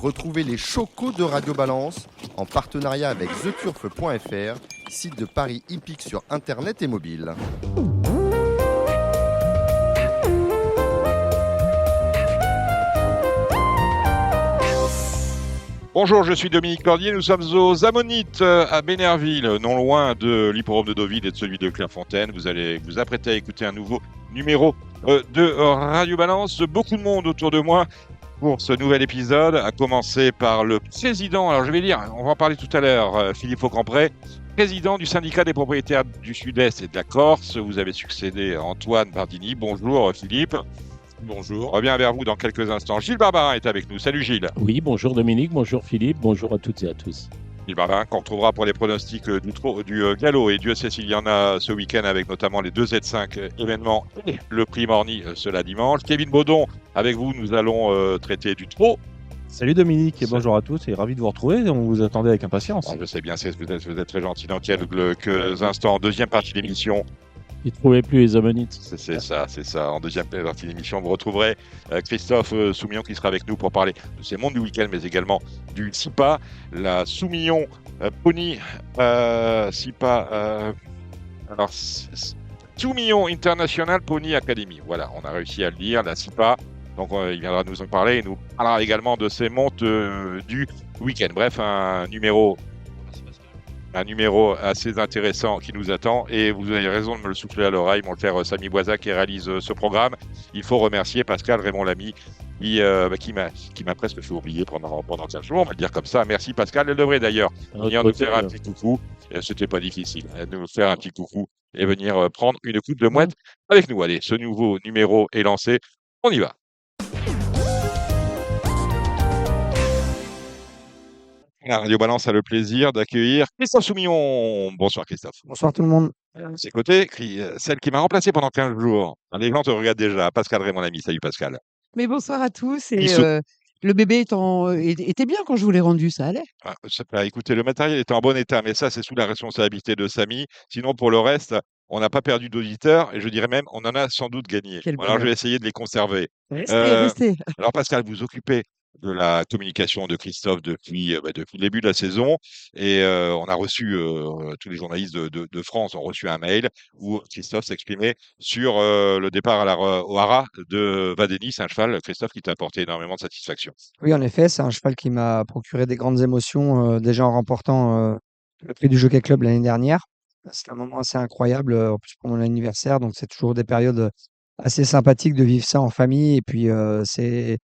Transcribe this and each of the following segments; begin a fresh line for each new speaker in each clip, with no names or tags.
Retrouvez les chocos de Radio Balance en partenariat avec theturf.fr, site de paris hippique sur internet et mobile.
Bonjour, je suis Dominique Cordier, nous sommes aux Ammonites à Bénerville, non loin de l'hippodrome de Deauville et de celui de Clairefontaine. Vous allez vous apprêter à écouter un nouveau numéro de Radio Balance. Beaucoup de monde autour de moi pour ce nouvel épisode, à commencer par le président, alors je vais lire, on va en parler tout à l'heure, Philippe Aucampré, président du syndicat des propriétaires du Sud-Est et de la Corse. Vous avez succédé à Antoine Bardini. Bonjour Philippe.
Bonjour.
Je reviens vers vous dans quelques instants. Gilles Barbarin est avec nous. Salut Gilles.
Oui, bonjour Dominique, bonjour Philippe, bonjour à toutes et à tous.
Gilles Barbarin qu'on retrouvera pour les pronostics du galop. Et Dieu sait s'il y en a ce week-end avec notamment les deux Z5 événements et le prix Morny cela dimanche. Kevin Baudon, avec vous, nous allons traiter du trot.
Salut Dominique et bonjour à tous et ravi de vous retrouver. On vous attendait avec impatience.
Je sais bien, vous êtes très gentil dans quelques instants. Deuxième partie de l'émission.
Il ne trouvait plus les Ammonites.
C'est ça. En deuxième partie de l'émission, vous retrouverez Christophe Soumillon qui sera avec nous pour parler de ces mondes du week-end, mais également du SIPA, la Soumillon Pony SIPA. Soumillon International Pony Academy. Voilà, on a réussi à le dire, la SIPA. Donc il viendra nous en parler et nous parlera également de ces montes du week-end. Bref, un numéro assez intéressant qui nous attend, et vous avez raison de me le souffler à l'oreille, mon cher Samy Boisa qui réalise ce programme. Il faut remercier Pascal Raymond Lamy qui m'a presque fait oublier pendant 15 jours, on va le dire comme ça. Merci Pascal, elle devrait d'ailleurs venir nous faire un petit coucou, c'était pas difficile, de nous faire un petit coucou et venir prendre une coupe de mouette avec nous. Allez, ce nouveau numéro est lancé, on y va. La Radio Balance a le plaisir d'accueillir Christophe Soumillon. Bonsoir Christophe.
Bonsoir tout le monde.
C'est côté, celle qui m'a remplacé pendant 15 jours. Les gens te regardent déjà. Pascal Ray, mon ami. Salut Pascal.
Mais bonsoir à tous. Et le bébé était bien quand je vous l'ai rendu, ça allait.
Écoutez, le matériel est en bon état, mais ça, c'est sous la responsabilité de Samy. Sinon, pour le reste, on n'a pas perdu d'auditeurs, et je dirais même, on en a sans doute gagné. Alors, je vais essayer de les conserver.
Restez.
Alors, Pascal, vous occupez de la communication de Christophe depuis le début de la saison, et on a reçu, tous les journalistes de France ont reçu un mail où Christophe s'exprimait sur le départ au Haras de Vadeni. C'est un cheval, Christophe, qui t'a apporté énormément de satisfaction.
Oui, en effet, c'est un cheval qui m'a procuré des grandes émotions déjà en remportant le prix du Jockey Club l'année dernière. C'est un moment assez incroyable, en plus pour mon anniversaire, donc c'est toujours des périodes assez sympathiques de vivre ça en famille. Et puis c'est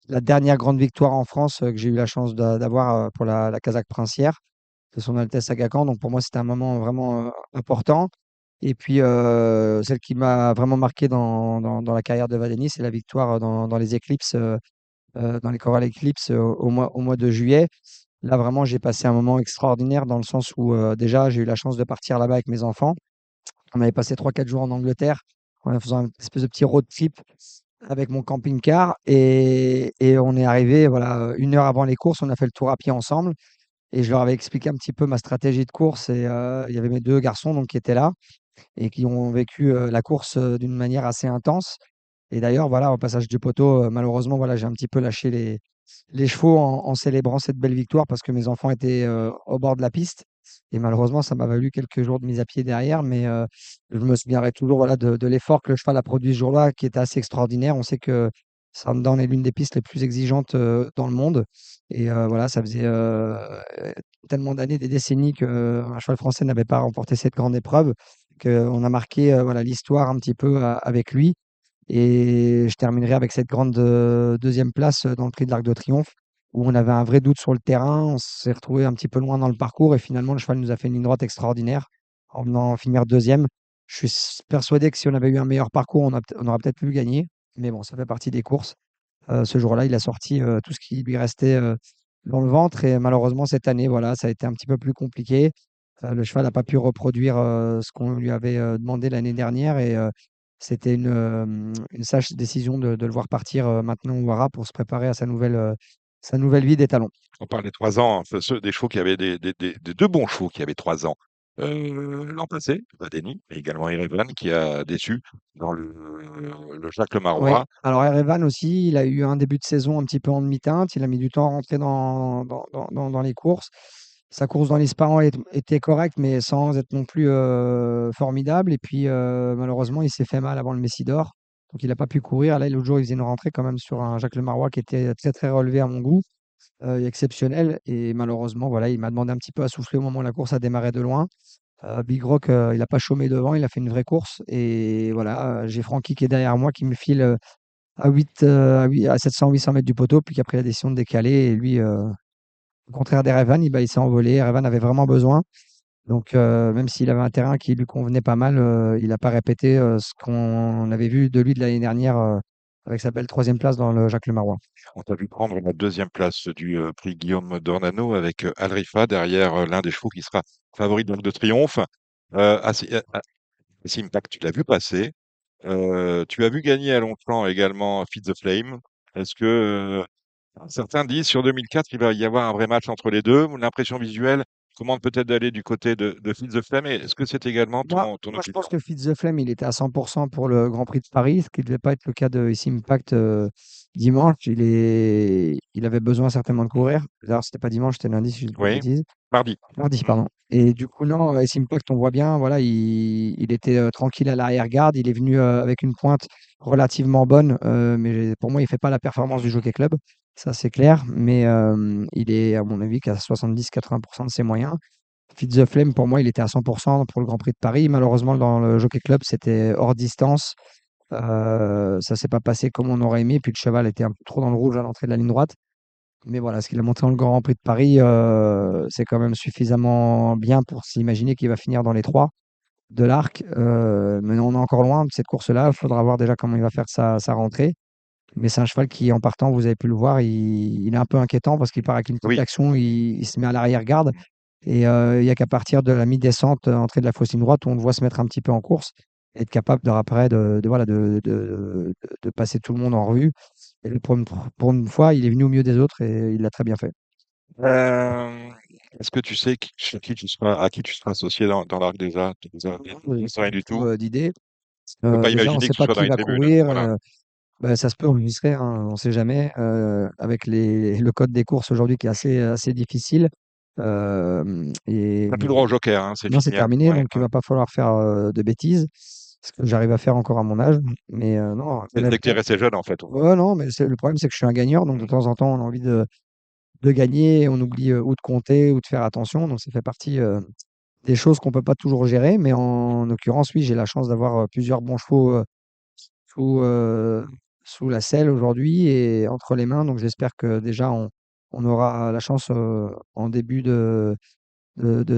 la dernière grande victoire en France que j'ai eu la chance d'avoir pour la Casaque Princière de son Altesse Aga Khan. Donc pour moi, c'était un moment vraiment important. Et puis celle qui m'a vraiment marqué dans la carrière de Vadeni, c'est la victoire dans les éclipses, dans les Coral Eclipse au mois de juillet. Là, vraiment, j'ai passé un moment extraordinaire dans le sens où déjà, j'ai eu la chance de partir là-bas avec mes enfants. On avait passé 3-4 jours en Angleterre en faisant une espèce de petit road trip avec mon camping-car, et on est arrivé voilà, 1 heure avant les courses, on a fait le tour à pied ensemble, et je leur avais expliqué un petit peu ma stratégie de course, et il y avait mes 2 garçons donc, qui étaient là et qui ont vécu la course d'une manière assez intense. Et d'ailleurs, voilà, au passage du poteau, malheureusement, voilà, j'ai un petit peu lâché les chevaux en célébrant cette belle victoire parce que mes enfants étaient au bord de la piste. Et malheureusement, ça m'a valu quelques jours de mise à pied derrière. Mais je me souviendrai toujours voilà, de l'effort que le cheval a produit ce jour-là, qui était assez extraordinaire. On sait que Sandown est l'une des pistes les plus exigeantes dans le monde. Et voilà, ça faisait tellement d'années, des décennies qu'un cheval français n'avait pas remporté cette grande épreuve, qu'on a marqué voilà, l'histoire un petit peu avec lui. Et je terminerai avec cette grande deuxième place dans le Prix de l'Arc de Triomphe, où on avait un vrai doute sur le terrain. On s'est retrouvé un petit peu loin dans le parcours, et finalement, le cheval nous a fait une ligne droite extraordinaire en venant finir deuxième. Je suis persuadé que si on avait eu un meilleur parcours, on aurait peut-être pu gagner. Mais bon, ça fait partie des courses. Ce jour-là, il a sorti tout ce qui lui restait dans le ventre. Et malheureusement, cette année, voilà, ça a été un petit peu plus compliqué. Le cheval n'a pas pu reproduire ce qu'on lui avait demandé l'année dernière. Et c'était une sage décision de le voir partir maintenant au Haras pour se préparer à sa nouvelle vie d'étalon.
On parle des 3 ans, des chevaux qui avaient des 2 bons chevaux qui avaient 3 ans. L'an passé, Vadeni, mais également Erevan qui a déçu dans le Jacques Le
Oui.
Marois.
Alors Erevan aussi, il a eu un début de saison un petit peu en demi-teinte. Il a mis du temps à rentrer dans les courses. Sa course dans l'Ispahan était correcte, mais sans être non plus formidable. Et puis malheureusement, il s'est fait mal avant le Messidor. Donc il n'a pas pu courir. Là, l'autre jour, il faisait une rentrée quand même sur un Jacques Le Marois qui était très très relevé à mon goût, exceptionnel. Et malheureusement, voilà, il m'a demandé un petit peu à souffler au moment où la course a démarré de loin. Big Rock, il n'a pas chômé devant, il a fait une vraie course. Et voilà, j'ai Francky qui est derrière moi, qui me file à 700-800 mètres du poteau, puis qui a pris la décision de décaler. Et lui, au contraire d'Erevan, il s'est envolé. Erevan avait vraiment besoin. Donc, même s'il avait un terrain qui lui convenait pas mal, il n'a pas répété ce qu'on avait vu de lui de l'année dernière avec sa belle troisième place dans le Jacques Le Marois.
On t'a vu prendre la deuxième place du prix Guillaume Dornano avec Alrifa derrière l'un des chevaux qui sera favori donc de triomphe. Assez Impact, tu l'as vu passer. Tu as vu gagner à Longchamp également Feed the Flame. Est-ce que certains disent sur 2004 il va y avoir un vrai match entre les deux? L'impression visuelle commande peut-être d'aller du côté de Feed the Flame. Et est-ce que c'est également ton
Moi, je
opinion?
pense que Fitz the Flame, il était à 100% pour le Grand Prix de Paris, ce qui ne devait pas être le cas de Ici Impact dimanche. Il avait besoin certainement de courir. D'ailleurs, c'était pas dimanche, c'était lundi, si je dis pas de
Oui,
bêtises.
mardi.
Mardi,
Mm.
pardon. Et du coup, non, Ice Impact, on voit bien, voilà, il était tranquille à l'arrière-garde. Il est venu avec une pointe relativement bonne, mais pour moi, il fait pas la performance du Jockey Club. Ça, c'est clair. Mais il est, à mon avis, qu'à 70-80% de ses moyens. Fitz the Flame, pour moi, il était à 100% pour le Grand Prix de Paris. Malheureusement, dans le Jockey Club, c'était hors distance. Ça s'est pas passé comme on aurait aimé. Puis le cheval était un peu trop dans le rouge à l'entrée de la ligne droite. Mais voilà, ce qu'il a montré dans le Grand Prix de Paris, c'est quand même suffisamment bien pour s'imaginer qu'il va finir dans les trois de l'arc. Mais on est encore loin de cette course-là. Il faudra voir déjà comment il va faire sa rentrée. Mais c'est un cheval qui, en partant, vous avez pu le voir, il est un peu inquiétant parce qu'il part avec une petite
Oui.
action, il se met à l'arrière-garde. Et il n'y a qu'à partir de la mi-descente, entrée de la fausse ligne droite, où on le voit se mettre un petit peu en course et être capable après voilà, de passer tout le monde en revue. Et pour une fois, il est venu au milieu des autres et il l'a très bien fait.
Euh, Est-ce que tu sais à qui tu seras associé dans l'arc déjà?
J'ai
Je sais
pas
rien
du
du
tout
tout.
d'idée.
Je peux pas
Déjà, on ne
imaginer
sait
que tu
pas
sois dans
qui
les
va
tribunes.
courir.
Voilà.
Bah, ça se peut enregistrer, hein, on ne sait jamais. Avec le code des courses aujourd'hui qui est assez difficile. Et
T'as plus le droit au joker, hein, c'est
non, c'est
fini.
terminé,
Ouais,
donc il
ouais.
va pas falloir faire de bêtises, ce que j'arrive à faire encore à mon âge. Mais non,
Dès que tu es
honnêtement,
resté jeune, en fait.
ouais, non, mais le problème, c'est que je suis un gagnant, donc de
Mm.
temps en temps, on a envie de gagner, et on oublie ou de compter ou de faire attention. Donc ça fait partie des choses qu'on peut pas toujours gérer. Mais en l'occurrence, oui, j'ai la chance d'avoir plusieurs bons chevaux sous, sous la selle aujourd'hui et entre les mains. Donc j'espère que déjà, on aura la chance en début de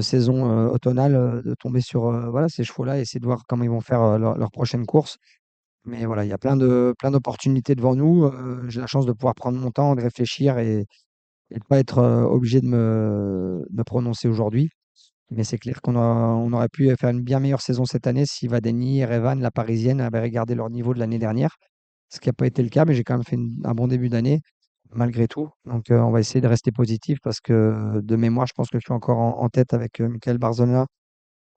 saison automnale de tomber sur voilà, ces chevaux-là et essayer de voir comment ils vont faire leur prochaine course. Mais voilà, il y a plein d'opportunités devant nous. J'ai la chance de pouvoir prendre mon temps, de réfléchir et de pas être obligé de me prononcer aujourd'hui. Mais c'est clair on aurait pu faire une bien meilleure saison cette année si Vadeni, Erevan, la Parisienne avaient regardé leur niveau de l'année dernière, ce qui n'a pas été le cas, mais j'ai quand même fait un bon début d'année malgré tout. Donc on va essayer de rester positif parce que de mémoire, je pense que je suis encore en tête avec Michael Barzona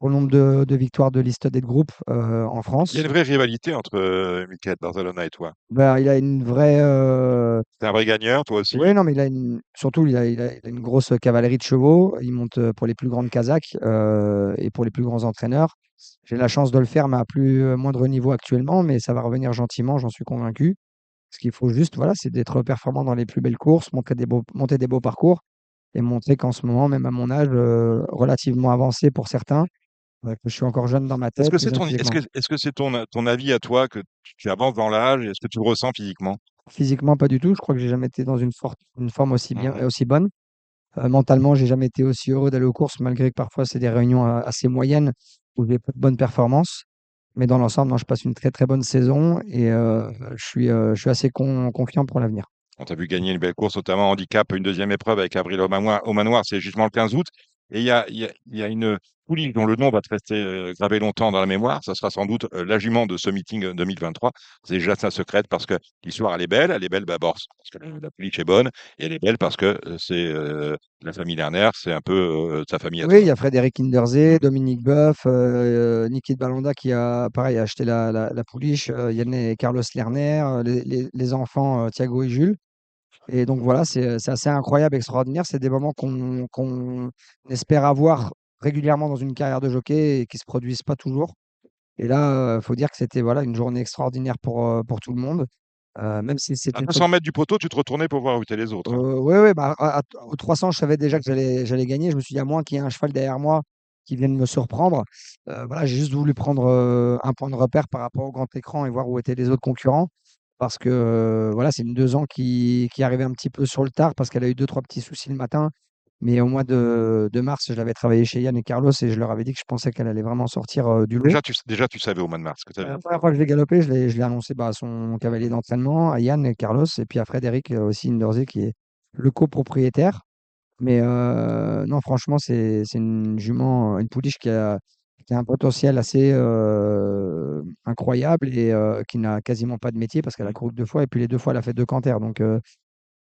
au nombre de victoires de liste de groupe en
Il y a
France.
une vraie rivalité entre Michael Barcelona et toi.
Ben, il a une vraie.
T'es un vrai gagneur, toi aussi.
Oui, non, mais surtout, il a une grosse cavalerie de chevaux. Il monte pour les plus grandes Kazakhs et pour les plus grands entraîneurs. J'ai la chance de le faire, mais à moindre niveau actuellement, mais ça va revenir gentiment, j'en suis convaincu. Ce qu'il faut juste, voilà, c'est d'être performant dans les plus belles courses, monter des beaux parcours et montrer qu'en ce moment, même à mon âge, relativement avancé pour certains, que je suis encore jeune dans ma
Est-ce
tête
que
et
c'est
jeune
ton,
physiquement.
est-ce que c'est ton avis à toi que tu avances dans l'âge? Est-ce que tu le ressens physiquement?
Physiquement, pas du tout. Je crois que j'ai jamais été dans une forme aussi bien,
Mhm.
aussi bonne. Mentalement, j'ai jamais été aussi heureux d'aller aux courses, malgré que parfois c'est des réunions assez moyennes où j'ai pas de bonnes performances. Mais dans l'ensemble, non, je passe une très très bonne saison et je suis assez confiant pour l'avenir.
On t'a vu gagner une belle course, notamment en handicap, une deuxième épreuve avec Avril au manoir, c'est justement le 15 août. Et il y a une pouliche dont le nom va te rester gravé longtemps dans la mémoire. Ça sera sans doute la jument de ce meeting 2023. C'est déjà sa secrète parce que l'histoire, elle est belle. Elle est belle d'abord parce que la pouliche est bonne. Et elle est belle parce que c'est la famille Lerner, c'est un peu sa famille à
Oui, il
toi.
y a Frédéric Kinderzé, Dominique Boeuf, Niki de Balanda qui a, pareil, acheté la pouliche, Yann et Carlos Lerner, les enfants Thiago et Jules. Et donc voilà, c'est assez incroyable, extraordinaire. C'est des moments qu'on espère avoir régulièrement dans une carrière de jockey et qui se produisent pas toujours. Et là, il faut dire que c'était voilà, une journée extraordinaire pour tout le monde. Même si
À
c'était
200 mètres du poteau, tu te retournais pour voir où étaient les autres, hein.
ouais, ouais, bah, aux 300, je savais déjà que j'allais gagner. Je me suis dit, à moins qu'il y ait un cheval derrière moi qui vienne me surprendre. Voilà, j'ai juste voulu prendre un point de repère par rapport au grand écran et voir où étaient les autres concurrents. Parce que voilà, c'est une 2 ans qui arrivait un petit peu sur le tard parce qu'elle a eu deux, trois petits soucis le matin. Mais au mois de mars, je l'avais travaillé chez Yann et Carlos et je leur avais dit que je pensais qu'elle allait vraiment sortir du lot.
Déjà, tu savais au mois de mars que tu avais.
La première fois que je l'ai galopé, je l'ai annoncé à son cavalier d'entraînement, à Yann et Carlos, et puis à Frédéric aussi Indorsé, qui est le copropriétaire. Mais non, franchement, c'est une jument, une pouliche qui a un potentiel assez incroyable et qui n'a quasiment pas de métier parce qu'elle a couru que 2 fois, et puis les 2 fois, elle a fait 2 cancers. Donc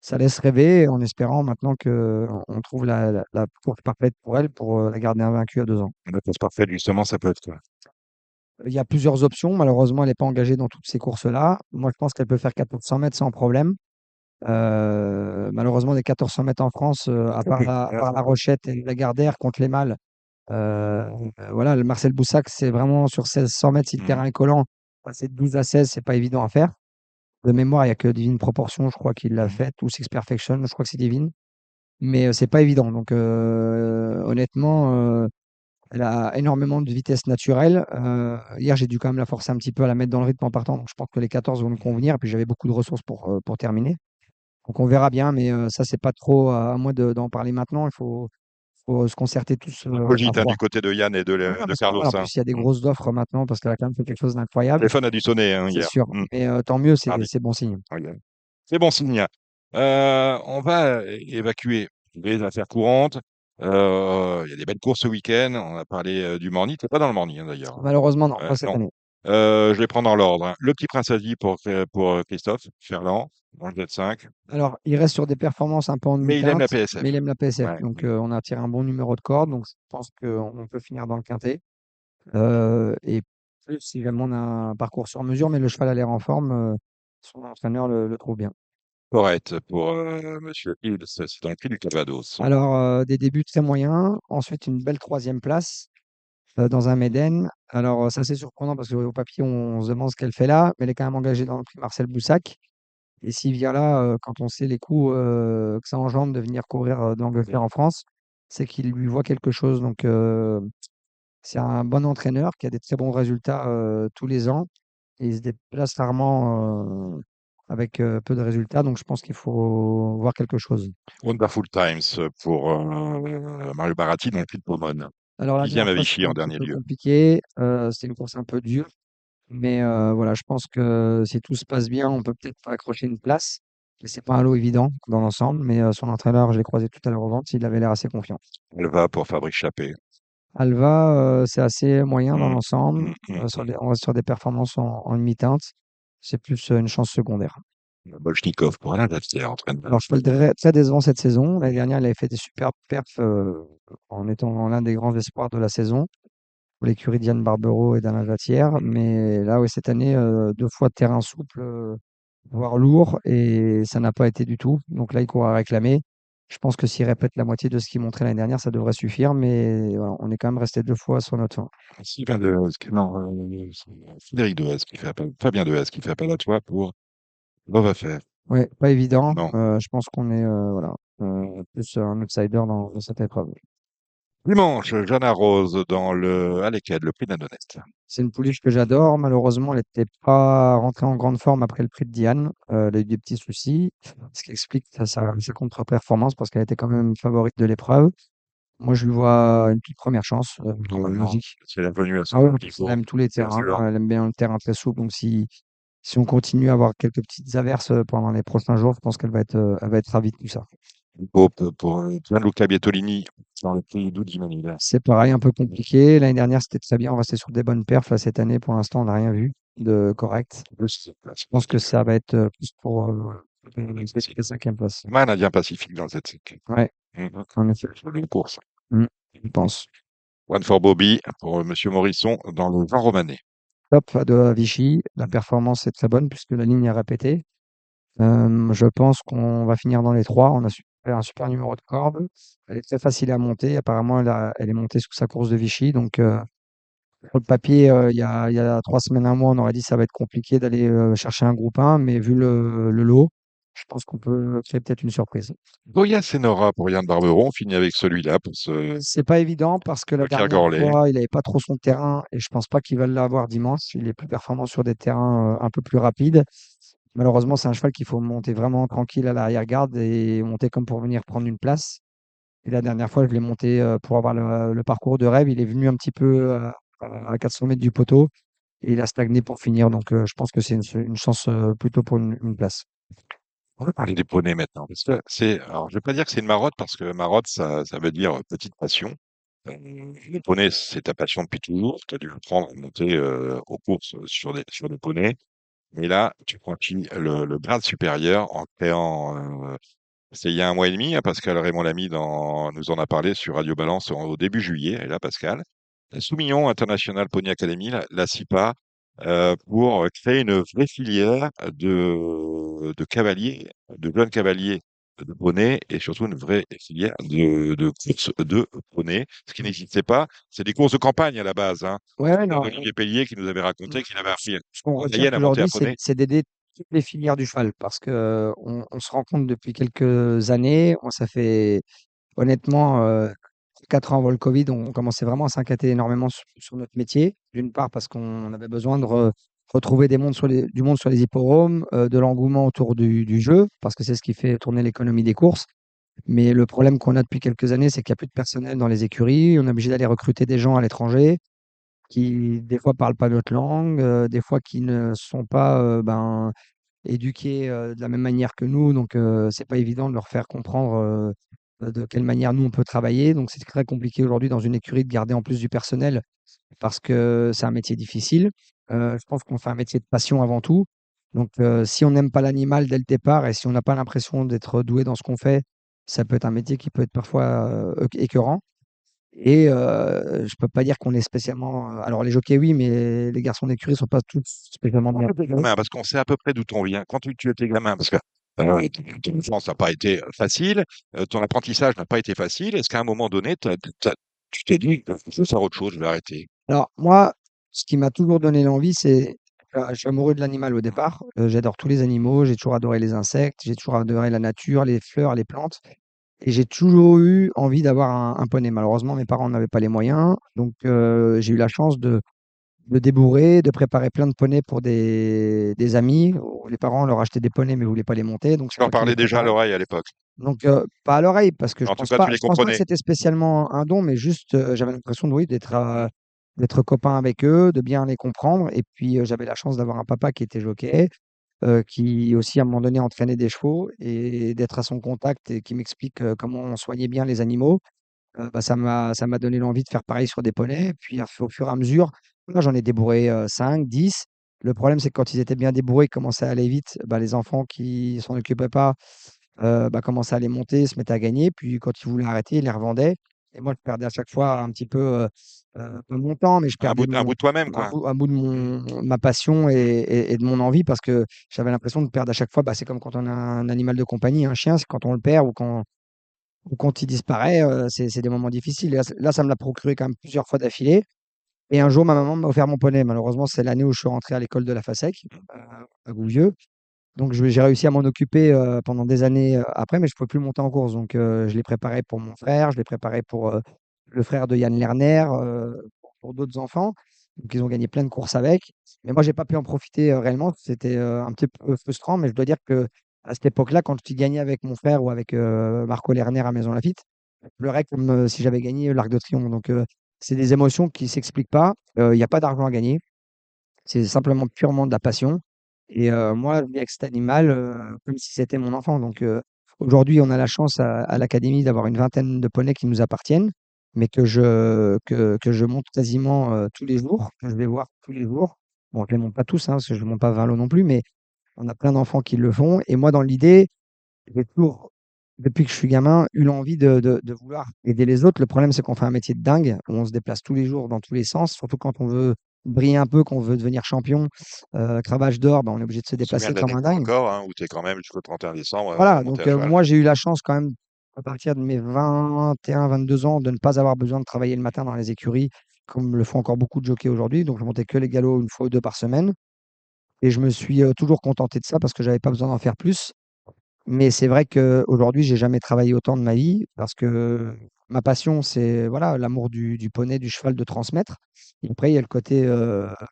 ça laisse rêver en espérant maintenant qu'on trouve la course parfaite pour elle pour la garder invaincue à 2 ans.
La course parfaite, justement, ça peut être quoi?
Il y a plusieurs options. Malheureusement, elle n'est pas engagée dans toutes ces courses-là. Moi, je pense qu'elle peut faire 1400 mètres sans problème. Malheureusement, des 1400 mètres en France, à part la Rochette et la Gardère contre les mâles, euh, voilà, le Marcel Boussac, c'est vraiment sur 1600 mètres, si le terrain est collant, passer de 12 à 16, c'est pas évident à faire. De mémoire, il n'y a que Divine Proportion, je crois, qu'il l'a fait, ou Six Perfection, je crois que c'est Divine. Mais c'est pas évident. Donc, honnêtement, elle a énormément de vitesse naturelle. Hier, j'ai dû quand même la forcer un petit peu à la mettre dans le rythme en partant. Donc, je pense que les 14 vont me convenir. Et puis, j'avais beaucoup de ressources pour terminer. Donc, on verra bien. Mais ça, c'est pas trop à moi d'en parler maintenant. Il faut se concerter tous à
Cogite, hein,
froid.
du côté de Yann et de,
Ouais,
de
parce que,
Carlos,
voilà, en
hein.
plus, il y a des
Mm.
grosses offres maintenant parce qu'elle a quand même fait quelque chose
Le
d'incroyable.
téléphone a dû sonner, hein,
C'est
hier.
sûr.
Mm.
Mais tant mieux, c'est
Mardi.
c'est bon signe.
Ouais. C'est bon signe. On va évacuer les affaires courantes. Il y a des belles courses ce week-end. On a parlé du Morny. Tu n'es pas dans le Morny, hein, d'ailleurs.
Malheureusement, non, pas cette
Non.
année.
Je vais prendre dans l'ordre, hein. Le Petit Prince Asie pour Christophe Ferland, dans le Z5.
Alors, il reste sur des performances un peu en
Mais il aime la
demi-teinte, mais il
PSF.
aime la PSF.
Ouais.
Donc, on a tiré un bon numéro de corde. Donc, je pense qu'on peut finir dans le quintet. Et plus si jamais on a un parcours sur mesure, mais le cheval a l'air en forme, son entraîneur le trouve bien.
Correct pour Monsieur Hills. C'est dans le prix du Calvados.
Alors, des débuts très moyens. Ensuite, une belle troisième place dans un Méden. Alors, ça, c'est surprenant parce qu'au papier, on se demande ce qu'elle fait là, mais elle est quand même engagée dans le prix Marcel Boussac. Et s'il vient là, quand on sait les coûts que ça engendre de venir courir d'Angleterre en France, c'est qu'il lui voit quelque chose. Donc, c'est un bon entraîneur qui a des très bons résultats tous les ans. Et il se déplace rarement avec peu de résultats. Donc, je pense qu'il faut voir quelque chose.
Wonderful Times pour Mario Baratti dans le prix de Pomone.
Alors, la
10e
dernière
à
fois,
Vichy
c'était un
en
petit
dernier
peu
lieu.
compliqué. C'était une course un peu dure. Mais voilà, je pense que si tout se passe bien, on peut peut-être pas accrocher une place. Mais c'est pas un lot évident dans l'ensemble. Mais son entraîneur, je l'ai croisé tout à l'heure au vente, il avait l'air assez confiant.
Elle va pour Fabrice Chappé.
Alva, c'est assez moyen dans
Mm,
l'ensemble.
mm, mm, mm.
On reste sur des performances en demi-teinte. C'est plus une chance secondaire.
Bolchnikov pour Alain Davier, entraîneur.
Alors, je peux le très décevant cette saison. L'année dernière, il avait fait des superbes perfs en étant l'un des grands espoirs de la saison pour l'écurie Diane Barbero et d'Alain Jatière. Mais là, oui, cette année, 2 fois de terrain souple, voire lourd, et ça n'a pas été du tout. Donc là, il court à réclamer. Je pense que s'il répète la moitié de ce qu'il montrait l'année dernière, ça devrait suffire. Mais voilà, on est quand même resté 2 fois sur notre fin.
Sylvain Dehaze, non, Frédéric Dehaze qui fait appel, Fabien Dehaze qui fait appel à toi pour Love Affair.
Ouais, pas évident.
Non.
Je pense qu'on est voilà, plus un outsider dans cette épreuve.
Dimanche, Jeanne Rose dans le Aleked, le prix d'Andonest.
C'est une pouliche que j'adore. Malheureusement, elle n'était pas rentrée en grande forme après le prix de Diane. Elle a eu des petits soucis, ce qui explique sa contre-performance parce qu'elle était quand même favorite de l'épreuve. Moi, je lui vois une toute première chance,
Normalement,
logique.
c'est la venue à
Ah ouais,
son
en plus, elle
niveau.
aime tous les
Bien
terrains.
sûr.
Elle aime bien le terrain très souple. Donc, si on continue à avoir quelques petites averses pendant les prochains jours, je pense qu'elle va être ravie de tout ça.
Pope pour Gianluca Bietolini dans le prix d'Oudimanil.
C'est pareil, un peu compliqué. L'année dernière, c'était très bien. On restait sur des bonnes perfs. Là, cette année, pour l'instant, on n'a rien vu de correct. Je pense que ça va être plus pour la cinquième place.
Man Indien Pacifique dans le Z5.
Ouais,
Mhm.
en effet.
Une course.
Je pense.
One for Bobby pour Monsieur Morisson dans le Jean Romanet.
Top à Vichy. La performance est très bonne puisque la ligne est répétée. Je pense qu'on va finir dans les trois. On a fait un super numéro de corde. Elle est très facile à monter. Apparemment, elle est montée sous sa course de Vichy. Donc, sur le papier, il y a 3 semaines, un mois, on aurait dit que ça va être compliqué d'aller chercher un groupe 1. Mais vu le lot, je pense qu'on peut créer peut-être une surprise.
Goya Senora pour Yann Barberon. On finit avec celui-là pour ce
C'est pas évident parce que la
Pierre
dernière
Gorlet.
fois, il n'avait pas trop son terrain et je pense pas qu'il va l'avoir dimanche. Il est plus performant sur des terrains un peu plus rapides. Malheureusement, c'est un cheval qu'il faut monter vraiment tranquille à l'arrière-garde et monter comme pour venir prendre une place. Et la dernière fois, je l'ai monté pour avoir le parcours de rêve. Il est venu un petit peu à 400 mètres du poteau et il a stagné pour finir. Donc, je pense que c'est une chance plutôt pour une place.
On va parler des poneys maintenant. Parce que alors, je vais pas dire que c'est une marotte parce que marotte, ça veut dire petite passion. Les poneys, c'est ta passion depuis toujours. Tu as dû apprendre à monter aux courses sur des poneys. Et là, tu franchis le grade supérieur en créant. C'est il y a un mois et demi, hein, Pascal Raymond Lamy nous en a parlé sur Radio Balance au début juillet. Et là, Pascal, la Soumillon International Pony Academy, la CIPA, pour créer une vraie filière de cavaliers, de jeunes cavaliers de poney et surtout une vraie filière de courses de poney. Ce qui n'existait pas, c'est des courses de campagne à la base. Hein.
Ouais, ouais,
C'est
non.
Olivier Pellier qui nous avait raconté qu'il avait appris
Ce qu'on
en
retient
Mayenne à monter à
aujourd'hui,
poney.
c'est d'aider toutes les filières du cheval parce que on se rend compte depuis quelques années, ça fait honnêtement 4 ans avant le Covid, on commençait vraiment à s'inquiéter énormément sur notre métier. D'une part parce qu'on avait besoin de retrouver du monde sur les hippodromes, de l'engouement autour du jeu, parce que c'est ce qui fait tourner l'économie des courses. Mais le problème qu'on a depuis quelques années, c'est qu'il n'y a plus de personnel dans les écuries. On est obligé d'aller recruter des gens à l'étranger qui, des fois, parlent pas notre langue, des fois, qui ne sont pas éduqués de la même manière que nous. Donc, c'est pas évident de leur faire comprendre de quelle manière nous, on peut travailler. Donc, c'est très compliqué aujourd'hui dans une écurie de garder en plus du personnel parce que c'est un métier difficile. Je pense qu'on fait un métier de passion avant tout. Donc, si on n'aime pas l'animal dès le départ et si on n'a pas l'impression d'être doué dans ce qu'on fait, ça peut être un métier qui peut être parfois écœurant. Et je peux pas dire qu'on est spécialement, alors les jockeys oui, mais les garçons d'écurie sont pas tous spécialement bien.
Gamin, parce qu'on sait à peu près d'où on vient. Quand tu étais gamin, parce que ton enfance n'a pas été facile, ton apprentissage n'a pas été facile. Est-ce qu'à un moment donné, tu t'es dit, je veux faire autre chose, je vais arrêter?
Alors moi, ce qui m'a toujours donné l'envie, c'est je suis amoureux de l'animal au départ, j'adore tous les animaux, j'ai toujours adoré les insectes, j'ai toujours adoré la nature, les fleurs, les plantes et j'ai toujours eu envie d'avoir un poney. Malheureusement, mes parents n'avaient pas les moyens, donc j'ai eu la chance de débourrer, de préparer plein de poneys pour des amis. Les parents leur achetaient des poneys mais voulaient pas les monter, donc
Tu
c'est
leur
moi qui les
parlais déjà à
préparais.
l'oreille à l'époque.
Donc pas à l'oreille parce que
En tout cas, tu les
je pense pas que
comprenais.
c'était spécialement un don, mais juste, j'avais l'impression de oui, d'être copain avec eux, de bien les comprendre et puis, j'avais la chance d'avoir un papa qui était jockey, qui aussi à un moment donné entraînait des chevaux et d'être à son contact et qui m'explique, comment on soignait bien les animaux. Ça m'a donné l'envie de faire pareil sur des poneys. Puis au fur et à mesure, là, j'en ai débourré 5, 10. Le problème, c'est que quand ils étaient bien débourrés, ils commençaient à aller vite. Les enfants qui s'en occupaient pas commençaient à les monter, se mettaient à gagner. Puis quand ils voulaient arrêter, ils les revendaient. Et moi, je perdais à chaque fois un petit peu, pas mon temps, mais je perdais
Un bout de toi-même, quoi.
un bout de ma passion et de mon envie parce que j'avais l'impression de perdre à chaque fois. C'est comme quand on a un animal de compagnie, un chien, c'est quand on le perd ou quand il disparaît, c'est des moments difficiles. Et là, ça me l'a procuré quand même plusieurs fois d'affilée. Et un jour, ma maman m'a offert mon poney. Malheureusement, c'est l'année où je suis rentré à l'école de la FASEC, à Gouvieux. Donc, j'ai réussi à m'en occuper pendant des années après, mais je ne pouvais plus monter en course. Donc, je l'ai préparé pour mon frère, je l'ai préparé pour le frère de Yann Lerner, pour d'autres enfants. Donc, ils ont gagné plein de courses avec. Mais moi, j'ai pas pu en profiter réellement. C'était un petit peu frustrant, mais je dois dire que à cette époque-là, quand tu gagnais avec mon frère ou avec Marco Lerner à Maison Lafitte, je pleurais comme si j'avais gagné l'Arc de Triomphe. Donc, c'est des émotions qui s'expliquent pas. Il n'y a pas d'argent à gagner. C'est simplement purement de la passion. Et moi, je vis avec cet animal comme si c'était mon enfant. Donc, Aujourd'hui, on a la chance à l'académie d'avoir une vingtaine de poneys qui nous appartiennent, mais que je monte quasiment tous les jours, que je vais voir tous les jours. Bon, je les monte pas tous, hein, parce que je ne monte pas 20 lots non plus, mais on a plein d'enfants qui le font. Et moi, dans l'idée, j'ai toujours, depuis que je suis gamin, eu l'envie de vouloir aider les autres. Le problème, c'est qu'on fait un métier de dingue, où on se déplace tous les jours dans tous les sens, surtout quand on veut briller un peu, qu'on veut devenir champion, cravache d'or, ben, on est obligé de se
Je me souviens
déplacer
de
comme
l'année
un
que tu as
dingue.
encore, hein, où tu es quand même jusqu'au 31 décembre
Voilà,
monté
donc
à cheval.
moi, j'ai eu la chance quand même, à partir de mes 21, 22 ans, de ne pas avoir besoin de travailler le matin dans les écuries, comme le font encore beaucoup de jockeys aujourd'hui. Donc, je montais que les galops une fois ou deux par semaine. Et je me suis toujours contenté de ça parce que j'avais pas besoin d'en faire plus. Mais c'est vrai qu'aujourd'hui, j'ai jamais travaillé autant de ma vie parce que ma passion, c'est voilà, l'amour du poney, du cheval, de transmettre. Et après, il y a le côté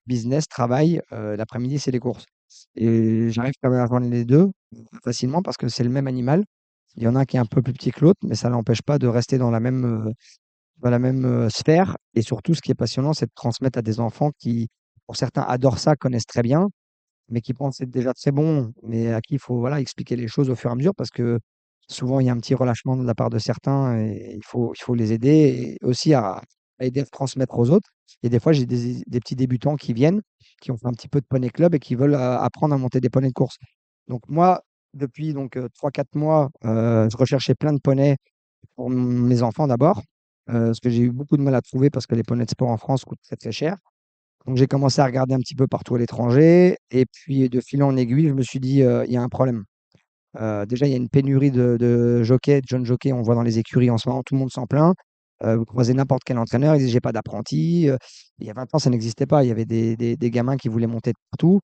business, travail. L'après-midi, c'est les courses. Et j'arrive quand même à joindre les deux facilement parce que c'est le même animal. Il y en a un qui est un peu plus petit que l'autre, mais ça n'empêche pas de rester dans la même sphère. Et surtout, ce qui est passionnant, c'est de transmettre à des enfants qui, pour certains, adorent ça, connaissent très bien, mais qui pensent être déjà très bons, mais à qui il faut voilà, expliquer les choses au fur et à mesure parce que souvent, il y a un petit relâchement de la part de certains et il faut les aider et aussi à aider à transmettre aux autres. Et des fois, j'ai des petits débutants qui viennent, qui ont fait un petit peu de poney club et qui veulent apprendre à monter des poneys de course. Donc, moi, depuis 3-4 mois, je recherchais plein de poneys pour mes enfants d'abord, parce que j'ai eu beaucoup de mal à trouver parce que les poneys de sport en France coûtent très très cher. Donc j'ai commencé à regarder un petit peu partout à l'étranger et puis de fil en aiguille, je me suis dit, il y a un problème. Déjà, il y a une pénurie de jockeys, de jeunes jockeys, on voit dans les écuries en ce moment, tout le monde s'en plaint. Vous croisez n'importe quel entraîneur, il dit: «J'ai pas d'apprenti». Il y a 20 ans, ça n'existait pas. Il y avait des gamins qui voulaient monter de partout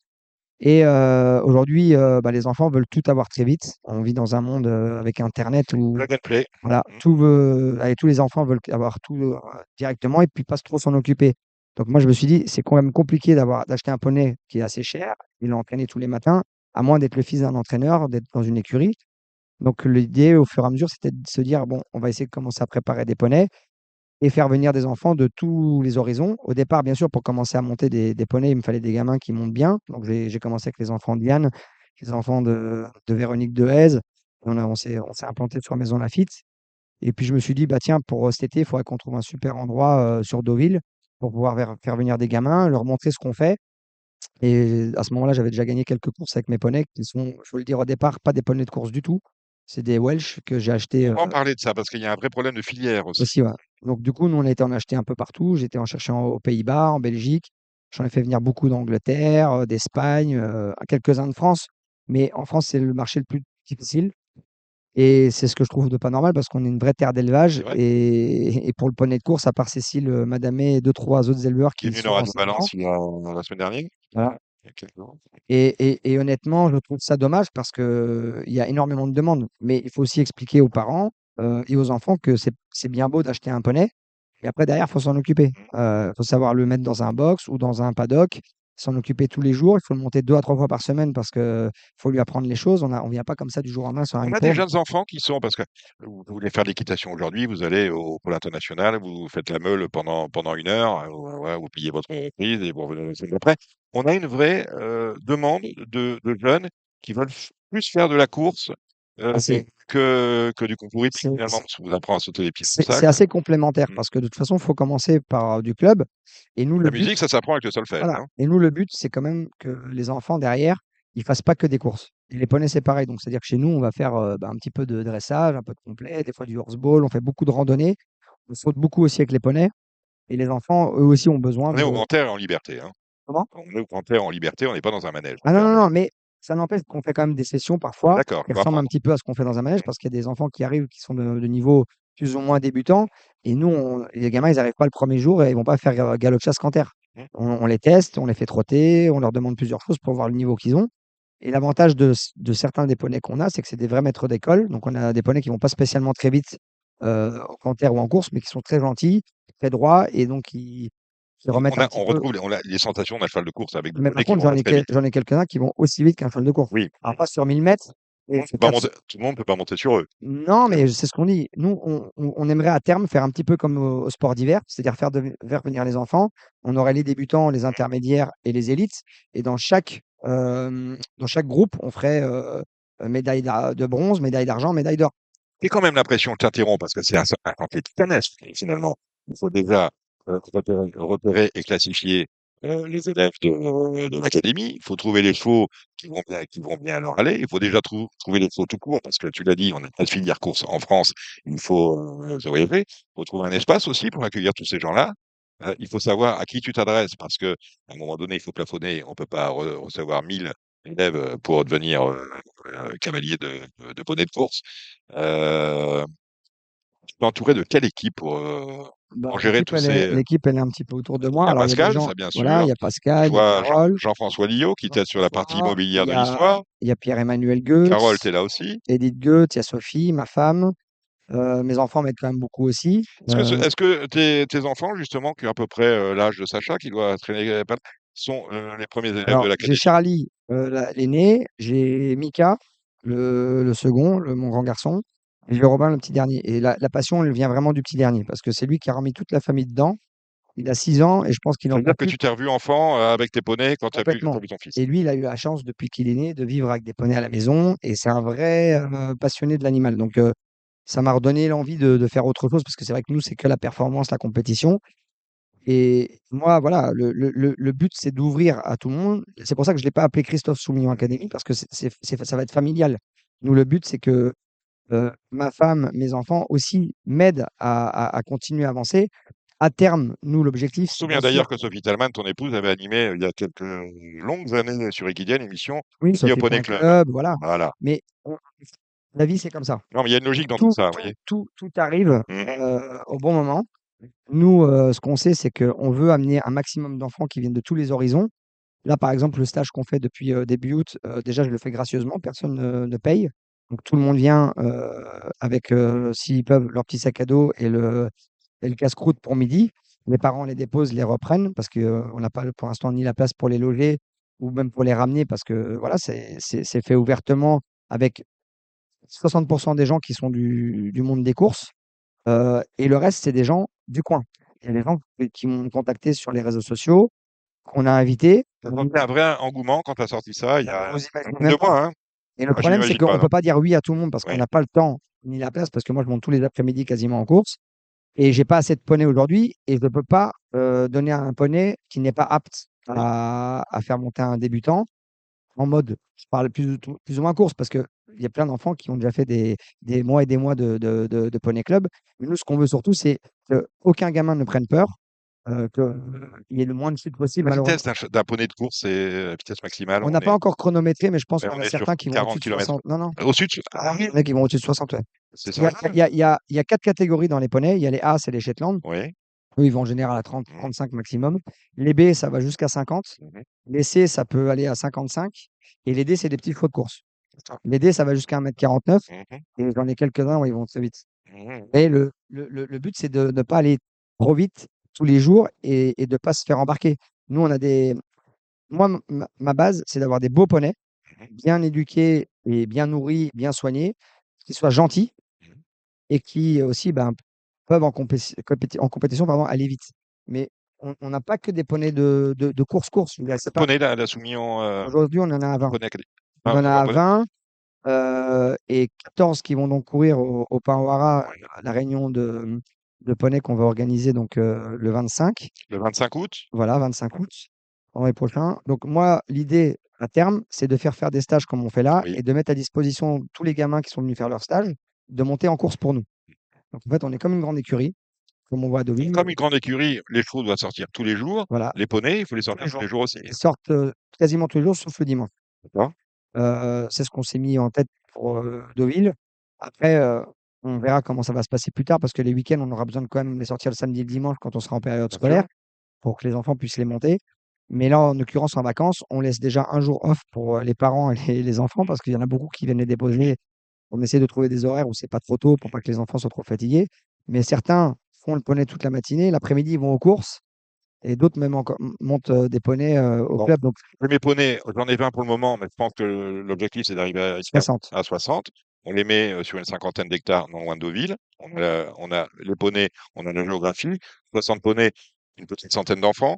et aujourd'hui, les enfants veulent tout avoir très vite. On vit dans un monde, avec internet où
Plug and play.
voilà,
Mm.
allez, tous les enfants veulent avoir tout directement et puis pas trop s'en occuper. Donc moi, je me suis dit, c'est quand même compliqué d'acheter un poney qui est assez cher et l'entraîner tous les matins, à moins d'être le fils d'un entraîneur, d'être dans une écurie. Donc l'idée, au fur et à mesure, c'était de se dire, bon, on va essayer de commencer à préparer des poneys et faire venir des enfants de tous les horizons. Au départ, bien sûr, pour commencer à monter des poneys, il me fallait des gamins qui montent bien. Donc j'ai commencé avec les enfants de Diane, les enfants de Véronique Dehaze. On s'est implanté sur Maison Lafitte. Et puis je me suis dit, bah tiens, pour cet été, il faudrait qu'on trouve un super endroit sur Deauville pour pouvoir faire venir des gamins, leur montrer ce qu'on fait. Et à ce moment-là, j'avais déjà gagné quelques courses avec mes poneys qui sont, je veux le dire au départ, pas des poneys de course du tout. C'est des Welsh que j'ai achetés
On va en parler de ça parce qu'il y a un vrai problème de filière aussi.
aussi. Ouais. Donc du coup, nous, on a été en acheter un peu partout. J'étais en cherchant aux Pays-Bas, en Belgique. J'en ai fait venir beaucoup d'Angleterre, d'Espagne, quelques-uns de France. Mais en France, c'est le marché le plus difficile. Et c'est ce que je trouve de pas normal parce qu'on est une vraie terre
C'est
d'élevage
vrai.
Et pour le poney de course, à part Cécile, Madamé et 2-3 autres éleveurs
Qui est
qui
venu dans
sont
Radio
renseignants.
Balance il y a la semaine dernière.
Voilà.
Il y a quelques jours.
Et honnêtement, je trouve ça dommage parce qu'il y a énormément de demandes. Mais il faut aussi expliquer aux parents et aux enfants que c'est bien beau d'acheter un poney, mais après, derrière, il faut s'en occuper. Il faut savoir le mettre dans un box ou dans un paddock, s'en occuper tous les jours. Il faut le monter 2 à 3 fois par semaine parce qu'il faut lui apprendre les choses. On ne vient pas comme ça du jour au lendemain sur un
On a des
iPhone.
jeunes enfants qui sont, parce que vous voulez faire de l'équitation aujourd'hui, vous allez au pôle international, vous faites la meule pendant 1 heure, voilà, vous pliez votre reprise et vous revenez la semaine d'après. On a une vraie demande de jeunes qui veulent plus faire de la course
Ah,
que du concours hippique,
c'est-
finalement, parce que vous apprend à sauter les pieds
C'est
d'obstacle.
assez complémentaire
Mm.
parce que de toute façon, il faut commencer par du club. Et nous, le
La
but,
musique, ça s'apprend avec le solfège,
voilà.
hein.
Et nous, le but, c'est quand même que les enfants derrière, ils fassent pas que des courses. Et les poneys, c'est pareil. Donc, c'est-à-dire que chez nous, on va faire un petit peu de dressage, un peu de complet, des fois du horseball, on fait beaucoup de randonnées. On saute beaucoup aussi avec les poneys. Et les enfants, eux aussi, ont besoin
On est au
de.
grand air et en liberté, hein.
Comment?
On est au grand air en liberté, on n'est pas dans un manège
Ah non, non,
fermé.
non, mais ça n'empêche qu'on fait quand même des sessions
Ah,
parfois
d'accord,
qui
on va
ressemblent un
apprendre.
petit peu à ce qu'on fait dans un manège parce qu'il y a des enfants qui arrivent qui sont de niveau plus ou moins débutant. Et nous, les gamins, ils n'arrivent pas le premier jour et ils vont pas faire galop de chasse canter.
Mm.
On les teste, on les fait trotter, on leur demande plusieurs choses pour voir le niveau qu'ils ont. Et l'avantage de certains des poneys qu'on a, c'est que c'est des vrais maîtres d'école. Donc, on a des poneys qui vont pas spécialement très vite en canter ou en course, mais qui sont très gentils, très droits et donc qui remettent un petit
On
peu.
retrouve les sensations d'un cheval de course avec des
Mais par
poneys qui
contre,
vont très vite.
j'en ai quelques-uns qui vont aussi vite qu'un cheval de course.
Oui.
Alors, pas sur 1000 mètres. Et sur
Tout le monde peut pas monter sur eux.
Non, mais c'est ce qu'on dit. Nous, on aimerait à terme faire un petit peu comme au sport d'hiver, c'est-à-dire faire venir les enfants. On aurait les débutants, les intermédiaires et les élites. Et dans chaque groupe, on ferait médaille de bronze, médaille d'argent, médaille d'or.
Et quand même l'impression, je t'interromps parce que c'est un chantier titanesque. Et finalement, il faut déjà repérer et classifier les élèves de l'académie. Il faut trouver les chevaux qui vont bien leur aller. Il faut déjà trouver les chevaux tout court parce que tu l'as dit, on n'a pas de filière course en France. Il faut se voyager. Il faut trouver un espace aussi pour accueillir tous ces gens-là. Il faut savoir à qui tu t'adresses parce que à un moment donné, il faut plafonner. On peut pas recevoir 1000 élèves pour devenir cavalier de poney de course. Euh, Tu es entouré de quelle équipe pour gérer tous ces...
L'équipe, elle est un petit peu autour de
Il
moi.
y a
Alors, il y a des
Pascal,
gens,
ça bien
voilà, il
sûr.
y a
Je
Pascal, il y a
vois
Carole,
Jean-François Lillot qui t'aide sur la partie
François,
immobilière de l'histoire.
il y a Pierre-Emmanuel
Carole,
Goetz,
tu es là aussi.
Edith Goetz, il y a Sophie, ma femme. Mes enfants m'aident quand même beaucoup aussi.
Est-ce que tes enfants, justement, qui ont à peu près l'âge de Sacha, qui doit traîner, sont les premiers élèves de
Alors, j'ai
l'académie?
Charlie, l'aîné, j'ai Mika, le second, mon grand garçon, et j'ai Robin, le petit dernier. Et la passion, elle vient vraiment du petit dernier, parce que c'est lui qui a remis toute la famille dedans. Il a 6 ans, et je pense qu'il
Ça
en
veut
peut
dire que
plus
tu t'es revu enfant avec tes poneys quand tu as
complètement.
vu ton fils.
Et lui, il a eu la chance, depuis qu'il est né, de vivre avec des poneys à la maison, et c'est un vrai passionné de l'animal. Donc, ça m'a redonné l'envie de faire autre chose, parce que c'est vrai que nous, c'est que la performance, la compétition. Et moi, voilà, le but, c'est d'ouvrir à tout le monde. C'est pour ça que je ne l'ai pas appelé Christophe Soumillon Academy, parce que ça va être familial. Nous, le but, c'est que ma femme, mes enfants aussi m'aident à continuer à avancer. À terme, nous, l'objectif,
Je me
c'est bien
souviens
sûr,
d'ailleurs que Sophie Talman, ton épouse, avait animé il y a quelques longues années sur Equidia l'émission
oui,
Vie au
Sophie
Poney
Point
Club.
Club, voilà.
Voilà.
Mais la vie, c'est comme ça.
Non, mais il y a une logique dans tout
Tout,
ça, vous
tout,
voyez.
tout arrive
Mhm.
au bon moment. Nous, ce qu'on sait, c'est qu'on veut amener un maximum d'enfants qui viennent de tous les horizons. Là, par exemple, le stage qu'on fait depuis début août, déjà, je le fais gracieusement, personne ne paye. Donc, tout le monde vient avec, s'ils peuvent, leur petit sac à dos et le casse-croûte pour midi. Les parents les déposent, les reprennent parce qu'on n'a pas pour l'instant ni la place pour les loger ou même pour les ramener parce que voilà, c'est fait ouvertement avec 60% des gens qui sont du monde des courses et le reste, c'est des gens du coin. Il y a des gens qui m'ont contacté sur les réseaux sociaux, qu'on a invités.
Ça sentait un vrai engouement quand tu as sorti ça il y a
Vous
un
imaginez
couple
même
de
pas.
mois. Hein.
Et le
Ah,
problème, c'est
j'imagine
qu'on
pas,
ne
non.
peut pas dire oui à tout le monde parce qu'on
Oui.
n'a pas le temps ni la place, parce que moi, je monte tous les après-midi quasiment en course. Et j'ai pas assez de poneys aujourd'hui et je ne peux pas donner un poney qui n'est pas apte à faire monter un débutant en mode, je parle plus ou moins course, parce qu'il y a plein d'enfants qui ont déjà fait des mois et des mois de poney club. Mais nous, ce qu'on veut surtout, c'est qu'aucun gamin ne prenne peur, qu'il y ait le moins de chutes possible.
La
Malheureusement,
vitesse d'un poney de course, c'est la vitesse maximale.
on n'a pas encore chronométré, mais je pense qu'on
On
a
est sur
certains qui vont
40
au-dessus de
km.
60. Non, non,
Au-dessus de... Ah
il
oui,
y en a qui vont au-dessus de 60, ouais.
c'est
Il y a,
ça.
il y a 4 catégories dans les poneys. Il y a les A, c'est les Shetland.
Oui.
Eux, ils vont en général à 30,
Mhm.
35 maximum. Les B, ça va jusqu'à 50.
Mhm.
Les C, ça peut aller à 55. Et les D, c'est des petits chevaux de course.
D'accord.
Les D, ça va jusqu'à 1,49 m.
Mhm.
Et j'en ai quelques-uns où ils vont très vite.
Mhm.
Et le but, c'est de ne pas aller trop vite tous les jours et de ne pas se faire embarquer. Nous, on a des. Moi, ma base, c'est d'avoir des beaux poneys, bien éduqués et bien nourris, bien soignés, qui soient gentils
Mhm.
et qui aussi peuvent en compétition pardon, aller vite. Mais on n'a pas que des poneys de course-course. Je veux dire, c'est pas.
Poney, la Soumillon,
Aujourd'hui, on en a à 20.
poney académique.
On
Ah,
en a à
poney.
20 et 14 qui vont donc courir au Pain-Ouara, la réunion de poney qu'on va organiser donc le 25.
Le 25 août.
Voilà, 25 août, vendredi prochain. Donc moi, l'idée à terme, c'est de faire des stages comme on fait là
Oui.
et de mettre à disposition tous les gamins qui sont venus faire leur stage, de monter en course pour nous. Donc en fait, on est comme une grande écurie, comme on voit à Deauville.
Comme une grande écurie, les chevaux doivent sortir tous les jours.
Voilà,
Les poneys, il faut les
tous
sortir
les
tous
jours.
les jours aussi.
Ils sortent quasiment tous les jours, sauf le dimanche.
D'accord.
C'est ce qu'on s'est mis en tête pour Deauville. Après, on verra comment ça va se passer plus tard, parce que les week-ends, on aura besoin de quand même les sortir le samedi et le dimanche quand on sera en période
Bien
scolaire,
sûr.
pour que les enfants puissent les monter. Mais là, en l'occurrence, en vacances, on laisse déjà un jour off pour les parents et les enfants, parce qu'il y en a beaucoup qui viennent les déposer. On essaie de trouver des horaires où c'est pas trop tôt pour pas que les enfants soient trop fatigués. Mais certains font le poney toute la matinée. L'après-midi, ils vont aux courses. Et d'autres même encore montent des poneys au
Bon,
club. Donc,
mes poneys, j'en ai 20 pour le moment, mais je pense que l'objectif, c'est d'arriver à
60.
60. On les met sur une cinquantaine d'hectares, non loin de Deauville. On a les poneys, on a la géographie. 60 poneys, une petite centaine d'enfants,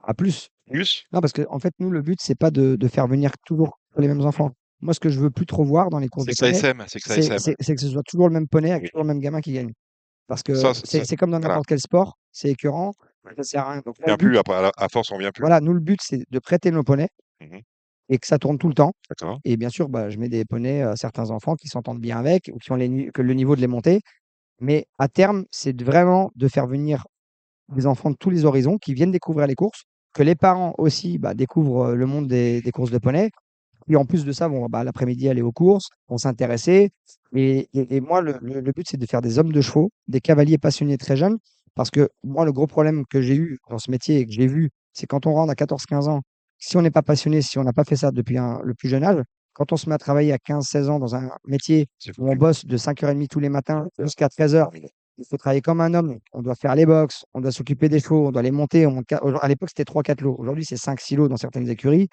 À plus.
plus.
Non, parce que en fait, nous, le but, c'est pas de faire venir toujours les mêmes enfants. Moi, ce que je veux plus trop voir dans les courses
C'est
de
que ça
poney,
SM, c'est que ça
c'est
SM.
c'est que ce soit toujours le même poney avec
Oui.
toujours le même gamin qui gagne. Parce que
Ça,
c'est comme dans
voilà.
n'importe quel sport, c'est écœurant, ça sert à rien. Donc
On
là, le
vient plus
but,
après, à force, on vient plus.
voilà, nous, le but, c'est de prêter nos poneys
Mhm.
et que ça tourne tout le temps.
D'accord.
Et bien sûr, bah, je mets des poneys, certains enfants qui s'entendent bien avec ou qui ont que le niveau de les monter. Mais à terme, c'est vraiment de faire venir des enfants de tous les horizons qui viennent découvrir les courses, que les parents aussi bah, découvrent le monde des courses de poney. Et en plus de ça, vont bah, l'après-midi aller aux courses, vont s'intéresser. Et moi, le but, c'est de faire des hommes de chevaux, des cavaliers passionnés très jeunes. Parce que moi, le gros problème que j'ai eu dans ce métier et que j'ai vu, c'est quand on rentre à 14-15 ans, si on n'est pas passionné, si on n'a pas fait ça depuis le plus jeune âge, quand on se met à travailler à 15-16 ans dans un métier
C'est
où on
foutu.
bosse de 5h30 tous les matins jusqu'à 13h, il faut travailler comme un homme. On doit faire les box, on doit s'occuper des chevaux, on doit les monter. À l'époque, c'était 3-4 lots. Aujourd'hui, c'est 5-6 lots dans certaines écuries.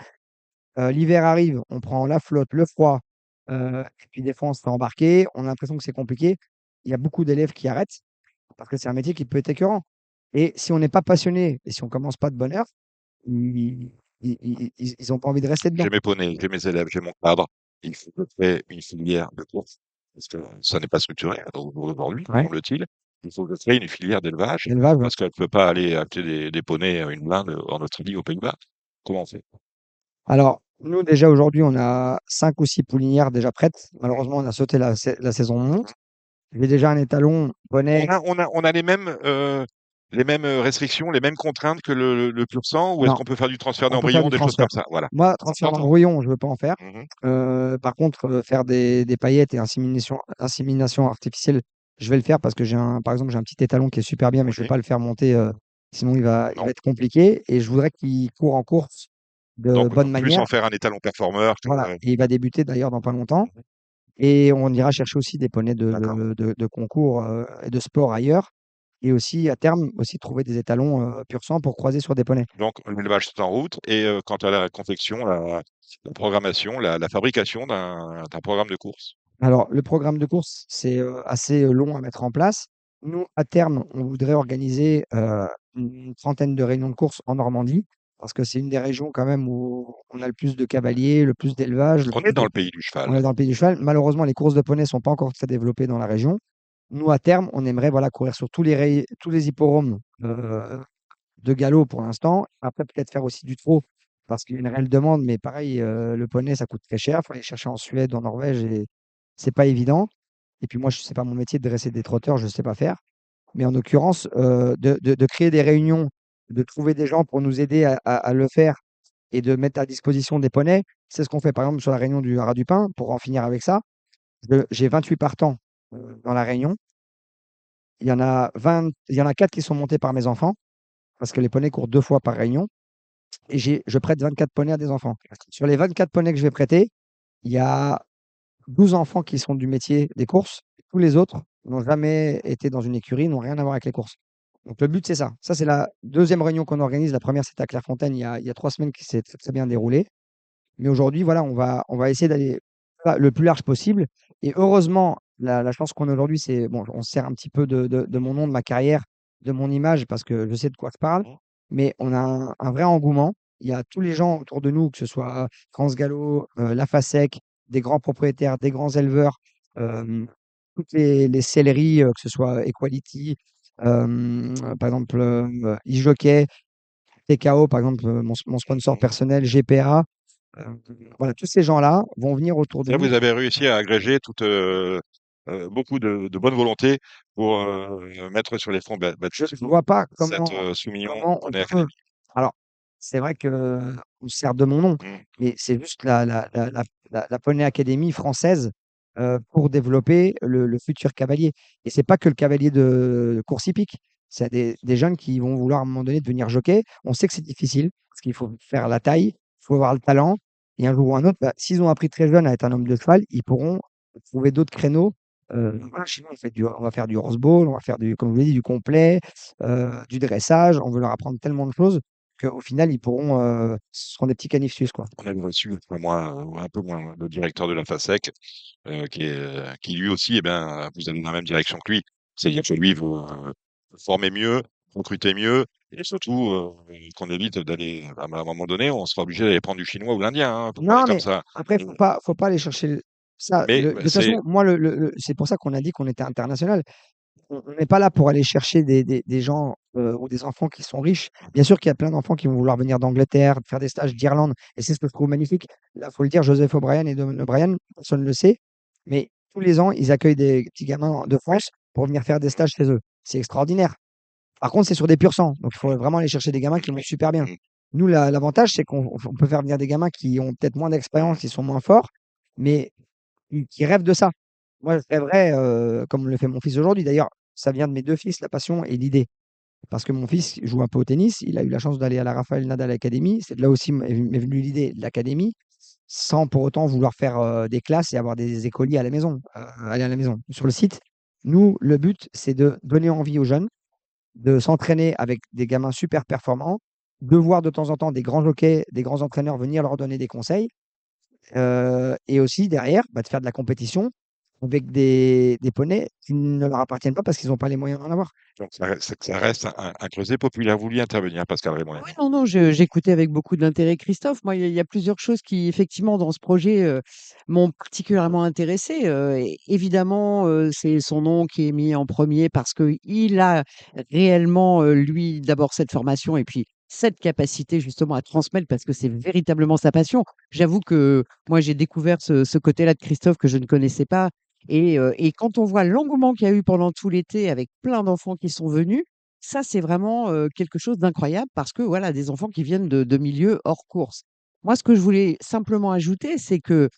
L'hiver arrive, on prend la flotte, le froid, et puis des fois, on se fait embarquer. On a l'impression que c'est compliqué. Il y a beaucoup d'élèves qui arrêtent parce que c'est un métier qui peut être écœurant. Et si on n'est pas passionné et si on commence pas de bonne heure, ils ont pas envie de rester dedans.
J'ai mes poneys, j'ai mes élèves, j'ai mon cadre. Il faut que je crée une filière de course. Parce que ça n'est pas structuré aujourd'hui,
Ouais,
semble-t-il. Il faut que je crée une filière d'élevage.
l'élevage, ouais.
Parce qu'elle ne peut pas aller acheter des poneys à une blinde en Australie, aux Pays-Bas. Comment on fait?
Alors, nous, déjà aujourd'hui, on a 5 ou 6 poulinières déjà prêtes. Malheureusement, on a sauté la saison monte. J'ai déjà un étalon poney.
On a les mêmes restrictions, les mêmes contraintes que le pur sang, ou est-ce
Non,
qu'on peut faire du transfert
on peut faire
d'embryon,
du
des choses
transfert.
comme ça? Voilà.
Moi,
C'est
transfert
important.
d'embryon, je ne veux pas en faire.
Mhm.
Par contre, faire des paillettes et insémination artificielle, je vais le faire parce que par exemple, j'ai un petit étalon qui est super bien, mais je ne vais
Oui.
pas le faire monter, sinon il va
Non.
être compliqué. Et je voudrais qu'il court en course de
Donc,
bonne
plus
manière.
en faire un étalon performeur.
Voilà. Et il va débuter d'ailleurs dans pas longtemps. Et on ira chercher aussi des poneys
D'accord.
de concours et de sport ailleurs. Et aussi, à terme, aussi trouver des étalons pur sang pour croiser sur des poneys.
Donc, l'élevage est en route. Et quant à la confection, la programmation, la fabrication d'un programme de course.
Alors, le programme de course, c'est assez long à mettre en place. Nous, à terme, on voudrait organiser une trentaine de réunions de course en Normandie, parce que c'est une des régions quand même où on a le plus de cavaliers, le plus d'élevage,
On est dans le pays du cheval.
on est dans le pays du cheval. Malheureusement, les courses de poneys ne sont pas encore très développées dans la région. Nous, à terme, on aimerait voilà, courir sur tous les hippodromes de galop pour l'instant. Après, peut-être faire aussi du trot, parce qu'il y a une réelle demande, mais pareil, le poney, ça coûte très cher. Il faut aller chercher en Suède, en Norvège, et c'est pas évident. Et puis moi, je sais pas mon métier de dresser des trotteurs, je sais pas faire. Mais en l'occurrence, de créer des réunions, de trouver des gens pour nous aider à le faire et de mettre à disposition des poneys, c'est ce qu'on fait par exemple sur la réunion du Haras du Pin. Pour en finir avec ça, j'ai 28 partants dans la réunion. Il y en a 4 qui sont montés par mes enfants, parce que les poneys courent 2 fois par réunion. Et je prête 24 poneys à des enfants. Sur les 24 poneys que je vais prêter, il y a 12 enfants qui sont du métier des courses. Tous les autres n'ont jamais été dans une écurie, n'ont rien à voir avec les courses. Donc le but, c'est ça. Ça, c'est la deuxième réunion qu'on organise. La première, c'était à Clairefontaine il y a 3 semaines qui s'est très, très bien déroulée. Mais aujourd'hui, voilà, on va essayer d'aller le plus large possible. Et heureusement, la chance qu'on a aujourd'hui, c'est, bon, on se sert un petit peu de mon nom, de ma carrière, de mon image, parce que je sais de quoi je parle. Mais on a un vrai engouement. Il y a tous les gens autour de nous, que ce soit France Gallo, la FASEC, des grands propriétaires, des grands éleveurs, toutes les selleries, que ce soit Equality, par exemple, eJockey, TKO, par exemple, mon sponsor personnel, GPA. euh, voilà, tous ces gens-là vont venir autour de
Là,
nous.
vous avez réussi à agréger beaucoup de bonne volonté pour mettre sur les fonds
Je
battus
ne vois pas
cette
comment,
sous-million
comment on
Poney
peut.
Academy.
Alors, c'est vrai que on se sert de mon nom,
Mm.
mais c'est juste la Poney Academy française pour développer le futur cavalier. Et c'est pas que le cavalier de course hippique. C'est des jeunes qui vont vouloir à un moment donné devenir jockey. On sait que c'est difficile parce qu'il faut faire la taille, il faut avoir le talent. Et un jour ou un autre, bah, s'ils ont appris très jeune à être un homme de cheval, ils pourront trouver d'autres créneaux. Voilà, chez nous, on va faire du horseball, on va faire comme je vous l'ai dit, du complet, du dressage. On veut leur apprendre tellement de choses qu'au final, ce seront des petits canifs suisses, quoi.
On a reçu, un peu moins, le directeur de la FASEC, qui lui aussi, eh ben, vous allez dans la même direction que lui. C'est-à-dire que lui, vous formez mieux, recrutez mieux, Et surtout, qu'on évite d'aller à un moment donné, on sera obligé d'aller prendre du chinois ou l'indien, hein, pour parler
Non,
comme
mais
ça.
après,
Mmh.
faut pas aller chercher ça.
Mais
De toute
c'est
façon, moi, c'est pour ça qu'on a dit qu'on était international. On n'est pas là pour aller chercher des gens ou des enfants qui sont riches. Bien sûr qu'il y a plein d'enfants qui vont vouloir venir d'Angleterre, faire des stages d'Irlande, et c'est ce que je trouve magnifique. Là, faut le dire, Joseph O'Brien et Donald O'Brien, personne ne le sait, mais tous les ans, ils accueillent des petits gamins de France pour venir faire des stages chez eux. C'est extraordinaire. Par contre, c'est sur des purs sang, donc il faut vraiment aller chercher des gamins qui vont super bien.
mmh,
Nous, l'avantage, c'est qu'on peut faire venir des gamins qui ont peut-être moins d'expérience, qui sont moins forts, mais qui rêvent de ça. Moi, je rêverais, comme le fait mon fils aujourd'hui. D'ailleurs, ça vient de mes 2 fils, la passion et l'idée. Parce que mon fils joue un peu au tennis, il a eu la chance d'aller à la Rafael Nadal Academy. C'est de là aussi m'est venue l'idée de l'académie, sans pour autant vouloir faire, des classes et avoir des écoliers à la maison, aller à la maison. Sur le site, nous, le but, c'est de donner envie aux jeunes de s'entraîner avec des gamins super performants, de voir de temps en temps des grands jockeys, des grands entraîneurs venir leur donner des conseils, et aussi derrière, bah, de faire de la compétition avec des poneys qui ne leur appartiennent pas parce qu'ils n'ont pas les moyens d'en avoir.
donc ça reste un creuset populaire. Vous vouliez intervenir, Pascal Raymond?
Oui, non, non, j'écoutais avec beaucoup d'intérêt Christophe. Moi, il y a plusieurs choses qui, effectivement, dans ce projet, m'ont particulièrement intéressée. Évidemment, c'est son nom qui est mis en premier parce qu'il a réellement, lui, d'abord cette formation et puis cette capacité justement à transmettre parce que c'est véritablement sa passion. J'avoue que moi, j'ai découvert ce côté-là de Christophe que je ne connaissais pas. Et quand on voit l'engouement qu'il y a eu pendant tout l'été avec plein d'enfants qui sont venus, ça, c'est vraiment, quelque chose d'incroyable parce que, voilà, des enfants qui viennent de milieux hors course. Moi, ce que je voulais simplement ajouter, c'est que,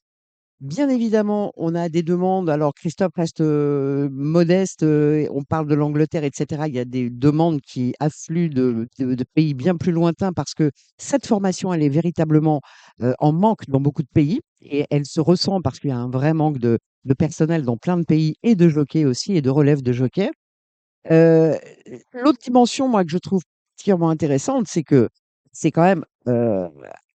bien évidemment, on a des demandes. Alors Christophe reste, modeste, on parle de l'Angleterre et cetera. Il y a des demandes qui affluent de pays bien plus lointains parce que cette formation, elle est véritablement, en manque dans beaucoup de pays et elle se ressent parce qu'il y a un vrai manque de personnel dans plein de pays et de jockeys aussi et de relève de jockeys. Heu, l'autre dimension, moi, que je trouve particulièrement intéressante, c'est que c'est quand même,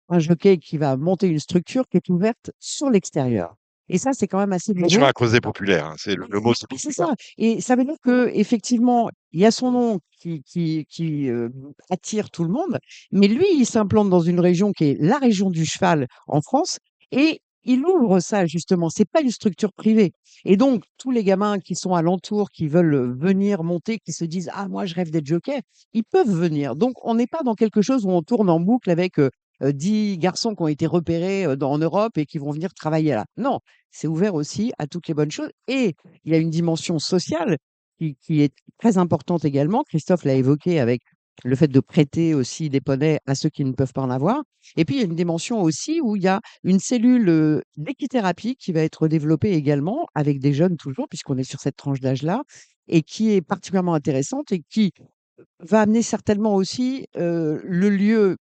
un jockey qui va monter une structure qui est ouverte sur l'extérieur et ça, c'est quand même assez
Sur
nouveau.
un creuset populaire, hein, c'est le mot, c'est
Oui, c'est
populaire.
ça et ça veut dire qu'effectivement, il y a son nom qui attire tout le monde, mais lui, il s'implante dans une région qui est la région du cheval en France et il ouvre ça justement. C'est pas une structure privée et donc tous les gamins qui sont alentours, qui veulent, venir monter, qui se disent: «Ah moi je rêve d'être jockey», ils peuvent venir. Donc on n'est pas dans quelque chose où on tourne en boucle avec, 10 garçons qui ont été repérés, en Europe et qui vont venir travailler là. Non, c'est ouvert aussi à toutes les bonnes choses et il y a une dimension sociale qui est très importante également. Christophe l'a évoqué avec le fait de prêter aussi des poneys à ceux qui ne peuvent pas en avoir. Et puis, il y a une dimension aussi où il y a une cellule d'équithérapie qui va être développée également avec des jeunes toujours, puisqu'on est sur cette tranche d'âge-là, et qui est particulièrement intéressante et qui va amener certainement aussi le lieu,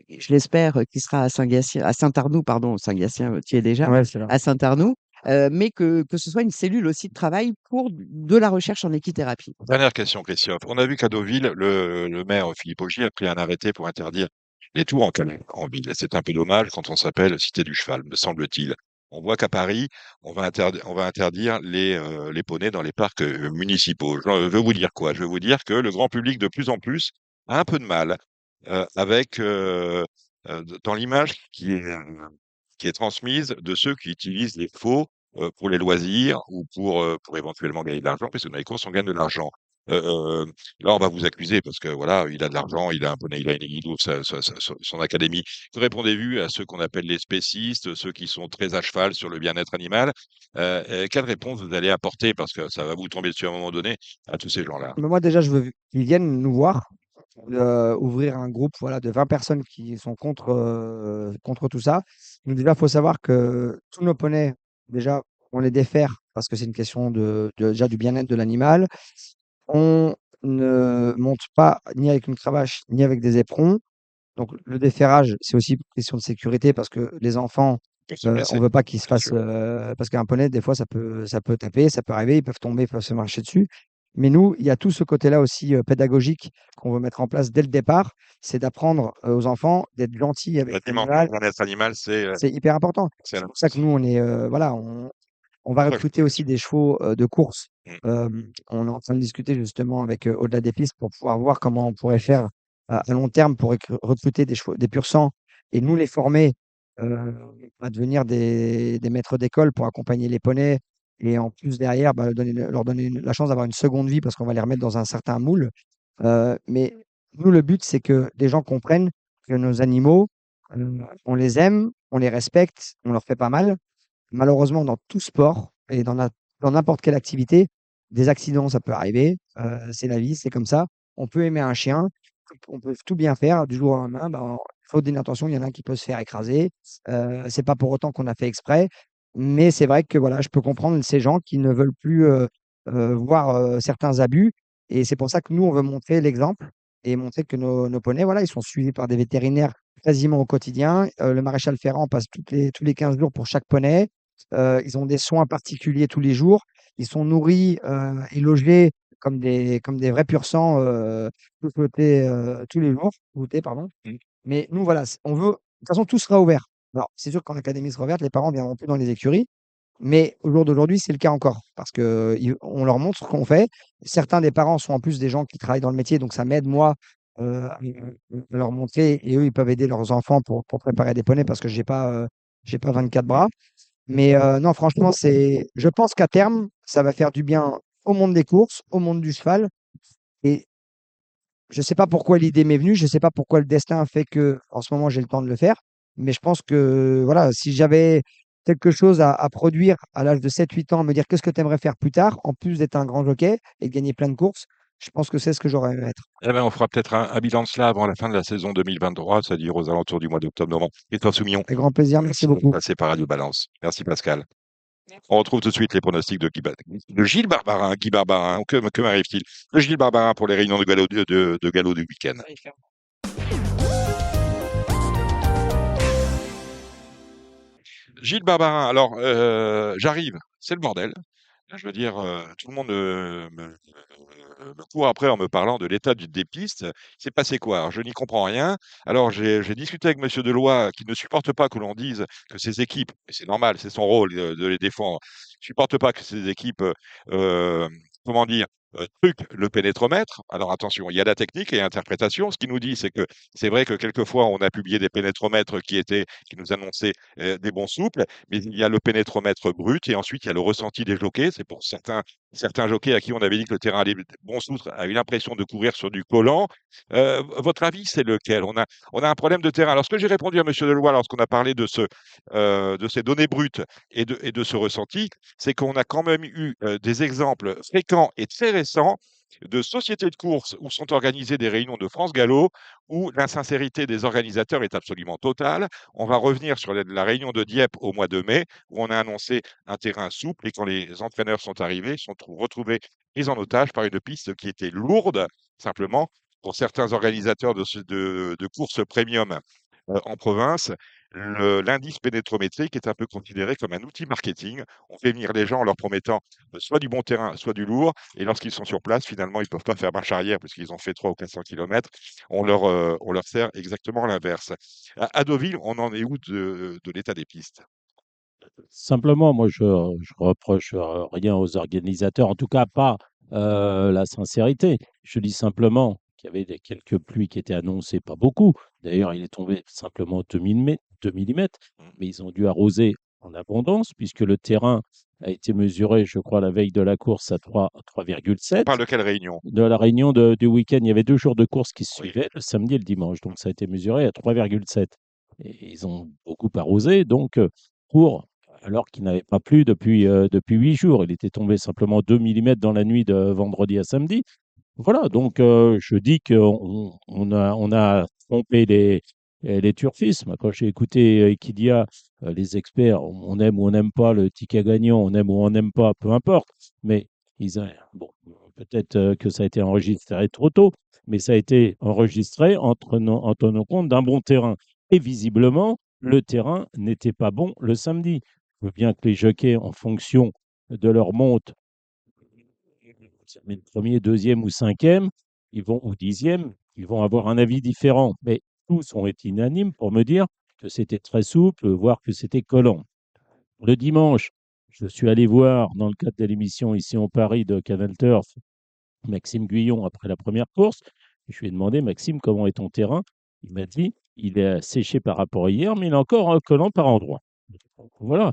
je l'espère, qui sera à Saint-Arnoux, pardon, Saint-Gatien, tu y es déjà,
Ouais, c'est là.
à Saint-Arnoux, mais que ce soit une cellule aussi de travail pour de la recherche en équithérapie.
Dernière question, Christophe. On a vu qu'à Deauville, le maire Philippe Augier a pris un arrêté pour interdire les tours en ville. Et c'est un peu dommage quand on s'appelle Cité du Cheval, me semble-t-il. On voit qu'à Paris, on va interdire les poneys dans les parcs municipaux. Je veux vous dire quoi? Je veux vous dire que le grand public, de plus en plus, a un peu de mal avec dans l'image qui est transmise de ceux qui utilisent les faux pour les loisirs ou pour éventuellement gagner de l'argent, parce que dans les courses, on gagne de l'argent. Heu là, on va vous accuser parce que voilà, il a de l'argent, il a un poney, il a une il ouvre son académie. Que répondez-vous à ceux qu'on appelle les spécistes, ceux qui sont très à cheval sur le bien-être animal? Quelle réponse vous allez apporter? Parce que ça va vous tomber dessus à un moment donné, à tous ces gens-là.
Mais moi, déjà, je veux qu'ils viennent nous voir, ouvrir un groupe, voilà, de 20 personnes qui sont contre tout ça. Donc déjà, il faut savoir que tous nos poneys, déjà, on les défère parce que c'est une question déjà du bien-être de l'animal. On ne monte pas ni avec une cravache, ni avec des éperons. Donc le déferrage, c'est aussi une question de sécurité parce que les enfants,
Pour se
on
blesser,
veut pas qu'ils se
bien
fassent,
sûr.
parce qu'un poney, des fois, ça peut taper, ça peut arriver, ils peuvent tomber, ils peuvent se marcher dessus. Mais nous, il y a tout ce côté-là aussi, pédagogique qu'on veut mettre en place dès le départ. C'est d'apprendre, aux enfants d'être gentils avec
La dimension
l'animal.
bien-être animal,
C'est hyper important.
c'est
C'est pour ça que nous, on est, voilà, on va
pour ça que je
recruter
pose la
aussi
question.
des chevaux, de course.
Mmh.
On est en train de discuter justement avec, Au-delà des pistes pour pouvoir voir comment on pourrait faire à long terme pour recruter des pur sang et nous les former à devenir des maîtres d'école pour accompagner les poneys et en plus derrière, bah, leur donner la chance d'avoir une seconde vie parce qu'on va les remettre dans un certain moule. Mais nous, le but, c'est que les gens comprennent que nos animaux, on les aime, on les respecte, on leur fait pas mal. Malheureusement, dans tout sport et dans n'importe quelle activité, des accidents, ça peut arriver. C'est la vie, c'est comme ça. On peut aimer un chien, on peut tout bien faire du jour au lendemain. Ben, faute d'inattention, il y en a un qui peut se faire écraser. C'est pas pour autant qu'on a fait exprès. Mais c'est vrai que voilà, je peux comprendre ces gens qui ne veulent plus voir certains abus. Et c'est pour ça que nous, on veut montrer l'exemple et montrer que nos poneys, voilà, ils sont suivis par des vétérinaires quasiment au quotidien. Le maréchal Ferrand passe tous les 15 jours pour chaque poney. Ils ont des soins particuliers tous les jours. Ils sont nourris et logés comme des vrais pur sang tous les jours. Pardon. Mais nous, voilà, on veut. De toute façon, tout sera ouvert. Alors, c'est sûr que quand l'académie sera ouverte, les parents viendront plus dans les écuries. Mais au jour d'aujourd'hui, c'est le cas encore. Parce qu'on leur montre ce qu'on fait. Certains des parents sont en plus des gens qui travaillent dans le métier. Donc, ça m'aide, moi, à leur montrer. Et eux, ils peuvent aider leurs enfants pour préparer des poneys parce que j'ai pas 24 bras. Mais non, franchement, je pense qu'à terme, ça va faire du bien au monde des courses, au monde du cheval. Et je ne sais pas pourquoi l'idée m'est venue, je ne sais pas pourquoi le destin fait que en ce moment j'ai le temps de le faire. Mais je pense que voilà, si j'avais quelque chose à produire à l'âge de 7-8 ans, me dire qu'est-ce que tu aimerais faire plus tard, en plus d'être un grand jockey et de gagner plein de courses, je pense que c'est ce que j'aurais aimé être.
Eh ben, on fera peut-être un bilan de cela avant la fin de la saison 2023, c'est-à-dire aux alentours du mois d'octobre-novembre. Et toi, Soumillon,
Avec grand plaisir, merci
merci de
beaucoup.
passer par Radio Balance. Merci, Pascal. On retrouve tout de suite les pronostics de Gilles Barbarin. Guy Barbarin, que m'arrive-t-il? De Gilles Barbarin pour les réunions de galop du week-end. Gilles Barbarin, alors j'arrive, c'est le bordel. Je veux dire, tout le monde me court après en me parlant de l'état des pistes. C'est passé quoi? Alors, je n'y comprends rien. Alors, j'ai discuté avec Monsieur Deloy, qui ne supporte pas que l'on dise que ses équipes, et c'est normal, c'est son rôle de les défendre, supporte pas que ses équipes, comment dire, truquent le pénétromètre. Alors attention, il y a la technique et l'interprétation. Ce qu'il nous dit, c'est que c'est vrai que quelquefois, on a publié des pénétromètres qui nous annonçaient des bons souples, mais il y a le pénétromètre brut et ensuite il y a le ressenti des jockeys. C'est pour certains jockeys à qui on avait dit que le terrain allait bon souple a eu l'impression de courir sur du collant. Votre avis, c'est lequel? On a un problème de terrain. Alors, ce que j'ai répondu à Monsieur Deloy lorsqu'on a parlé de ces données brutes et de ce ressenti, c'est qu'on a quand même eu des exemples fréquents et très récents de sociétés de course où sont organisées des réunions de France Gallo, où l'insincérité des organisateurs est absolument totale. On va revenir sur la réunion de Dieppe au mois de mai, où on a annoncé un terrain souple et quand les entraîneurs sont arrivés, ils sont retrouvés pris en otage par une piste qui était lourde, simplement, pour certains organisateurs de courses premium en province. L'indice pénétrométrique est un peu considéré comme un outil marketing. On fait venir les gens en leur promettant soit du bon terrain, soit du lourd. Et lorsqu'ils sont sur place, finalement, ils ne peuvent pas faire marche arrière parce qu'ils ont fait 300 ou 400 kilomètres. On leur sert exactement l'inverse. À Deauville, on en est où de l'état des pistes?
Simplement, moi, je reproche rien aux organisateurs, en tout cas pas la sincérité. Je dis simplement qu'il y avait quelques pluies qui étaient annoncées, pas beaucoup. D'ailleurs, il est tombé simplement 2 millimètres, mais ils ont dû arroser en abondance puisque le terrain a été mesuré, je crois, la veille de la course à
On
3,7.
parle de quelle réunion?
De la réunion du week-end, il y avait 2 jours de course qui se
Oui.
suivaient, le samedi et le dimanche. Donc, ça a été mesuré à 3,7. Et ils ont beaucoup arrosé, donc, alors qu'il n'avait pas plu depuis 8 jours. Il était tombé simplement 2 millimètres dans la nuit de vendredi à samedi. Voilà, donc je dis qu'on a trompé les turfismes. Quand j'ai écouté Equidia, les experts, on aime ou on n'aime pas le ticket gagnant, on aime ou on n'aime pas, peu importe. Mais bon, peut-être que ça a été enregistré trop tôt, mais ça a été enregistré en tenant compte d'un bon terrain. Et visiblement, le terrain n'était pas bon le samedi. Je veux bien que les jockeys, en fonction de leur monte, terminent premier, deuxième ou cinquième, ou dixième, ils vont avoir un avis différent. Mais tous ont été unanimes pour me dire que c'était très souple, voire que c'était collant. Le dimanche, je suis allé voir, dans le cadre de l'émission ici en Paris de Canal Turf, Maxime Guyon après la première course. Je lui ai demandé: «Maxime, comment est ton terrain?» Il m'a dit: «Il est séché par rapport à hier, mais il est encore, collant par endroits». Donc voilà,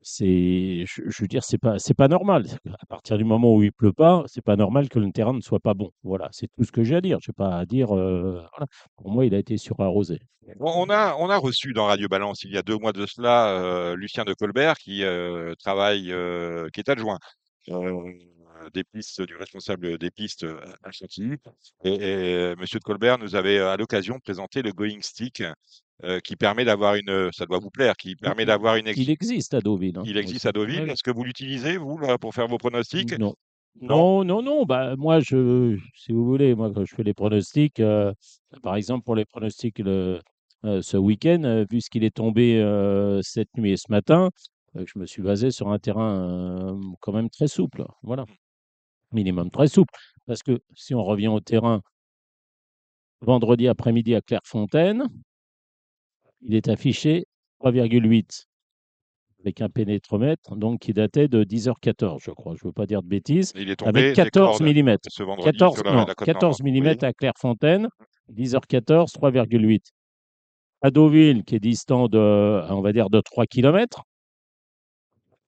je veux dire, c'est pas normal. À partir du moment où il pleut pas, c'est pas normal que le terrain ne soit pas bon. Voilà, c'est tout ce que j'ai à dire. J'ai pas à dire, voilà. Pour moi, il a été surarrosé.
On a reçu dans Radio Balance il y a 2 mois de cela Lucien de Colbert qui travaille, qui est adjoint des pistes, du responsable des pistes à Chantilly. Et Monsieur de Colbert nous avait à l'occasion présenté le Going Stick qui permet d'avoir ça doit vous plaire, qui
Il
permet d'avoir une
il existe à Deauville, hein,
il existe
aussi.
à Deauville.
Ouais.
Est-ce que vous l'utilisez, vous, là, pour faire vos pronostics?
Non.
Non?
Non, non, non, bah, moi, si vous voulez, moi, quand je fais les pronostics, par exemple, pour les pronostics, ce week-end, vu ce qu'il est tombé cette nuit et ce matin, je me suis basé sur un terrain quand même très souple. Voilà, minimum très souple. Parce que si on revient au terrain, vendredi après-midi à Clairefontaine, il est affiché 3,8 avec un pénétromètre donc qui datait de 10h14, je crois. Je ne veux pas dire de bêtises.
Il est
Avec
tombé des
14
cordes
millimètres.
ce vendredi
14,
sur
non,
la côte nord.
14
Oui.
millimètres à Clairefontaine, 10h14, 3,8. À Deauville, qui est distant on va dire, de 3 kilomètres,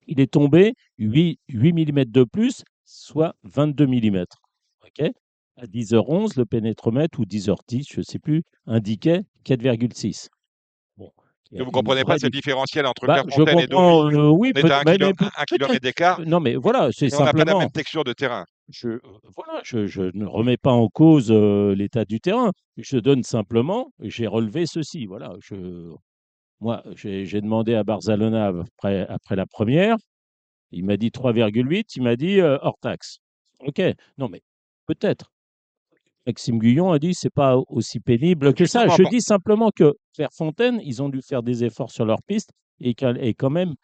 il est tombé 8 millimètres de plus, soit 22 millimètres. OK. À 10h11, le pénétromètre, ou 10h10, je ne sais plus, indiquait 4,6. Bon, il y
Que
a
vous
une
comprenez pas
vraie
ce
différence.
différentiel entre
Bah, je
Clairefontaine et
comprends,
Deauville?
oui,
On est à
mais
un
peut-être.
kilomètre d'écart
Non, mais voilà, c'est
et on n'a pas la même
simplement.
texture de terrain.
Voilà, je ne remets pas en cause l'état du terrain. Je donne simplement, j'ai relevé ceci. Voilà, moi, j'ai demandé à Barzalona après la première. Il m'a dit 3,8. Il m'a dit hors taxe. OK. Non, mais peut-être. Maxime Guyon a dit c'est pas aussi pénible que ça.
Justement,
Je dis simplement que Clairefontaine, ils ont dû faire des efforts sur leur piste et qu'elle est quand même,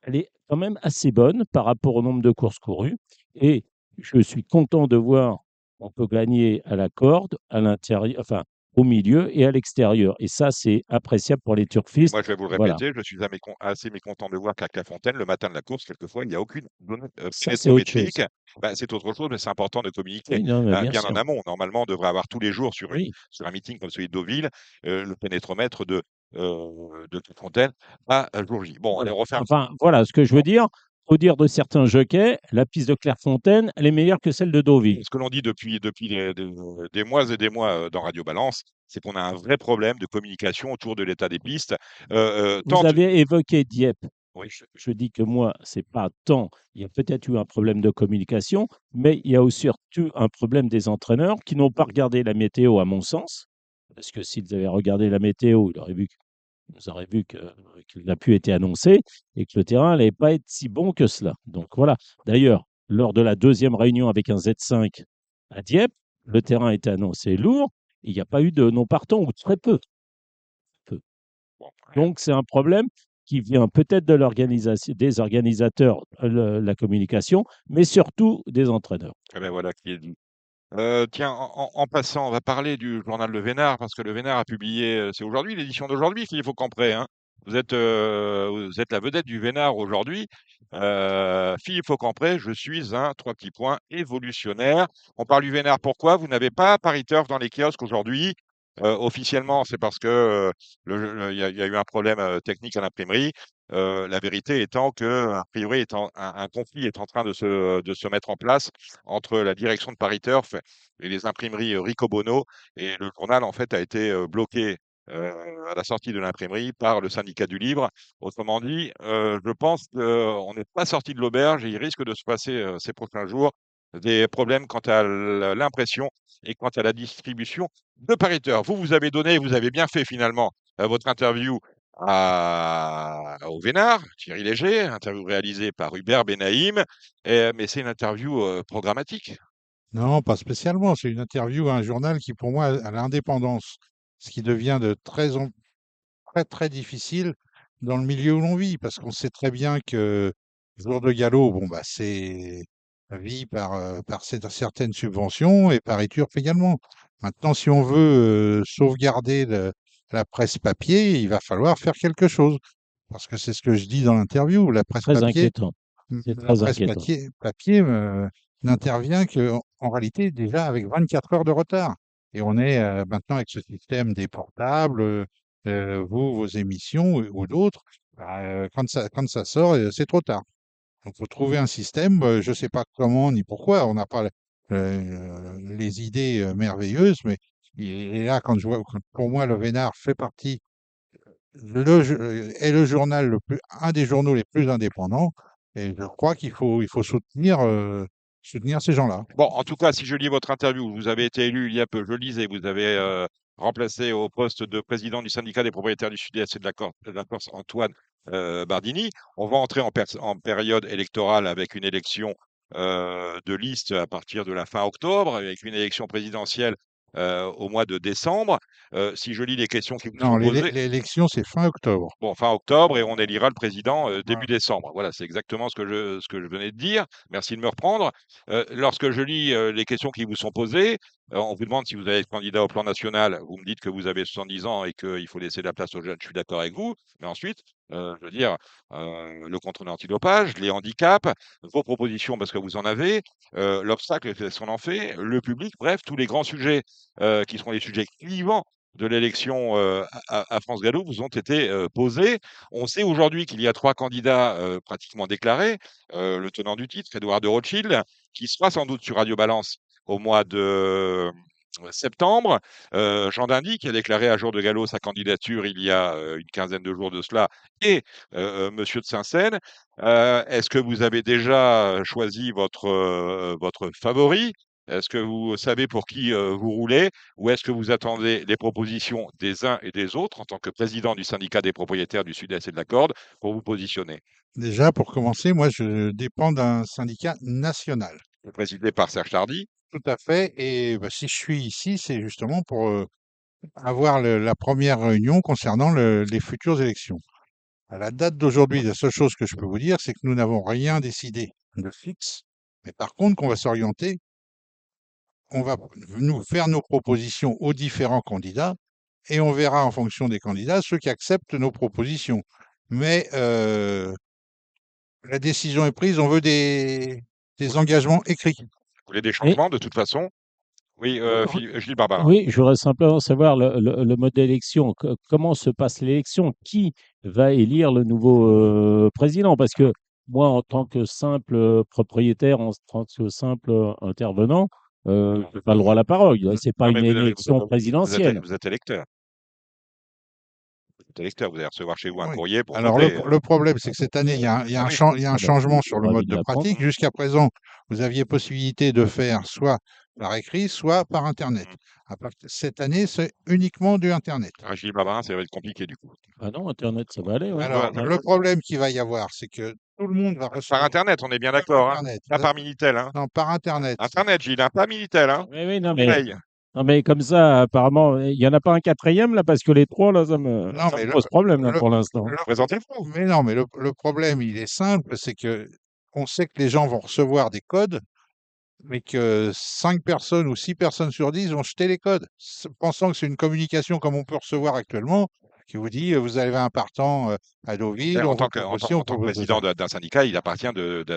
elle est quand même assez bonne par rapport au nombre de courses courues. Et je suis content de voir qu'on peut gagner à la corde, à l'intérieur, enfin au milieu et à l'extérieur. Et ça, c'est appréciable pour les
et
turfistes.
moi je vais vous le
Voilà,
répéter, je suis assez mécontent de voir qu'à Clairefontaine, le matin de la course, quelquefois, il n'y a aucune donnée
ça c'est autre chose.
pénétrométrique. Bah, c'est autre chose, mais c'est important de communiquer
Oui, non, mais bien
bien en
sûr.
amont. Normalement, on devrait avoir tous les jours
Oui,
sur un meeting comme celui de Deauville, le pénétromètre de Clairefontaine à jour J. Bon, allez,
voilà.
on refait
Enfin, voilà ce que je veux dire. Faut dire de certains jockeys, la piste de Clairefontaine, elle est meilleure que celle de Deauville.
ce que l'on dit depuis des mois et des mois dans Radio Balance, c'est qu'on a un vrai problème de communication autour de l'état des pistes.
Vous avez évoqué Dieppe.
Oui,
Je dis que moi, c'est pas tant. Il y a peut-être eu un problème de communication, mais il y a aussi surtout un problème des entraîneurs qui n'ont pas regardé la météo, à mon sens. Parce que s'ils avaient regardé la météo, ils auraient vu qu'il n'a plus été annoncé et que le terrain n'allait pas être si bon que cela. Donc voilà. D'ailleurs, lors de la deuxième réunion avec un Z5 à Dieppe, le terrain était annoncé lourd. Il n'y a pas eu de non partant ou très peu. Peu.
bon,
Donc, c'est un problème qui vient peut-être de l'organisation, des organisateurs, la communication, mais surtout des entraîneurs.
eh ben voilà qui est dit. Tiens, en passant, on va parler du journal Le Vénard, parce que Le Vénard a publié, c'est aujourd'hui, l'édition d'aujourd'hui, Philippe Aucampré, hein. Vous êtes la vedette du Vénard aujourd'hui. Philippe Aucampré, je suis un, 3 petits points, évolutionnaire. On parle du Vénard, pourquoi? Vous n'avez pas Paris Turf dans les kiosques aujourd'hui. Officiellement, c'est parce que il y a eu un problème technique à l'imprimerie. La vérité étant que, a priori, un conflit est en train de se mettre en place entre la direction de Paris Turf et les imprimeries Rico Bono. Et le journal, en fait, a été bloqué à la sortie de l'imprimerie par le syndicat du livre. Autrement dit, je pense qu'on n'est pas sorti de l'auberge et il risque de se passer ces prochains jours des problèmes quant à l'impression et quant à la distribution de Paris Turf. Vous avez donné, vous avez bien fait finalement votre interview au Vénard, Thierry Léger, interview réalisée par Hubert Benaïm, mais c'est une interview programmatique.
Non, pas spécialement. C'est une interview à un journal qui, pour moi, a l'indépendance, ce qui devient de très, très difficile dans le milieu où l'on vit, parce qu'on sait très bien que Jour de Galop, bon, bah, c'est vit par certaines subventions et par Turf également. Maintenant, si on veut sauvegarder la presse papier, il va falloir faire quelque chose. Parce que c'est ce que je dis dans l'interview, la presse
Très
papier
inquiétant. C'est
La
très
presse
inquiétant.
papier n'intervient qu'en réalité déjà avec 24 heures de retard. Et on est maintenant avec ce système des portables, vos émissions ou d'autres, quand ça sort, c'est trop tard. Donc, il faut trouver un système, je ne sais pas comment ni pourquoi, on n'a pas les idées merveilleuses, mais et là, pour moi, le Vénard fait partie, est le journal un des journaux les plus indépendants, et je crois il faut soutenir ces gens-là.
Bon, en tout cas, si je lis votre interview, vous avez été élu il y a peu, je lisais, vous avez remplacé au poste de président du syndicat des propriétaires du Sud-Est et de la Corse, Antoine Bardini. On va entrer en période électorale avec une élection de liste à partir de la fin octobre, avec une élection présidentielle au mois de décembre. Si je lis les questions qui vous
Non,
sont posées,
l'élection, c'est fin octobre.
bon, fin octobre, et on élira le président début
Voilà.
décembre. Voilà, c'est exactement ce que je venais de dire. Merci de me reprendre. Lorsque je lis les questions qui vous sont posées, on vous demande si vous allez être candidat au plan national. Vous me dites que vous avez 70 ans et qu'il faut laisser la place aux jeunes. Je suis d'accord avec vous. Mais ensuite, je veux dire, le contrôle antidopage, les handicaps, vos propositions parce que vous en avez, l'obstacle, qu'est-ce qu'on en fait, le public, bref, tous les grands sujets qui seront les sujets clivants de l'élection à France Gallo vous ont été posés. On sait aujourd'hui qu'il y a 3 candidats pratiquement déclarés. Le tenant du titre, Édouard de Rothschild, qui sera sans doute sur Radio Balance au mois de septembre. Jean Dindy, qui a déclaré à Jour de Gallo sa candidature il y a une quinzaine de jours de cela, et Monsieur de Saint-Seine. Est-ce que vous avez déjà choisi votre favori? Est-ce que vous savez pour qui vous roulez? Ou est-ce que vous attendez les propositions des uns et des autres en tant que président du syndicat des propriétaires du Sud-Est et de la Corde pour vous positionner?
Déjà, pour commencer, moi, je dépends d'un syndicat national.
Présidé par Serge Tardy.
Tout à fait. Et bah, si je suis ici, c'est justement pour avoir la première réunion concernant les futures élections. À la date d'aujourd'hui, la seule chose que je peux vous dire, c'est que nous n'avons rien décidé de fixe, mais par contre qu'on va s'orienter, on va nous faire nos propositions aux différents candidats et on verra en fonction des candidats ceux qui acceptent nos propositions. Mais la décision est prise, on veut des engagements écrits.
Vous voulez des
Et
changements de toute façon? Oui, Gilles Barbarin.
oui, je voudrais simplement savoir le mode d'élection. Comment se passe l'élection? Qui va élire le nouveau président? Parce que moi, en tant que simple propriétaire, en tant que simple intervenant, je n'ai pas le droit à la parole. C'est pas
Non,
une
mais
élection présidentielle.
vous êtes électeur. Vous êtes électeur, vous allez recevoir chez vous un
Oui.
courrier pour
Alors
voter.
le problème, c'est que cette année, il y a
Ah oui.
il y a un
Ah bah,
changement
je
sur
suis
le
ravi
mode
de
de
l'apprendre.
pratique. Jusqu'à présent, vous aviez possibilité de faire soit par écrit, soit par Internet. Cette année, c'est uniquement du Internet.
Ah, Gilles Barbarin, ça va être compliqué du coup.
Ah non, Internet, ça va aller, ouais.
Alors,
Ouais.
le problème qu'il va y avoir, c'est que tout le monde va
Par
recevoir
Internet, on est bien
par
d'accord, hein?
Internet.
Pas par Minitel, hein?
Non, par Internet.
Internet, Gilles, hein? Pas Minitel, hein?
Oui, oui,
Paye.
non, mais comme ça, apparemment, il n'y en a pas un quatrième, là, parce que les trois, là, ça
Non, mais
me pose problème, là,
le-
pour l'instant.
Présentez-vous.
mais non, mais le problème, il est simple, c'est que on sait que les gens vont recevoir des codes, mais que 5 personnes ou 6 personnes sur 10 vont jeter les codes, pensant que c'est une communication comme on peut recevoir actuellement, qui vous dit, vous avez un partant à Deauville, on
En
vous
tant que,
propose ci,
en
on
tant que
propose
président
ça.
d'un syndicat, il appartient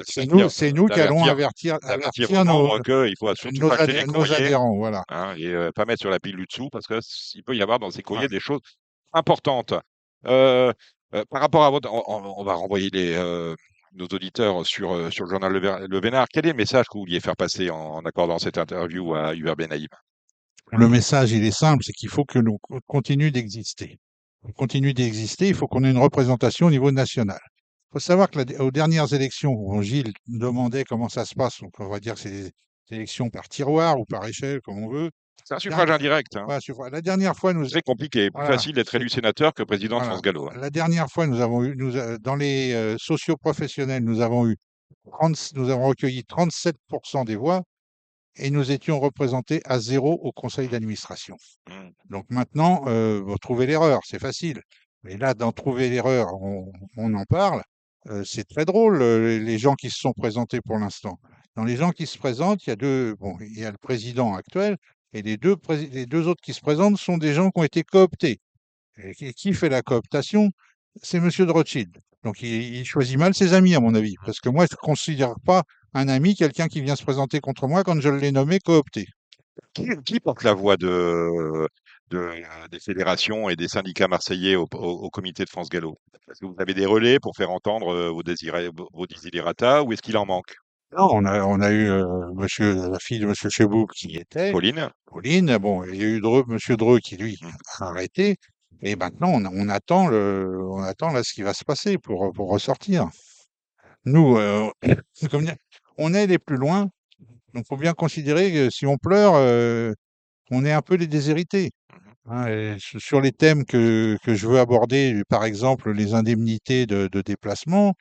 C'est nous qui allons
d'avertir
avertir
vos membres qu'il faut surtout pas jeter les
nos
courriers,
adhérents, voilà.
hein, et pas mettre sur la pile du dessous parce que il peut y avoir dans ces courriers
Ouais.
des choses importantes. Euh, par rapport à votre, on va renvoyer nos auditeurs sur le journal Le Vénard. Quel est le message que vous vouliez faire passer en accordant cette interview à Hubert Benaïm?
Le message, il est simple, c'est qu'il faut que nous continuions d'exister. On continue d'exister, il faut qu'on ait une représentation au niveau national. Il faut savoir que aux dernières élections, où Gilles demandait comment ça se passe, donc on va dire que c'est des élections par tiroir ou par échelle, comme on veut.
C'est un suffrage indirect, hein.
Voilà, la dernière fois,
Très compliqué, plus
voilà,
facile d'être élu sénateur que président de
voilà.
France Gallo, hein.
La dernière fois, nous avons eu, dans les socioprofessionnels, nous avons recueilli 37% des voix et nous étions représentés à 0 au conseil d'administration.
Mm.
Donc maintenant, vous trouvez l'erreur, c'est facile. Mais là, d'en trouver l'erreur, on en parle. C'est très drôle, les gens qui se sont présentés pour l'instant. Dans les gens qui se présentent, il y a le président actuel, et les deux autres qui se présentent sont des gens qui ont été cooptés. Et qui fait la cooptation? C'est Monsieur de Rothschild. Donc il choisit mal ses amis, à mon avis, parce que moi, je ne considère pas un ami, quelqu'un qui vient se présenter contre moi quand je l'ai nommé coopté.
Qui porte la voix des fédérations et des syndicats marseillais au comité de France Gallo? Est-ce que vous avez des relais pour faire entendre vos desiderata ou est-ce qu'il en manque?
Non, on a eu la fille de Monsieur Chebout qui y était,
Pauline?
Pauline. Bon, il y a eu Monsieur Dreux qui, lui, a arrêté. Et maintenant, on attend là ce qui va se passer pour ressortir. Nous, comme dire, on est les plus loin. Donc, faut bien considérer que si on pleure, on est un peu les déshérités. Hein, et sur les thèmes que je veux aborder, par exemple les indemnités de déplacement,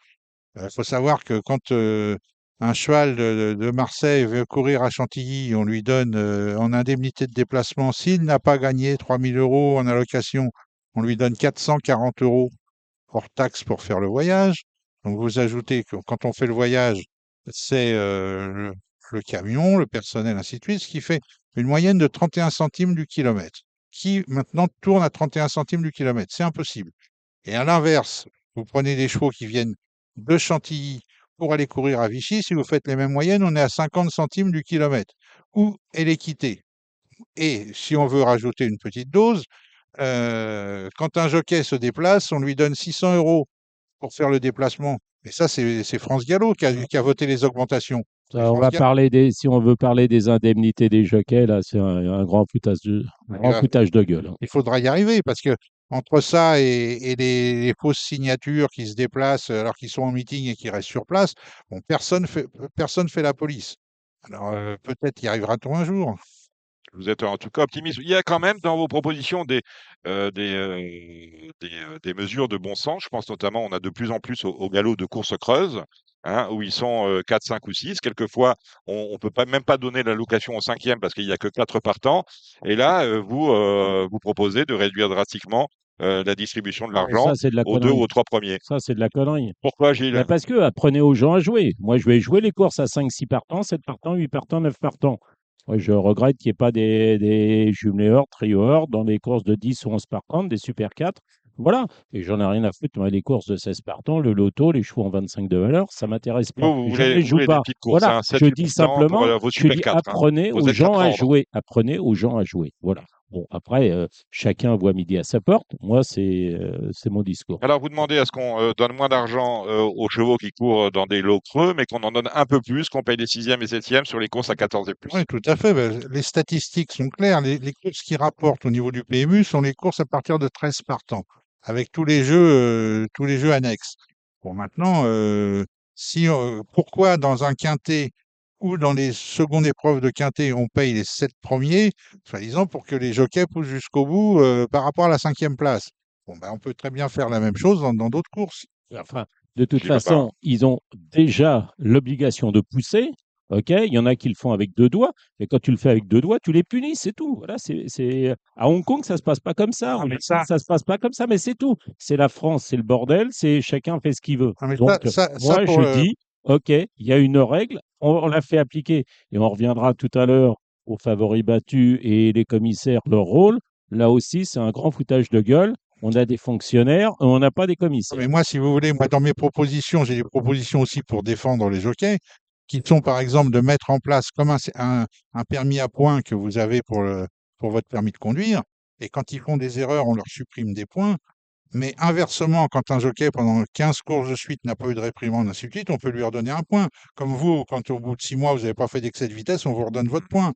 il faut savoir que quand un cheval de Marseille veut courir à Chantilly, on lui donne en indemnité de déplacement, s'il n'a pas gagné 3000 euros en allocation, on lui donne 440 euros hors taxe pour faire le voyage. Donc vous ajoutez que quand on fait le voyage, c'est le camion, le personnel, ainsi de suite, ce qui fait une moyenne de 31 centimes du kilomètre, qui maintenant tourne à 31 centimes du kilomètre. C'est impossible. Et à l'inverse, vous prenez des chevaux qui viennent de Chantilly pour aller courir à Vichy, si vous faites les mêmes moyennes, on est à 50 centimes du kilomètre. Où est l'équité? Et si on veut rajouter une petite dose, quand un jockey se déplace, on lui donne 600 euros pour faire le déplacement. Et ça, c'est France Gallo qui a voté les augmentations. Et
Ça, on
France
va
Gallo,
parler si on veut parler des indemnités des jockeys, là, c'est un grand foutage de gueule, hein.
il faudra y arriver parce que entre ça et les fausses signatures qui se déplacent alors qu'ils sont en meeting et qui restent sur place, bon, personne fait la police. Alors peut-être y arrivera-t-on un jour.
Vous êtes en tout cas optimiste. Il y a quand même dans vos propositions des mesures de bon sens. Je pense notamment, on a de plus en plus au galop de course creuse, hein, où ils sont 4, 5 ou 6. Quelquefois, on ne peut même pas donner l'allocation au cinquième parce qu'il n'y a que 4 partants. Et là, vous proposez de réduire drastiquement la distribution de
Ah, mais
l'argent
ça, c'est de la
aux 2 ou
connerie.
aux 3 premiers.
Ça, c'est de la connerie.
Pourquoi,
Mais
Gilles?
parce que apprenez aux gens à jouer. Moi, je vais jouer les courses à 5, 6 partants, 7 partants, 8 partants, 9 partants. Moi, je regrette qu'il n'y ait pas des jumelés trio dans les courses de 10 ou 11 partants, des super 4. Voilà. Et j'en ai rien à foutre. Moi, les courses de 16 partants, le loto, les chevaux en 25 de valeur, ça m'intéresse pas.
Vous
Je ne les
vous
joue
voulez des
pas.
petites courses,
Voilà.
hein, 7,
Je
8
dis
partants pour
simplement,
vos
je
super
dis
4. Hein.
apprenez
Vos
aux gens à
Z4 ordres.
jouer. Apprenez aux gens à jouer. Voilà. Bon, après, chacun voit midi à sa porte. Moi, c'est mon discours.
Alors, vous demandez à ce qu'on donne moins d'argent aux chevaux qui courent dans des lots creux, mais qu'on en donne un peu plus, qu'on paye les 6e et 7e sur les courses à 14 et plus.
Oui, tout à fait. Ben, les statistiques sont claires. Les courses qui rapportent au niveau du PMU sont les courses à partir de 13 partants, avec tous les jeux annexes. Bon, maintenant, pourquoi dans un quintet ou dans les secondes épreuves de quintet, on paye les 7 premiers, soi-disant pour que les jockeys poussent jusqu'au bout par rapport à la 5e place. Bon, ben, on peut très bien faire la même chose dans d'autres courses.
Enfin, de toute
J'y vais pas.
façon, ils ont déjà l'obligation de pousser. OK, il y en a qui le font avec 2 doigts, mais quand tu le fais avec 2 doigts, tu les punis, c'est tout. Voilà, à Hong Kong, ça se passe pas comme ça.
Ah,
En
mais
Chine, ça se passe pas comme ça, mais c'est tout. C'est la France, c'est le bordel, c'est chacun fait ce qu'il veut.
Ah, mais
Donc,
ça
moi,
pour
je dis, OK, il y a une règle, on l'a fait appliquer. Et on reviendra tout à l'heure aux favoris battus et les commissaires, leur rôle. Là aussi, c'est un grand foutage de gueule. On a des fonctionnaires, on n'a pas des commissaires.
Mais moi, si vous voulez, moi, dans mes propositions, j'ai des propositions aussi pour défendre les jockeys, qui sont par exemple de mettre en place comme un permis à points que vous avez pour votre permis de conduire. Et quand ils font des erreurs, on leur supprime des points. Mais inversement, quand un jockey, pendant 15 courses de suite, n'a pas eu de réprimande, ainsi de suite, on peut lui redonner un point. Comme vous, quand au bout de 6 mois, vous n'avez pas fait d'excès de vitesse, on vous redonne votre point.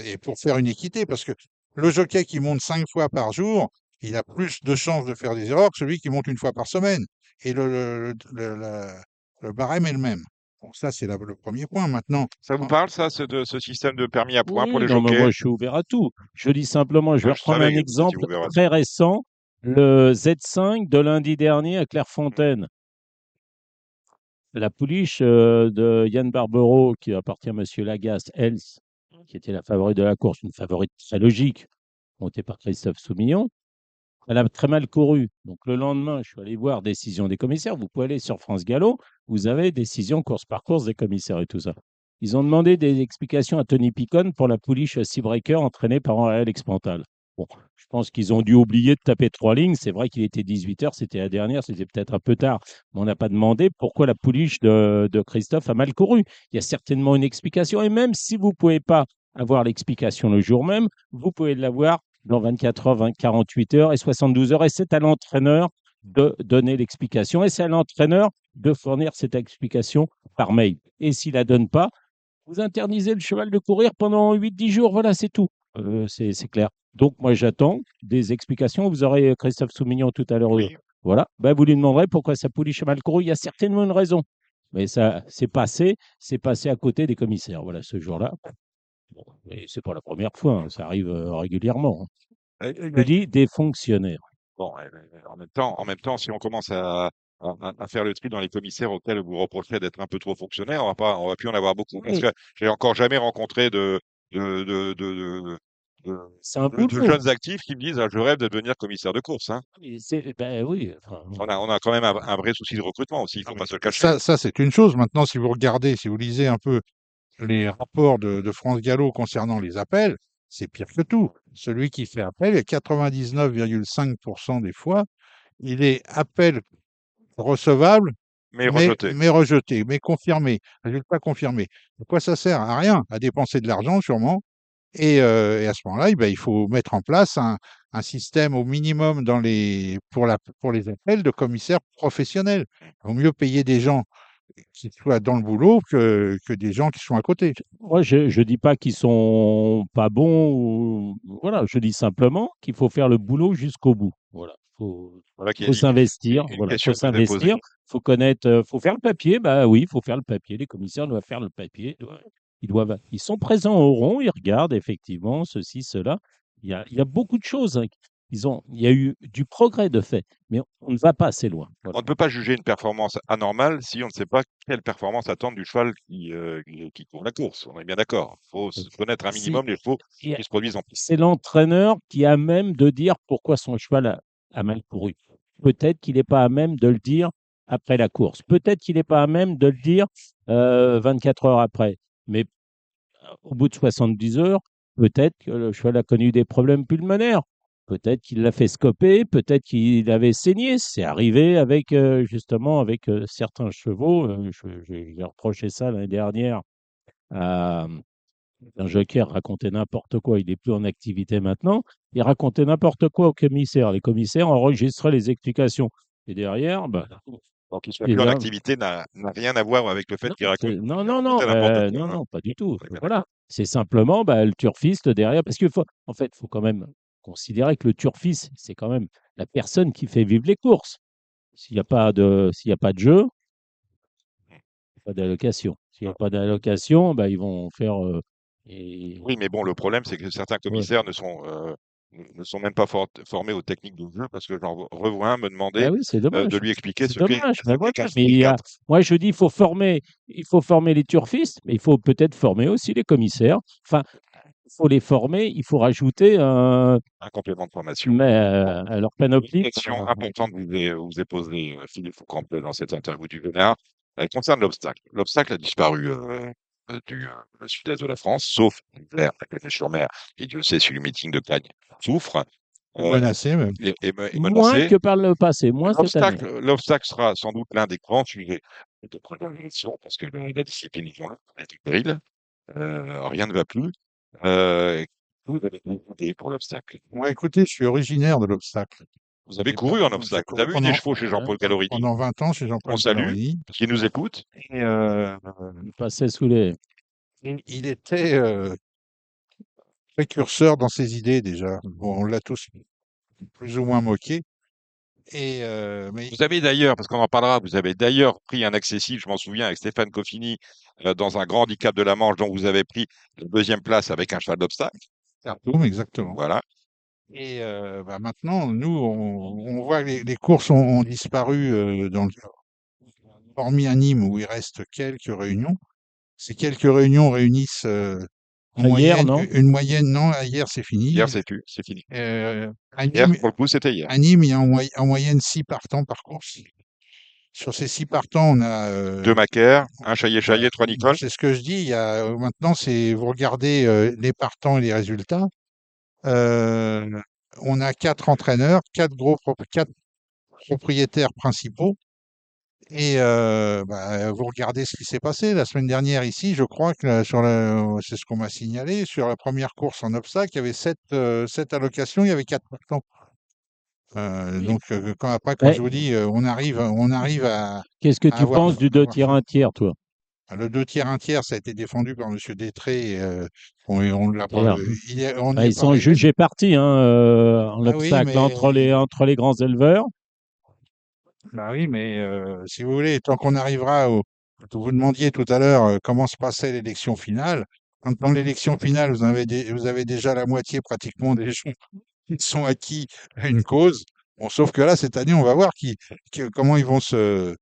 Et pour faire une équité, parce que le jockey qui monte 5 fois par jour, il a plus de chances de faire des erreurs que celui qui monte une fois par semaine. Et le barème est le même. Bon, ça, c'est le premier point. Maintenant,
Ça vous parle, ça, de ce système de permis à points pour
Oui,
les
non, mais
jockeys?
moi, je suis ouvert à tout. Je dis simplement, je vais
Ah, je
reprendre
savais
un
que vous étiez
exemple
ouvert à tout.
très récent, le Z5 de lundi dernier à Clairefontaine. La pouliche de Yann Barbero, qui appartient à Monsieur Lagasse, Else, qui était la favorite de la course, une favorite très logique, montée par Christophe Soumillon, elle a très mal couru. Donc le lendemain, je suis allé voir décision des commissaires. Vous pouvez aller sur France Gallo, vous avez décision course par course des commissaires et tout ça. Ils ont demandé des explications à Tony Picon pour la pouliche Seabreaker entraînée par Alex Pantal. Bon, je pense qu'ils ont dû oublier de taper 3 lignes. C'est vrai qu'il était 18 h, c'était la dernière, c'était peut-être un peu tard. Mais on n'a pas demandé pourquoi la pouliche de Christophe a mal couru. Il y a certainement une explication. Et même si vous ne pouvez pas avoir l'explication le jour même, vous pouvez l'avoir dans 24 heures, 48 heures et 72 heures. Et c'est à l'entraîneur de donner l'explication. Et c'est à l'entraîneur de fournir cette explication par mail. Et s'il ne la donne pas, vous interdisez le cheval de courir pendant 8-10 jours. Voilà, c'est tout. C'est clair. Donc, moi, j'attends des explications. Vous aurez Christophe Soumignon tout à l'heure.
Oui.
Voilà. Ben, vous lui demanderez pourquoi sa pouliche a mal couru. Il y a certainement une raison. Mais ça, c'est passé à côté des commissaires. Voilà, ce jour-là. Bon, et c'est pas la première fois. Ça arrive régulièrement. Je dis des fonctionnaires.
Bon, en même temps, si on commence à faire le tri dans les commissaires auxquels vous reprochez d'être un peu trop fonctionnaires, on va plus en avoir beaucoup. Parce
Oui,
que j'ai encore jamais rencontré de, de, de, de,
c'est un
de
boulot.
jeunes actifs qui me disent: ah, je rêve de devenir commissaire de course. Hein.
Ben oui. Enfin,
On a quand même un vrai souci de recrutement aussi, il
Ah,
faut
mais
pas se le cacher.
ça, c'est une chose. Maintenant, si vous regardez, si vous lisez un peu les rapports de France Gallo concernant les appels, c'est pire que tout. Celui qui fait appel, et 99,5% des fois, il est appel recevable,
Mais rejeté.
mais rejeté, mais confirmé, résultat confirmé. De quoi ça sert? À rien, à dépenser de l'argent sûrement. Et à ce moment-là, eh ben, il faut mettre en place un système au minimum pour les appels de commissaires professionnels. Il vaut mieux payer des gens qui soient dans le boulot que des gens qui sont à côté.
moi, je ne dis pas qu'ils sont pas bons. Voilà, je dis simplement qu'il faut faire le boulot jusqu'au bout. Voilà,
Voilà qui est
faut s'investir.
une
Voilà,
question
faut
que je vous ai posée.
s'investir. Faut connaître, faut faire le papier. Bah oui, il faut faire le papier. Les commissaires doivent faire le papier. Ils sont présents au rond. Ils regardent effectivement ceci, cela. Il y a beaucoup de choses, hein. Il y a eu du progrès de fait, mais on ne va pas assez loin. Voilà.
On ne peut pas juger une performance anormale si on ne sait pas quelle performance attendre du cheval qui court la course. On est bien d'accord. Il faut connaître un minimum les chevaux
Et
qui se produisent en piste.
c'est l'entraîneur qui a même de dire pourquoi son cheval a mal couru. Peut-être qu'il n'est pas à même de le dire après la course. Peut-être qu'il n'est pas à même de le dire 24 heures après. Mais au bout de 70 heures, peut-être que le cheval a connu des problèmes pulmonaires. Peut-être qu'il l'a fait scoper, peut-être qu'il avait saigné. C'est arrivé avec justement avec certains chevaux. J'ai reproché ça l'année dernière à un jockey racontait n'importe quoi. Il n'est plus en activité maintenant. Il racontait n'importe quoi aux commissaires. Les commissaires enregistraient les explications. Et derrière, bah,
Donc, qu'il ne soit
les
plus en
uns-
activité n'a rien à voir avec le fait
non,
qu'il raconte
non,
il
non, non,
racontait n'importe quoi.
non,
Hein.
non, pas du tout.
On est bien
Voilà. C'est simplement le turfiste derrière. Parce qu'il faut, en fait, faut quand même considérer que le turfiste, c'est quand même la personne qui fait vivre les courses. S'il y a pas de jeu, pas d'allocation. S'il n'y a pas d'allocation, bah, ils vont faire. Et...
Oui, mais bon, le problème, c'est que certains
Ouais.
commissaires ne sont même pas formés aux techniques de jeu parce que j'en revois un me demander
Ben oui, c'est dommage.
de lui expliquer
C'est
ce qu'est
dommage. Mais voilà.
qu'un
Mais
sprint 4.
moi, je dis, il faut former les turfistes, mais il faut peut-être former aussi les commissaires. Enfin, il faut les former, il faut rajouter
Un complément de formation.
mais,
Bon,
à leur
une
panoplie.
question importante vous est posée, Philippe Foucampel, dans cette interview du Vénard. Elle concerne l'obstacle. L'obstacle a disparu du sud-est de la France, sauf l'Hiver, la Cagnes-sur-Mer, et Dieu sait si le meeting de Cagnes souffre,
Menacé même.
et
Moins
menacé.
que par le passé, moins cette année.
L'obstacle sera sans doute l'un des grands sujets de préparation parce que la discipline est en péril. Rien ne va plus. Euh, vous avez une idée pour l'obstacle.
Moi, écoutez, je suis originaire de l'obstacle.
Vous avez couru en
J'ai
obstacle. Vous
couru
avez eu des chevaux chez Jean-Paul Gallorini.
pendant 20 ans chez
On
Jean-Paul
salue,
Gallorini.
qui nous écoute.
Et
Il passait sous les.
il était précurseur dans ses idées déjà. Bon, on l'a tous plus ou moins moqué. Mais
Vous avez d'ailleurs, parce qu'on en parlera, vous avez d'ailleurs pris un accessible, je m'en souviens, avec Stéphane Coffini, dans un grand handicap de la Manche, dont vous avez pris la deuxième place avec un cheval d'obstacle.
Khartoum, exactement.
Voilà.
Et maintenant, nous, on voit que les courses ont disparu hormis à Nîmes où il reste quelques réunions. Ces quelques réunions réunissent en
Hier,
moyenne,
non?
une moyenne, non, hier c'est fini.
Hier, c'est fini.
À
Hier,
Nîmes,
pour le coup, c'était hier.
à Nîmes, il y a en moyenne 6 partants par course. Sur ces 6 partants, on a
2 Macaire, un
voilà,
Chaillet-Chaillet, 3 Nicole.
c'est ce que je dis. Il y a, maintenant, vous regardez les partants et les résultats. Euh, on a 4 entraîneurs, quatre propriétaires principaux. Et vous regardez ce qui s'est passé la semaine dernière ici. Je crois que c'est ce qu'on m'a signalé. Sur la première course en obstacle, il y avait 7 allocations, il y avait 4 partants.
Oui.
Donc, quand
Mais
je vous dis, on arrive
qu'est-ce que
à
tu
avoir,
penses du 2 tiers, 1 tiers, toi?
le 2 tiers, 1 tiers, ça a été défendu par Monsieur Détré. On l'a pas,
D'ailleurs,
on n'y est
ils
pas
sont
arrivé.
jugés partis hein, en
Bah oui,
obstacle
mais
entre les grands éleveurs.
Si vous voulez, tant qu'on arrivera vous demandiez tout à l'heure comment se passait l'élection finale. Dans l'élection finale, vous avez déjà la moitié pratiquement des gens qui sont acquis à une cause. Bon, sauf que là, cette année, on va voir comment ils vont se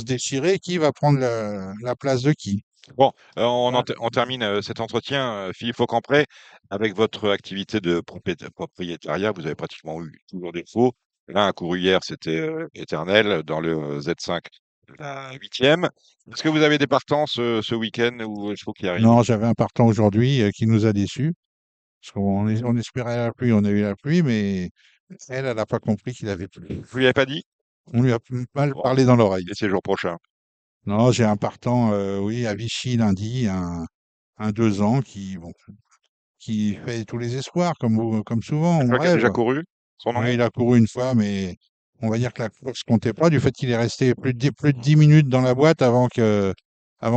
déchirer, qui va prendre la place de qui.
Bon,
Voilà.
on termine cet entretien, Philippe Faucampré, avec votre activité de propriétariat. Vous avez pratiquement eu toujours des faux. Là, un couru hier, c'était éternel dans le Z5, la 8e. Est-ce que vous avez des partants ce week-end ou il faut qu'il arrive?
Non, j'avais un partant aujourd'hui qui nous a déçus. Parce on espérait la pluie, on a eu la pluie, mais elle n'a pas compris qu'il avait plu.
Vous lui avez pas dit?
On lui a mal
Bon,
parlé dans l'oreille.
et c'est jour prochain.
Non, j'ai un partant, oui, à Vichy lundi, un 2 ans qui fait tous les espoirs, comme souvent,
Je
on
crois qu'il a déjà
rêve.
couru. Son nom?
Ouais, il a couru une fois, mais on va dire que la course comptait pas du fait qu'il est resté plus de 10 minutes dans la boîte avant que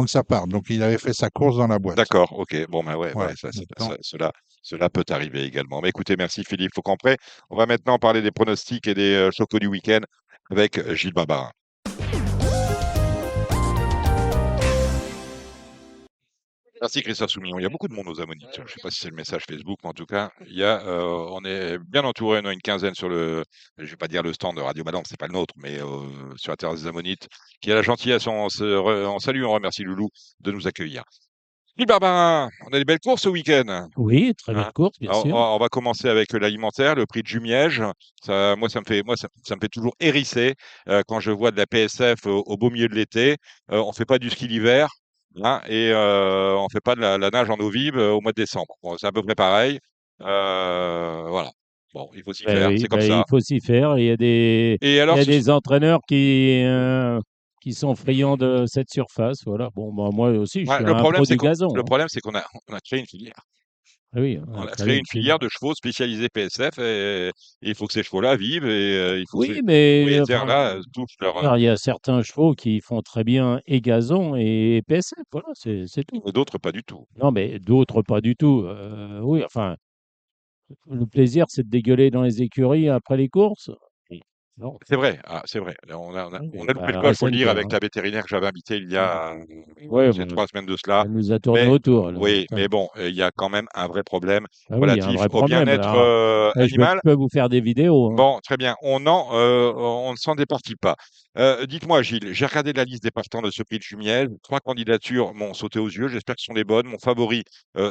ça parte. Donc, il avait fait sa course dans la boîte.
D'accord, ok. Bon, ben ouais,
Voilà.
cela peut arriver également. Mais écoutez, merci Philippe Faucampré. On va maintenant parler des pronostics et des chocos du week-end avec Gilles Barbarin. Merci Christophe Soumillon. Il y a beaucoup de monde aux Ammonites. Je ne sais pas si c'est le message Facebook, mais en tout cas, on est bien entouré. On a une quinzaine sur je vais pas dire le stand de Radio Balance, c'est pas le nôtre, mais sur la terrasse des Ammonites, qui a la gentillesse, on salue, on remercie Loulou de nous accueillir. Gilles Barbarin, on a des belles courses ce week-end.
Oui, très belle
Hein.
course, bien
Alors,
sûr.
on va commencer avec l'alimentaire, le prix de Jumièges. Ça me fait toujours hérisser quand je vois de la PSF au beau milieu de l'été. On fait pas du ski l'hiver, hein, et on fait pas de la nage en eau vive au mois de décembre. Bon, c'est à peu près pareil. Voilà. Bon, il faut s'y
Ben
faire,
oui,
c'est comme
ben, il
ça.
faut s'y faire.
Et
Il
alors,
y a des entraîneurs qui sont friands de cette surface. Voilà. Bon, ben, moi aussi, je
ouais,
suis un pro du
le
gazon. Hein.
problème, c'est on a créé une filière.
Ah oui, on
On
a
a
créé
créé
une
une
filière.
filière de chevaux spécialisés PSF et il faut que ces chevaux-là vivent et il faut que
Oui,
ces
mais enfin,
propriétaires-là touchent leur.
alors, il y a certains chevaux qui font très bien et gazon et PSF. Voilà, c'est tout.
D'autres, pas du tout.
Non, mais d'autres pas du tout. Oui, enfin, le plaisir, c'est de dégueuler dans les écuries après les courses. Non,
C'est vrai, c'est vrai.
oui,
On
mais
a loupé le
bah,
coche, faut le dire,
SNK.
avec la vétérinaire que j'avais invitée il y a
Oui,
c'est 3 semaines de cela.
elle nous a tourné
Mais
autour. Elle,
oui,
putain.
mais bon, il y a quand même un vrai problème
Ah oui, il y a un
relatif
vrai
au
problème.
bien-être
Alors, je
animal.
peux vous faire des vidéos. Hein.
Bon, très bien. On ne s'en départit pas. Dites-moi, Gilles, j'ai regardé la liste des partants de ce prix de Jumièges. 3 candidatures m'ont sauté aux yeux. J'espère que ce sont les bonnes. Mon favori,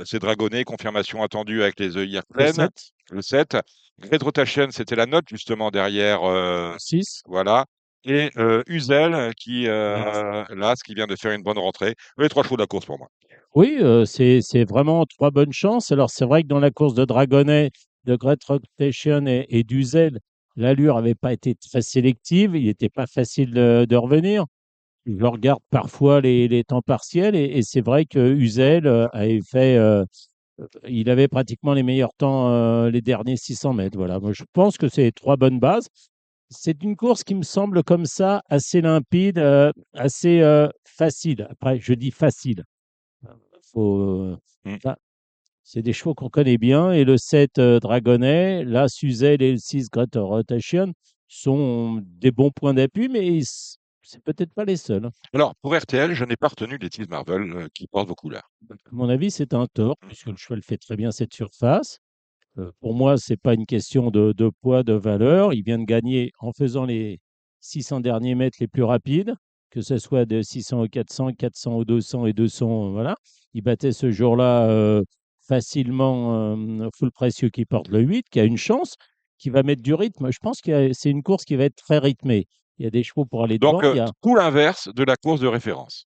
c'est Dragonnet. Confirmation attendue avec les œillères
Le
pleines.
7,
Le 7. Great Rotation, c'était la note justement derrière.
le 6.
Voilà. Et Uzel,
Là.
là, ce qui vient de faire une bonne rentrée. Les 3 chevaux de la course pour moi.
Oui, c'est vraiment 3 bonnes chances. Alors, c'est vrai que dans la course de Dragonnet, de Great Rotation et d'Uzel, l'allure n'avait pas été très sélective. Il n'était pas facile de revenir. Je regarde parfois les temps partiels et c'est vrai que Uzel avait fait, il avait pratiquement les meilleurs temps les derniers 600 mètres. Voilà. Moi, je pense que c'est 3 bonnes bases. C'est une course qui me semble comme ça assez limpide, assez facile. Après, je dis facile. Faut,
Mm.
ça, c'est des chevaux qu'on connaît bien. Et le 7 Dragonnet, là, Suzel et le 6 Great Rotation sont des bons points d'appui, mais c'est peut-être pas les seuls. Hein.
Alors, pour RTL, je n'ai pas retenu les Tease Marvel qui portent vos couleurs.
À mon avis, c'est un tort, puisque le cheval fait très bien cette surface. Pour moi, c'est pas une question de poids, de valeur. Il vient de gagner en faisant les 600 derniers mètres les plus rapides, que ce soit de 600 au 400, 400 au 200 et 200, voilà. Il battait ce jour-là facilement Full Précieux qui porte le 8, qui a une chance, qui va mettre du rythme. Je pense que c'est une course qui va être très rythmée. Il y a des chevaux pour aller
Donc,
devant. Il y a
tout l'inverse de la course de référence.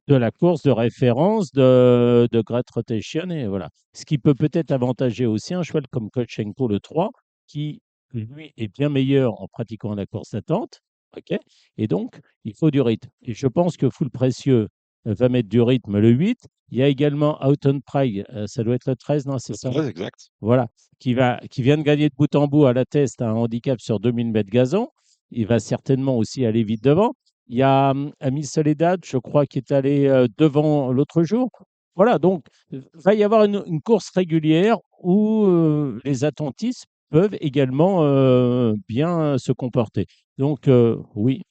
de la course de référence de Great Rotation. Et voilà. Ce qui peut peut-être avantager aussi un cheval comme Kotchenko le 3, qui, lui, est bien meilleur en pratiquant la course d'attente. OK. Et donc, il faut du rythme. Et je pense que Full Précieux va mettre du rythme le 8. Il y a également Houghton Pride, ça doit être le 13, non, c'est ça?
Ouais, exact.
Voilà, qui vient de gagner de bout en bout à la test un handicap sur 2000 mètres gazon. Il va certainement aussi aller vite devant. Il y a Ami Soledad, je crois, qui est allé devant l'autre jour. Voilà, donc il va y avoir une course régulière où les attentistes peuvent également bien se comporter. Donc oui,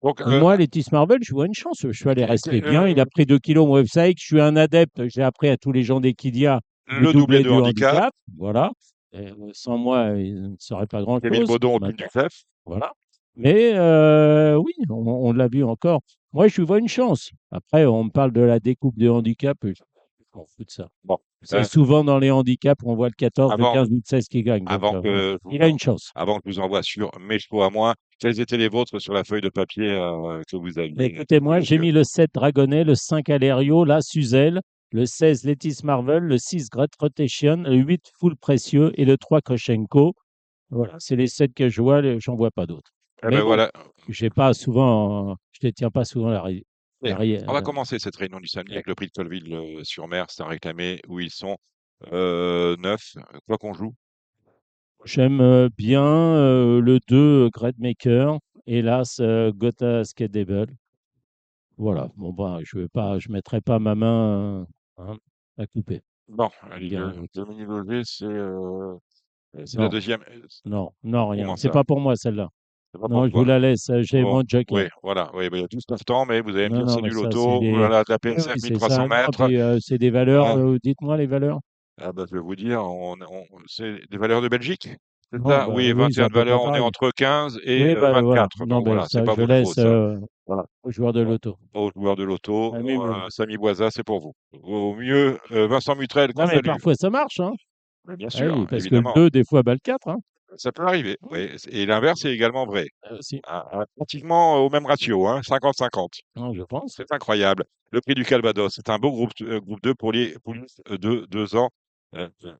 Donc,
moi, Letis Marvel, je vois une chance. Je suis allé rester bien. Il a pris 2 kilos mon website. Je suis un adepte. J'ai appris à tous les gens d'Equidia
le doublé de handicap,
handicap. Voilà. Sans moi, il ne serait pas
Kevin
grand-chose.
Baudon au Puy du
Maintenant,
Clef.
voilà. Mais oui, on l'a vu encore. Moi, je lui vois une chance. Après, on me parle de la découpe de handicap. Je m'en fous de ça.
Bon,
C'est souvent dans les handicaps qu'on voit le 14, le
avant,
15, le 16 qui gagne. Donc,
avant
voilà.
que je vous
Il a une chance.
avant que je vous envoie sur mes chevaux à moi, quels étaient les vôtres sur la feuille de papier que vous aviez
Écoutez, moi,
sous les
j'ai
yeux?
mis le 7 Dragonnet, le 5 Alerio, la Suzel, le 16 Letis Marvel, le 6 Great Rotation, le 8 Full Précieux et le 3 Koshenko. Voilà, c'est les 7 que je vois, j'en vois pas d'autres.
Eh
Mais
ben
bon,
voilà.
j'ai pas souvent, je ne tiens pas souvent
Et
la,
on va commencer cette réunion du samedi
la-
avec le prix de Colville-sur-Mer. C'est un réclamé où ils sont 9. Quoi qu'on joue.
J'aime bien le 2 Great Maker, hélas, Gotha Skedable. Voilà, bon, ben, je mettrai pas ma main hein, à couper.
Bon, allez,
Bien.
Dominique Loger, c'est la
Non.
deuxième.
Non, rien.
Comment
C'est
ça?
pas pour moi celle-là.
C'est pas pour
Non, je vous
toi.
la laisse. J'ai
Bon,
mon joker.
oui, voilà. Oui, bah, il y a tout ce temps, mais vous allez me
Non,
dire
non,
c'est
mais
du
ça, c'est
loto.
des.
Voilà, de la
Oui,
PSF
oui, c'est
1300
ça. Non,
mètres.
puis c'est des valeurs.
Hein.
Dites-moi les valeurs.
Ah bah, je vais vous dire, c'est des valeurs de Belgique. C'est
Non,
ça?
bah
Oui,
oui, c'est
21
à
de
peu près
valeur, on est
pareil.
entre 15 et
Oui, bah voilà.
24.
Non,
Donc
ben
voilà, c'est
ça,
pas
je
votre faute,
laisse
ça. Voilà.
aux joueurs de
Bon,
loto.
aux joueurs de loto,
Ah, oui, oui.
Samy Boisa, c'est pour vous. Au mieux, Vincent Mutrel, qu'on
Non, mais
salue.
parfois ça marche, hein.
Oui, bien
Ah oui,
sûr,
parce que le
évidemment.
2, des fois, bat le 4, hein.
Ça peut arriver. Oui. Et l'inverse est également vrai.
Aussi.
Pratiquement au même ratio, hein, 50-50.
Non, je pense.
C'est incroyable. Le prix du Calvados, c'est un beau groupe 2 pour les poulisses de 2 ans.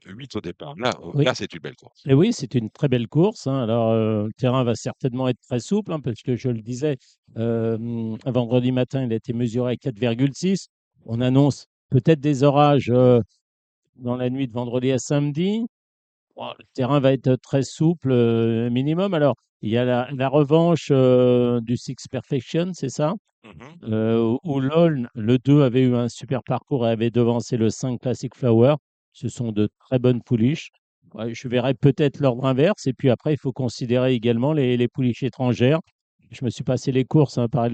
8 au départ.
Oui.
Là c'est une belle course.
Et oui, c'est une très belle course, hein. Alors, le terrain va certainement être très souple, hein, parce que je le disais, un vendredi matin, il a été mesuré à 4,6. On annonce peut-être des orages dans la nuit de vendredi à samedi. Bon, le terrain va être très souple, minimum. Alors, il y a la revanche du Six Perfection, c'est ça?
Mhm.
Où LOL, le 2, avait eu un super parcours et avait devancé le 5 Classic Flower. Ce sont de très bonnes pouliches. Ouais, je verrai peut-être l'ordre inverse. Et puis après, il faut considérer également les pouliches étrangères. Je me suis passé les courses, hein, par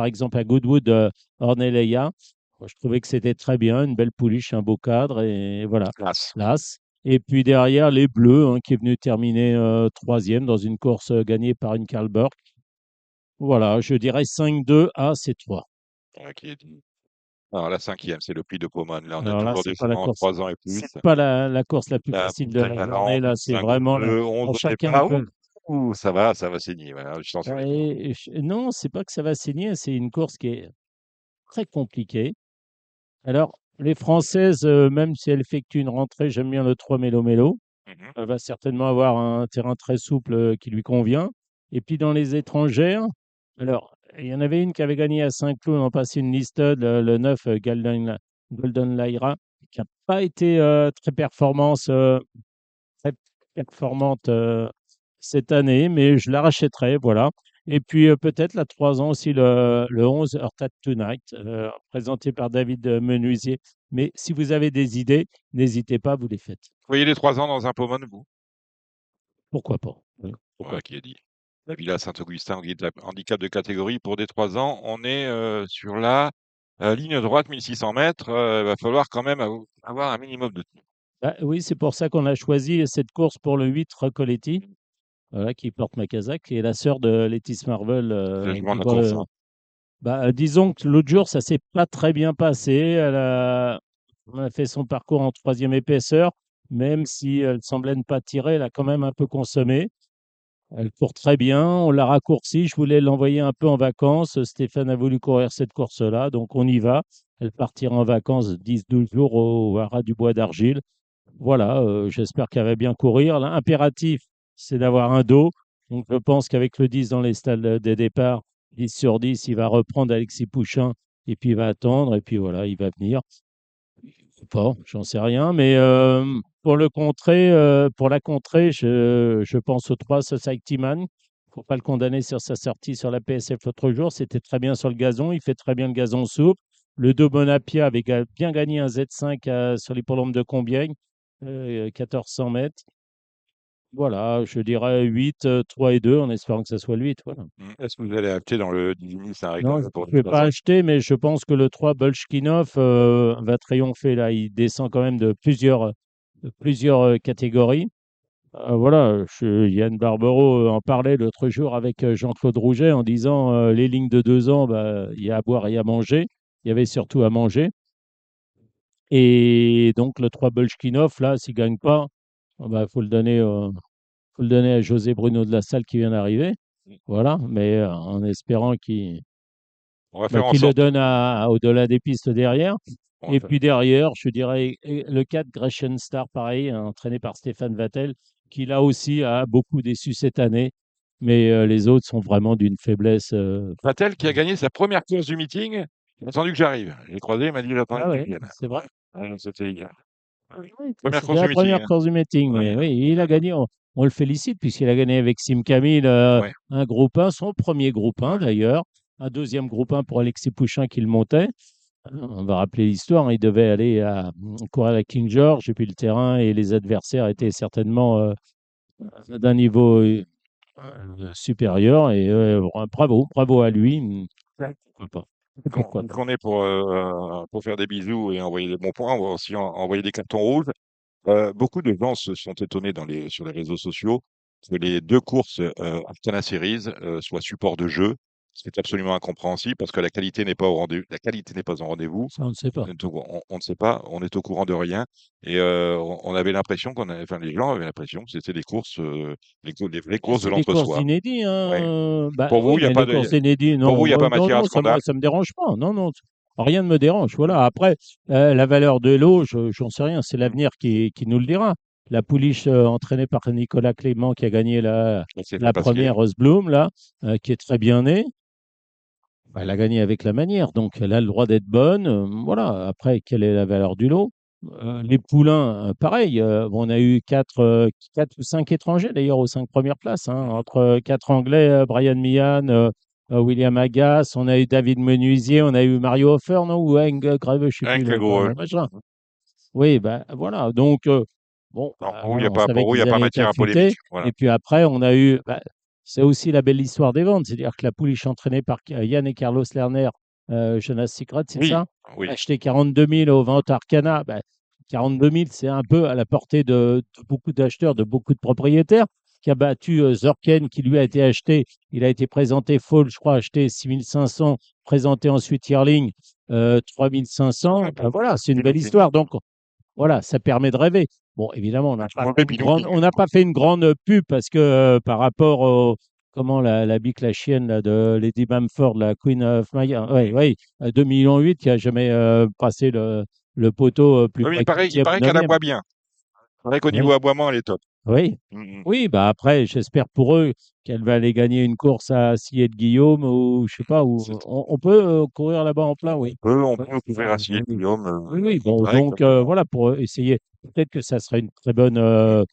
exemple à Goodwood, Ornellaia. Moi, je trouvais que c'était très bien, une belle pouliche, un beau cadre. Et voilà,
Classe.
l'As. Et puis derrière, les Bleus, hein, qui est venu terminer troisième dans une course gagnée par une Karl Burke. Voilà, je dirais 5-2 à C3.
Qui est dit. Alors la cinquième, c'est le prix de Pomone. Là, on a
Alors là,
toujours
c'est
des
pas la
chevaux en
course.
3 ans et plus.
C'est pas la course la plus
La
facile de la
Talent,
journée. Là, c'est
5
vraiment
2, 11 au
chacun
départ.
peut.
Ouh, ça va saigner. Voilà, attention les gars.
Non, c'est pas que ça va saigner. C'est une course qui est très compliquée. Alors, les Françaises, même si elles effectuent une rentrée, j'aime bien le 3 Mélo Mélo.
Mhm.
Elle va certainement avoir un terrain très souple qui lui convient. Et puis dans les étrangères, alors, il y en avait une qui avait gagné à Saint-Cloud en passé une liste, le 9 Golden Lyra, qui n'a pas été très performante cette année, mais je la rachèterai, voilà. Et puis peut-être la 3 ans aussi, le 11 Heart Tonight, présenté par David Menuisier. Mais si vous avez des idées, n'hésitez pas, vous les faites.
Vous voyez les 3 ans dans un Pomone, vous?
Pourquoi pas? Oui, pourquoi
Voilà, qui est dit. La Villa Saint-Augustin, handicap de catégorie pour des 3 ans. On est sur la ligne droite, 1600 mètres. Il va falloir quand même avoir un minimum de temps.
Bah, oui, c'est pour ça qu'on a choisi cette course pour le 8 Recoletti, voilà, qui porte ma casaque, qui est la sœur de Lettis Marvel.
Je
Qui
de la
voit
course. Hein.
disons que l'autre jour, ça s'est pas très bien passé. On a fait son parcours en troisième épaisseur, même si elle semblait ne pas tirer, elle a quand même un peu consommé. Elle court très bien. On l'a raccourcie. Je voulais l'envoyer un peu en vacances. Stéphane a voulu courir cette course-là, donc on y va. Elle partira en vacances 10-12 jours au Haras du Bois d'Argile. Voilà, j'espère qu'elle va bien courir. L'impératif, c'est d'avoir un dos. Donc, je pense qu'avec le 10 dans les stalles des départs, 10 sur 10, il va reprendre Alexis Pouchin et puis il va attendre et puis voilà, il va venir. Ou pas, j'en sais rien. Mais pour la contrer, je pense au 3, Society Man. Il ne faut pas le condamner sur sa sortie sur la PSF l'autre jour. C'était très bien sur le gazon. Il fait très bien le gazon souple. Le 2 Bonapia avait bien gagné un Z5 sur l'hippodrome de Combiègne, 1400 mètres. Voilà, je dirais 8, 3 et 2, en espérant que ça soit le 8. Voilà.
Est-ce que vous allez acheter dans le Divini
Non,
Saint-Régal
je
pour
ne vais pas acheter, mais je pense que le 3 Bolchkinov va triompher là. Il descend quand même de plusieurs catégories. Voilà, Yann Barbero en parlait l'autre jour avec Jean-Claude Rouget en disant les lignes de 2 ans, bah, il y a à boire et à manger. Il y avait surtout à manger. Et donc le 3 Bolchkinov, là, s'il ne gagne pas, il faut le donner, faut le donner à José Bruno de la Salle qui vient d'arriver. Voilà, mais en espérant
On va faire en
qu'il le
sorte.
donne au-delà des pistes derrière.
On va
Et
faire-
puis derrière, je dirais le 4 Gretchen Star, pareil, entraîné par Stéphane Vattel, qui là aussi a beaucoup déçu cette année. Mais les autres sont vraiment d'une faiblesse.
Vatel qui a gagné sa première course du meeting. Il a attendu que j'arrive. J'ai croisé, il m'a dit j'attendais
Ah
que tu
ouais,
viennes.
c'est vrai.
C'était hier.
Oui,
Première
c'était
course
la
du meeting.
première course du meeting. Mais oui, il a gagné. On le félicite puisqu'il a gagné avec Sim Camille
Ouais.
un groupe 1, son premier groupe 1 d'ailleurs. Un deuxième groupe 1 pour Alexis Pouchin qui le montait. On va rappeler l'histoire, il devait aller courir à King George et puis le terrain et les adversaires étaient certainement d'un niveau supérieur et bravo à lui. Pourquoi pas? Pourquoi pas?
Qu'on est pour faire des bisous et envoyer des bons points, on va aussi envoyer des cartons rouges. Beaucoup de gens se sont étonnés sur les réseaux sociaux que les 2 courses Arcana Series soient support de jeu. C'est absolument incompréhensible parce que la qualité n'est pas au rendez-vous. La qualité n'est pas au rendez-vous.
Ça, on ne sait pas.
Donc, on ne sait pas, on est au courant de rien. Et on avait l'impression enfin, les gens avaient l'impression que c'était des courses, les vraies courses de
C'est des courses
l'entre-soi.
inédits.
Ouais.
Bah,
Pour vous,
oui,
il n'y a
mais
pas
les
de,
courses inédites,
pour vous,
non,
il y a pas
non,
matière à
non,
scandale.
ça me dérange pas. Non, non, rien ne me dérange. Voilà. Après, la valeur de l'eau, j'en sais rien. C'est l'avenir qui nous le dira. La pouliche entraînée par Nicolas Clément qui a gagné
C'est fait
la
passer.
première Rosebloom, là, qui est très bien née. Bah, elle a gagné avec la manière, donc elle a le droit d'être bonne. Voilà. Après, quelle est la valeur du lot? Les poulains, pareil. On a eu quatre ou cinq étrangers d'ailleurs aux 5 premières places, hein, entre 4 Anglais, Brian Meehan, William Agas, on a eu David Menuisier, on a eu Mario Hofer, non, ou Hank Greve, je sais plus,
Avec le gros.
machin. Oui, ben voilà. Donc, bon,
Non,
voilà, on savait
pour vous, il n'y a
qu'ils
pas
allaient être
matière à polémique.
affûtés.
Voilà.
Et puis après, on a eu. C'est aussi la belle histoire des ventes. C'est-à-dire que la pouliche entraînée par Yann et Carlos Lerner, Jonas Secret, c'est
Oui,
ça?
oui.
Acheté 42 000 aux ventes Arcana. 42 000, c'est un peu à la portée de beaucoup d'acheteurs, de beaucoup de propriétaires, qui a battu Zorken, qui lui a été acheté. Il a été présenté Fall, je crois, acheté 6 500, présenté ensuite Yearling, 3 500. Voilà, c'est une belle histoire. Donc, voilà, ça permet de rêver. Bon, évidemment, on n'a pas fait une grande pub parce que par rapport au, comment la bique la chienne là, de Lady Bamford, la Queen of Maya, oui, 2,8 millions qui a jamais passé le poteau plus
Oui, mais
près que
il
8e ou
paraît qu'elle
9e.
aboie bien. Il paraît qu'au niveau
Oui,
aboiement, elle est top.
oui.
Mm.
Oui, bah après, j'espère pour eux qu'elle va aller gagner une course à Sillé de Guillaume ou je sais pas, où
C'est-
on peut courir là-bas en plein, oui.
on peut couvrir à Sillé, Guillaume.
Oui, oui, bon,
Ouais,
donc
exactement.
voilà, pour essayer, peut-être que ça serait une très bonne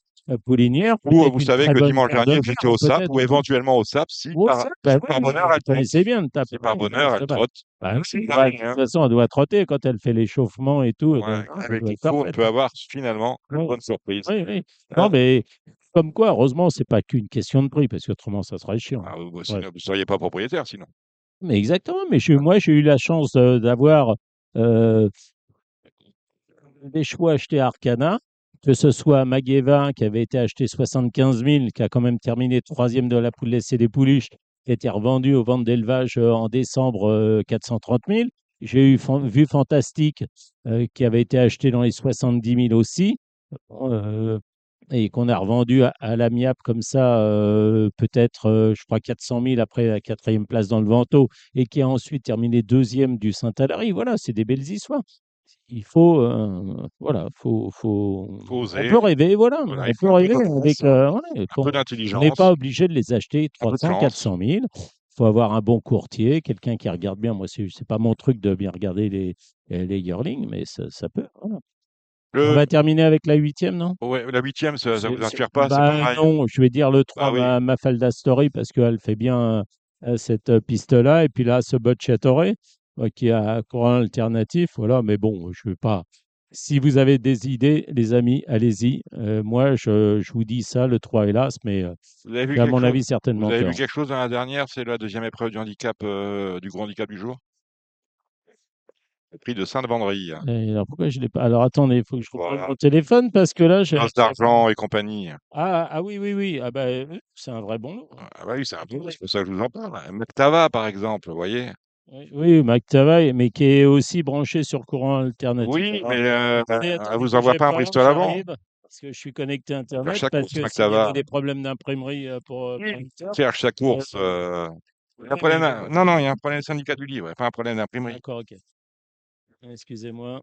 poulinière,
Ou
peut-être
vous
une
savez
très
que
bonne
dimanche dernier,
cordonnière,
vous étiez au SAP
peut-être.
ou éventuellement au SAP si
Oh, ça, bah oui,
par bonheur
vous
elle trotte.
connaissez bien le tape.
Si par
Oui,
bonheur elle
c'est vrai.
trotte.
Bah oui,
C'est
de
dingue,
toute
hein.
façon, elle doit trotter quand elle fait l'échauffement et tout.
Ouais,
Donc, elle
avec
doit
les
être
chevaux, on
parfaite.
peut avoir finalement une
Oui,
bonne surprise.
oui, oui.
Hein.
Non, mais comme quoi, heureusement, c'est pas qu'une question de prix, parce qu'autrement, ça serait chiant.
Ah, vous
Ouais.
ne seriez pas propriétaire sinon.
Mais exactement, mais moi, j'ai eu la chance d'avoir euh, des chevaux achetés à Arcana, que ce soit Magueva qui avait été acheté 75 000, qui a quand même terminé troisième de la poule laissée des pouliches, qui a été revendu aux ventes d'élevage en décembre 430 000. J'ai vu Fantastique qui avait été acheté dans les 70 000 aussi. Euh, et qu'on a revendu à l'amiable comme ça, peut-être, je crois, 400 000 après la quatrième place dans le Vento, et qui a ensuite terminé deuxième du Saint-Alary. Voilà, c'est des belles histoires. Il faut, voilà,
Faut
on
oser.
peut rêver, voilà,
Voilà,
on
il faut
peut
un peu
rêver avec,
d'audace, un
voilà,
peu
on n'est
d'intelligence,
pas obligé de les acheter
un peu de
300,
chance.
400 000. Il faut avoir un bon courtier, quelqu'un qui regarde bien. Moi, c'est pas mon truc de bien regarder les yearlings, mais ça peut. Voilà. On
Le,
va terminer avec la huitième, non?
ouais, la huitième, ça vous inspire pas, c'est
Bah
pareil.
non, je vais dire le
Bah
3,
oui.
Mafalda Story, parce qu'elle fait bien cette piste-là. Et puis là, ce Bocciatore, qui a un courant alternatif. Voilà, mais bon, je ne veux pas. Si vous avez des idées, les amis, allez-y. Moi, je vous dis ça, le 3, hélas, mais
Vous avez vu
j'ai à
quelque
mon
chose?
avis
Vous
certainement
avez vu
tort.
quelque chose dans la dernière? C'est la deuxième épreuve du handicap, du grand handicap du jour. Le prix de Sainte-Vendry.
Et alors, pourquoi je l'ai pas? Alors, attendez, il faut que je reprenne
Voilà.
mon téléphone parce que là,
Noces d'argent et compagnie.
Ah oui, oui, oui. Ah bah, c'est un vrai bon lot.
Ah bah oui, c'est un peu, c'est pour ça que je vous en parle. Mactava, par exemple, vous voyez?
Oui, oui, McTavish, mais qui est aussi branché sur le courant alternatif.
Oui,
Alors,
mais
attendez,
elle
attendez,
vous envoie
bougez
pas un
pas,
Bristol avant.
j'arrive, parce que je suis connecté à
Faire
Internet,
chaque
parce
course
que s'il y avait
Mactava.
des problèmes d'imprimerie pour
Faire chaque course. Il y a un
oui,
problème.
oui,
Non, non, il y a un problème de syndicat du livre, pas un problème d'imprimerie.
d'accord, ok. Excusez-moi.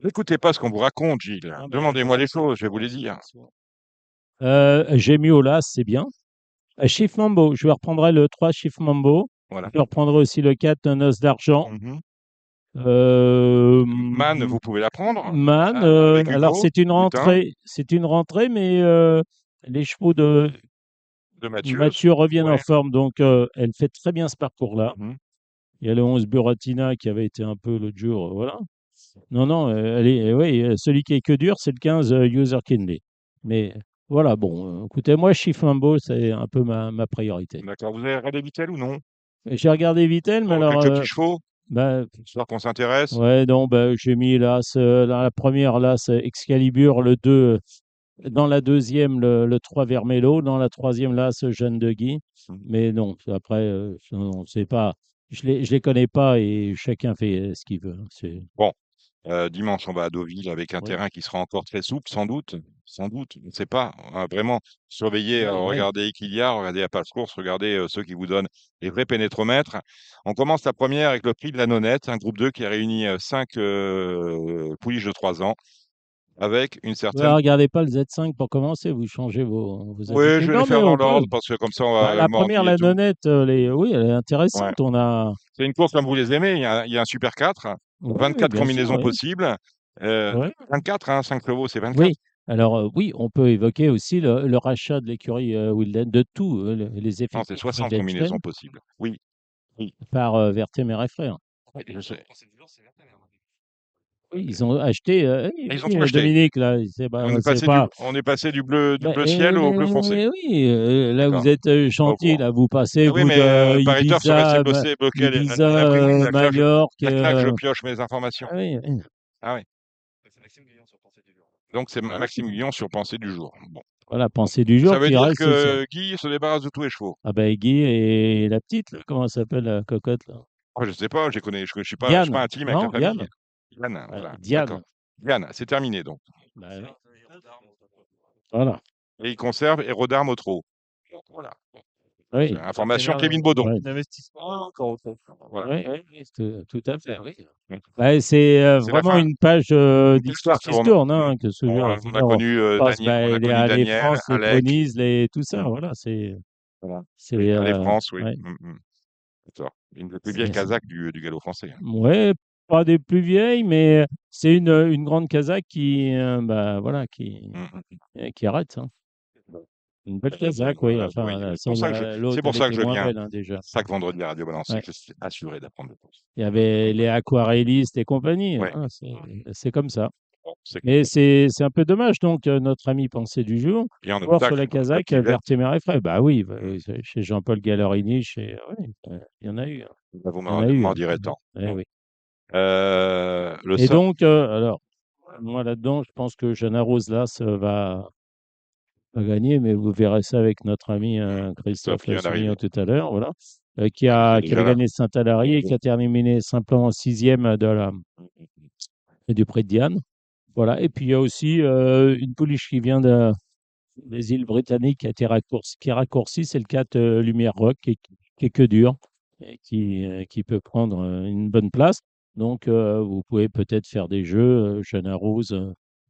N'écoutez pas ce qu'on vous raconte, Gilles.
Ah, ben,
Demandez-moi les choses, je vais vous les dire.
j'ai mis Olas, c'est bien. Chief Mambo, je vais reprendre le 3 Chief Mambo.
Voilà.
Je reprendrai aussi le 4 Noce d'argent.
Mhm.
Euh,
Man, vous pouvez la prendre.
Man,
Avec
alors
Hugo, Boutin,
c'est une rentrée, mais les chevaux de
de Mathieu.
Mathieu reviennent en
Ouais.
forme, donc elle fait très bien ce parcours-là.
Mhm.
Il y a le 11 Buratina qui avait été un peu l'autre jour, voilà. Non, non, elle est, oui, celui qui est que dur, c'est le 15 User Kinley. Mais voilà, bon, écoutez, moi, Chifflambo, c'est un peu ma priorité.
D'accord. Vous avez regardé Vitel ou non?
J'ai regardé Vittel, mais
Bon,
alors,
quelques petits chevaux,
bah,
histoire qu'on s'intéresse.
ouais, non, bah, j'ai mis là, dans la première, là, c'est Excalibur, le 2, dans la deuxième, le 3 Vermelho, dans la troisième, là, ce Jeanne de Guy.
Mhm.
Mais non, après, non, c'est pas, je les connais pas et chacun fait ce qu'il veut.
Bon, dimanche, on va à Deauville avec un
Oui,
terrain qui sera encore très souple, sans doute. Sans doute, on ne sait pas. On va vraiment surveiller,
oui, oui.
regarder Equilia, regarder la passe course, regarder ceux qui vous donnent les vrais pénétromètres. On commence la première avec le prix de la Nonnette, un groupe 2 qui a réuni 5 pouliches de 3 ans avec une
Ouais,
certaine.
regardez pas le Z5 pour commencer, vous changez vos
Oui,
habitudes.
je vais les
Non, mais
faire dans
on peut.
l'ordre parce que comme ça, on
Bah,
va
la première,
Mordi et
la
tout.
nonnette, oui, elle est
Ouais.
intéressante. On a.
C'est une course comme vous les aimez. Il y a un Super 4,
Oui, oui,
24
bien sûr,
combinaisons
oui.
possibles.
Oui.
24, hein, 5 chevaux, c'est 24.
Oui. Alors, oui, on peut évoquer aussi le rachat de l'écurie Wilden, de tout, les
Non, c'est
effectifs
60
Wildenstein
combinaisons possibles. Oui, oui.
par Vertemer et Frères.
Oui, je sais.
Oui, ils ont acheté. Oui,
Ils ont tout
oui,
acheté.
Dominique, là, c'est pas.
On est passé du
Bah,
bleu ciel au bleu foncé.
oui, là,
D'accord.
vous êtes
Pas au
gentil,
courant.
là, vous passez,
Ah oui,
vous,
mais
de
Pariteur serait
Ibiza,
bloqué
Ibiza,
à l'imprimerie. Il
Majorque.
y a que là que je pioche mes informations.
Ah oui, oui.
Ah oui. Donc c'est
Voilà,
Maxime Guillon sur Pensée du jour. Bon.
voilà, pensée du jour
Ça veut
qui
dire
reste aussi.
que Guy se débarrasse de tous les chevaux.
Ah ben Guy et la petite, là, comment elle s'appelle, la cocotte, là?
Ah, je sais pas, je les connais, je suis
Diane,
pas intime avec la
non,
famille.
Diane?
Diane, voilà, d'accord.
Diane.
Diane, c'est terminé donc.
Bah, oui. Voilà.
Et il conserve et Rodar Motro. Donc, voilà. C'est
Oui.
information Kevin Baudon.
Ouais.
D'investissement encore autre.
Voilà.
Oui, oui, oui, tout à fait, oui.
Mm.
Ouais, c'est
C'est la
vraiment
fin.
une page
Une
d'histoire
histoire
qui se
tourne.
tourne, hein, que ce genre.
On a connu
Bah, les
Daniel,
France, les
Alec.
Ponies, tout ça, voilà,
Voilà.
c'est,
Les France, oui.
ouais,
D'accord. Une des plus vieilles Kazakhs du galop français.
ouais, pas des plus vieilles, mais c'est une grande Kazakh qui, bah, voilà,
Mm.
qui arrête, hein. Une belle Kazakh, oui.
Voilà, vous
Enfin,
voyez.
l'autre,
C'est pour
elle
ça que
était
je
moins
viens
belle, hein, déjà.
chaque vendredi à Radio Balancier,
Ouais.
je suis assuré d'apprendre des choses.
Il y avait les aquarellistes et compagnie.
Ouais.
Hein, c'est comme ça.
Bon, c'est comme
Et
ça.
c'est un peu dommage, donc, notre ami pensée du jour,
Et en
voir sur
obstacle,
la
la
Kazakh,
petite verte,
Vertemer et Frey. Bah oui, bah,
mm,
chez Jean-Paul Gallorini, ouais, il y en a eu, hein.
vous
Il y en a eu,
m'en
hein.
direz tant.
Eh oui.
Le
Et
soft,
donc, alors, moi là-dedans, je pense que Jeanne Rose Las va gagner, mais vous verrez ça avec notre ami Christophe
qui vient
Lassonnier
d'arriver.
tout à l'heure, voilà,
C'est
qui
déjà
avait
là.
gagné Saint-Alary et qui a terminé simplement sixième du prix de Diane. Voilà. Et puis il y a aussi une pouliche qui vient les îles britanniques qui est raccourci, c'est le 4 Lumière Rock qui est que dur et qui peut prendre une bonne place. Donc, vous pouvez peut-être faire des jeux, Jeune Arrows,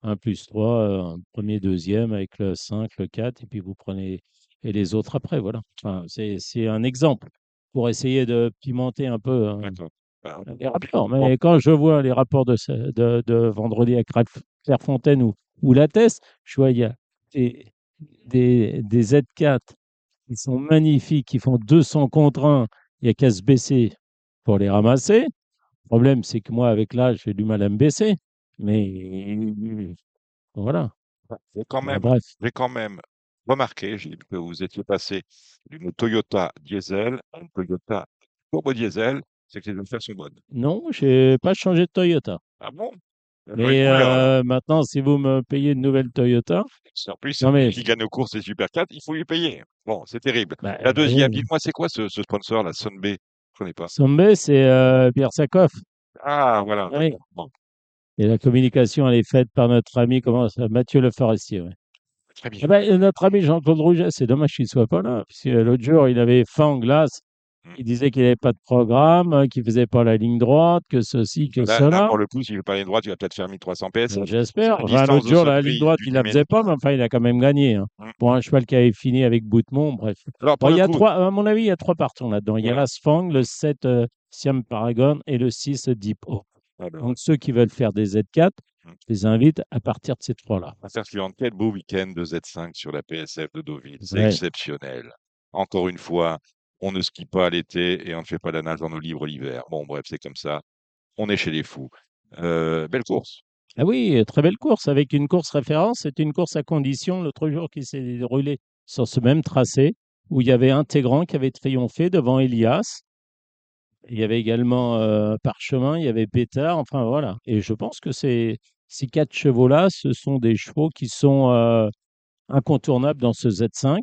1+3, un premier, deuxième avec le 5, le 4, et puis vous prenez et les autres après. Voilà. Enfin, c'est un exemple pour essayer de pimenter un peu
D'accord. Ah,
les rapports.
bon,
Mais quand je vois les rapports de vendredi à Clairefontaine ou la Teste, je vois il y a des, des Z4 qui sont magnifiques, qui font 200 contre 1. Il n'y a qu'à se baisser pour les ramasser. Le problème, c'est que moi, avec l'âge, j'ai du mal à me baisser. Mais voilà.
j'ai quand
Bah,
même,
bref.
j'ai quand même remarqué, j'ai vu que vous étiez passé d'une Toyota diesel à une Toyota turbo diesel, c'est que les affaires sont bonnes.
Non, je n'ai pas changé de Toyota.
Ah bon? Il a changé de
Mais
couleur alors.
maintenant, si vous me payez une nouvelle Toyota,
En plus, c'est
non mais
lui qui gagne aux courses des Super 4, il faut lui payer. Bon, c'est terrible.
bah,
La deuxième,
oui.
dites-moi, c'est quoi ce sponsor, la Sunbay? Je connais pas.
Sommet, c'est Pierre Sakoff.
Ah, voilà,
Oui.
d'accord. Bon,
Et la communication, elle est faite par notre ami Mathieu Le Forestier. Ouais.
très
Eh
bien.
ben, notre ami Jean-Claude Rouget, c'est dommage qu'il ne soit pas là. Parce que l'autre jour, il avait faim en glace.
Mm.
Il disait qu'il n'avait pas de programme, qu'il ne faisait pas la ligne droite, que ceci, que
Là,
cela.
pour le coup, s'il veut pas aller droite, il va peut-être faire 1300 PS.
J'espère.
La
Enfin,
distance
l'autre
de
jour, la
Sunbay
ligne droite,
du
il ne la faisait
Duménil.
pas, mais enfin, il a quand même gagné. Hein.
Mm.
Pour un cheval qui avait fini avec Boutemont, bref.
Alors,
Bon,
pour
il
le
y a
coup,
trois, à mon avis, il y a trois partants là-dedans. Il y a
voilà.
l'Asfang, le 7 Siam Paragon et le 6 Deep O.
Ah ben,
Donc, ceux qui veulent faire des Z4,
mm.
je les invite à partir de ces trois-là.
Affaire suivante, quel beau week-end de Z5 sur la PSF de Deauville. C'est
Ouais.
exceptionnel. Encore une fois, on ne skie pas l'été et on ne fait pas la nage dans nos livres l'hiver. Bon, bref, c'est comme ça. On est chez les fous. Belle course.
Ah oui, très belle course avec une course référence. C'était une course à condition l'autre jour qui s'est déroulée sur ce même tracé où il y avait Intégrant qui avait triomphé devant Elias. Il y avait également Parchemin, il y avait Pétard. Enfin voilà. Et je pense que ces quatre chevaux-là, ce sont des chevaux qui sont incontournables dans ce Z5.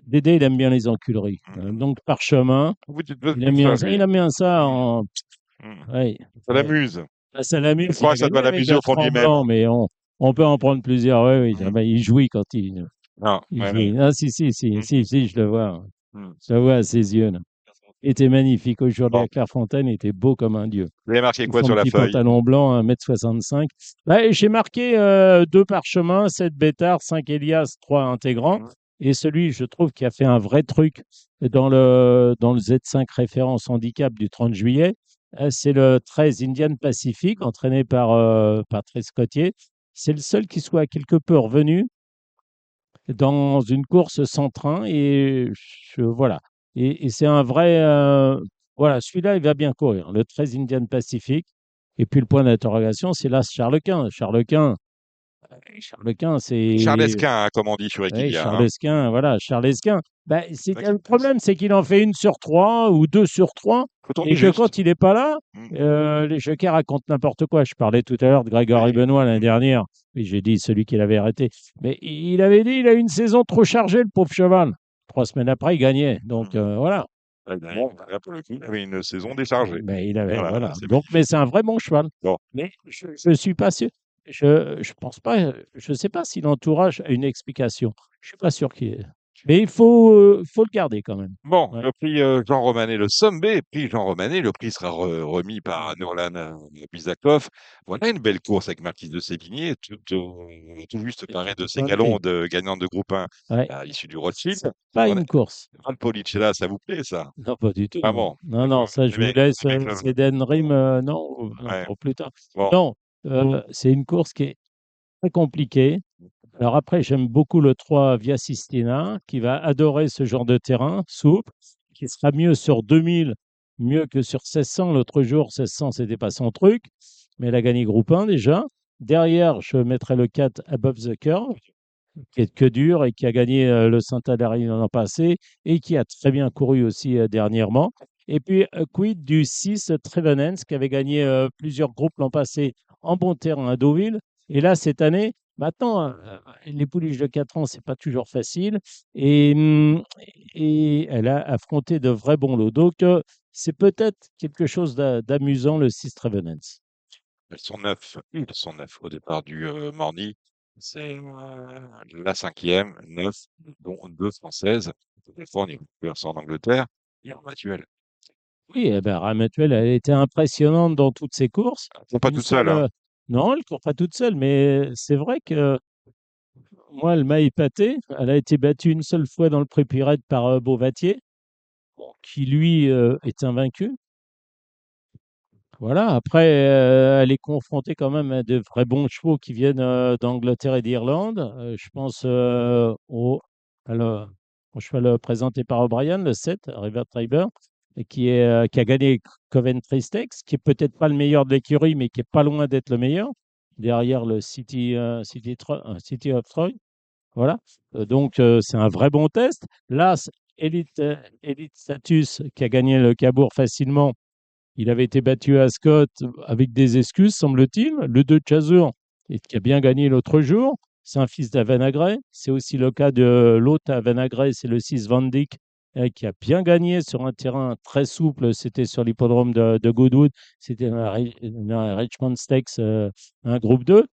Dédé, il aime bien les enculeries. Donc Parchemin,
Vous dites vous
il aime
tout
bien
ça,
ça.
lui.
Il aime bien ça en.
Mm.
Ouais,
Ça
ouais.
l'amuse.
Ah, ça
Je
l'amuse, il
crois
a
que ça
gagné
doit
avec
l'amuser au fond de lui-même.
Bertrand Blanc, mais on peut en prendre plusieurs. Oui, oui.
Mm.
Ben, il jouit quand
Non,
il
ouais,
jouit.
ouais.
Ah, si, si, si,
Mm.
si, si, je le vois.
Mm.
Je le vois à ses yeux. Là. Il était magnifique. Aujourd'hui,
Bon,
à Clairefontaine, il était beau comme un dieu.
vous avez marqué
Avec
quoi
son
sur la
petit
feuille?
pantalon blanc, 1,65 m. Là, j'ai marqué 2 Parchemins, 7 Bétard, 5 Elias, 3 Intégrants.
Mm.
Et celui, je trouve, qui a fait un vrai truc dans le Z5 référence handicap du 30 juillet, c'est le 13 Indian Pacific, entraîné par Patrice Cotier. C'est le seul qui soit quelque peu revenu dans une course sans train. Et voilà. Et c'est un vrai. Voilà, celui-là, il va bien courir. Le 13 Indian Pacific. Et puis le point d'interrogation, c'est là Charles-Quint. Charles-Quint,
Charles
c'est.
Esquin, hein, comme on dit sur
Oui,
Equidia.
Charles
Hein.
Esquin, voilà, Charles Esquin. Ben,
Avec-
le problème, c'est qu'il en fait 1 sur 3 ou 2 sur 3,
Faut tourner
et que
juste.
quand il n'est pas là,
Mm.
les jockeys racontent n'importe quoi. Je parlais tout à l'heure de Grégory Benoît l'année dernière, et j'ai dit celui qui l'avait arrêté. Mais il avait dit il a une saison trop chargée, le pauvre cheval. 3 semaines après, il gagnait. Donc voilà.
Bon, là, pour le coup, il avait une saison déchargée.
Mais il avait,
Voilà,
voilà.
c'est
Donc, mais
magnifique.
c'est un vrai bon cheval.
Bon.
Mais je ne suis pas sûr. Je pense pas. Je sais pas si l'entourage a une explication. Je suis pas sûr qu'il y ait. Mais il faut le garder quand même.
Bon,
Ouais.
le prix Jean Romanet, le Sommet, prix Jean Romanet, le prix sera remis par Nurlan Bisakov. Voilà une belle course avec Marquise de Sévigné, tout juste paré de ses galons
Oui.
de gagnant de groupe 1
Ouais.
issu du Rothschild.
C'est pas
Voilà.
une course.
Policella, ça vous plaît, ça?
Non, pas du tout.
Ah
Non,
bon,
non, non, ça, je vous laisse.
avec le...
C'est d'Enrim, non, non,
Ouais,
pour plus tard.
bon.
Non, c'est une course qui est très compliquée. Alors après, j'aime beaucoup le 3 Via Sistina, qui va adorer ce genre de terrain souple, qui sera mieux sur 2000, mieux que sur 1600. L'autre jour, 1600, c'était pas son truc, mais elle a gagné groupe 1 déjà. Derrière, je mettrai le 4 Above the Curve, qui est que dur et qui a gagné le Saint-Alary l'an passé et qui a très bien couru aussi dernièrement. Et puis, quid du 6 Trevenens, qui avait gagné plusieurs groupes l'an passé en bon terrain à Deauville. Et là, cette année, maintenant, les pouliches de 4 ans, c'est pas toujours facile. Et elle a affronté de vrais bons lots. Donc, c'est peut-être quelque chose d'amusant, le 6 Trevenens.
Elles sont neuf au départ du Morny. C'est la 5e, 9, dont 2 françaises. Californie, en Angleterre et en Matuelle.
Oui, eh ben, Ramatuelle, elle était impressionnante dans toutes ses courses.
Elles sont pas
Une
toutes seules,
seule,
hein.
non, elle court pas toute seule, mais c'est vrai que moi, elle m'a épaté. Elle a été battue une seule fois dans le Prix Pirate par Beauvatier, qui lui est invaincu. Voilà. Après, elle est confrontée quand même à de vrais bons chevaux qui viennent d'Angleterre et d'Irlande. Je pense alors, au cheval présenté par O'Brien, le 7, River Triber, et qui a gagné Coventry Stakes, qui est peut-être pas le meilleur de l'écurie, mais qui est pas loin d'être le meilleur, derrière le City of Troy. Voilà. Donc, c'est un vrai bon test. Là, Elite Status, qui a gagné le Cabourg facilement, il avait été battu à Scott avec des excuses, semble-t-il. Le 2 Chazur, qui a bien gagné l'autre jour, c'est un fils d'Avanagray. C'est aussi le cas de l'autre Avanagray, c'est le 6 Van Dyck, qui a bien gagné sur un terrain très souple. C'était sur l'hippodrome de Goodwood. C'était un Richmond Stakes, un groupe 2.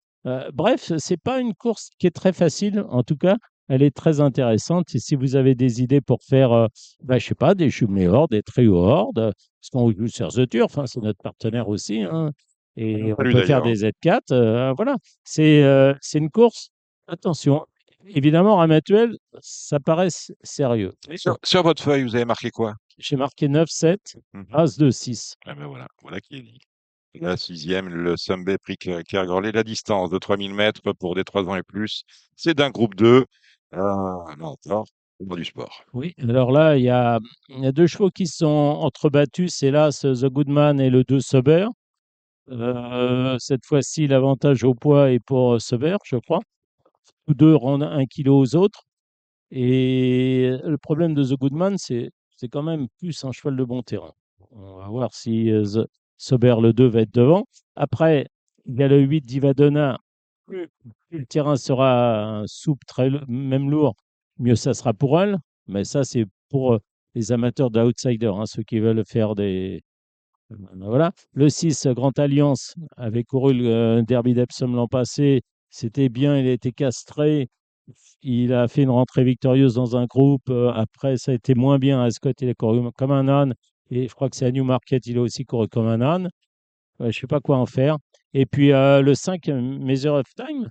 Bref, c'est pas une course qui est très facile. En tout cas, elle est très intéressante. Et si vous avez des idées pour faire, je sais pas, des jumelés hors, des trio hors, parce qu'on joue sur The Turf, hein, c'est notre partenaire aussi, hein, et on
Salut
peut faire
d'ailleurs.
des Z4. Voilà, c'est une course. Attention, évidemment, Ramatuelle, ça paraît sérieux.
Et sur votre feuille, vous avez marqué quoi?
J'ai marqué 9-7, As 2-6.
Ah ben voilà qui est dit. La 6e, le Sunday Prix Kergorley, la distance de 3000 mètres pour des 3 ans et plus. C'est d'un groupe 2. Là encore, c'est du sport.
Oui, alors là, il y a deux chevaux qui sont entrebattus, c'est là The Goodman et le 2 Sober. Cette fois-ci, l'avantage au poids est pour Sober, je crois. Tous deux rendent 1 kilo aux autres. Et le problème de The Goodman, c'est quand même plus un cheval de bon terrain. On va voir si Sober le 2 va être devant. Après, il y a le 8 Divadonna. Plus le terrain sera souple, même lourd, mieux ça sera pour elle. Mais ça, c'est pour les amateurs d'outsiders, hein, ceux qui veulent faire des. Voilà. Le 6, Grande Alliance, avait couru le Derby d'Epsom l'an passé. C'était bien, il a été castré. Il a fait une rentrée victorieuse dans un groupe. Après, ça a été moins bien. À Scott, il a couru comme un âne. Et je crois que c'est à Newmarket, il a aussi couru comme un âne. Je ne sais pas quoi en faire. Et puis le 5, Measure of Time,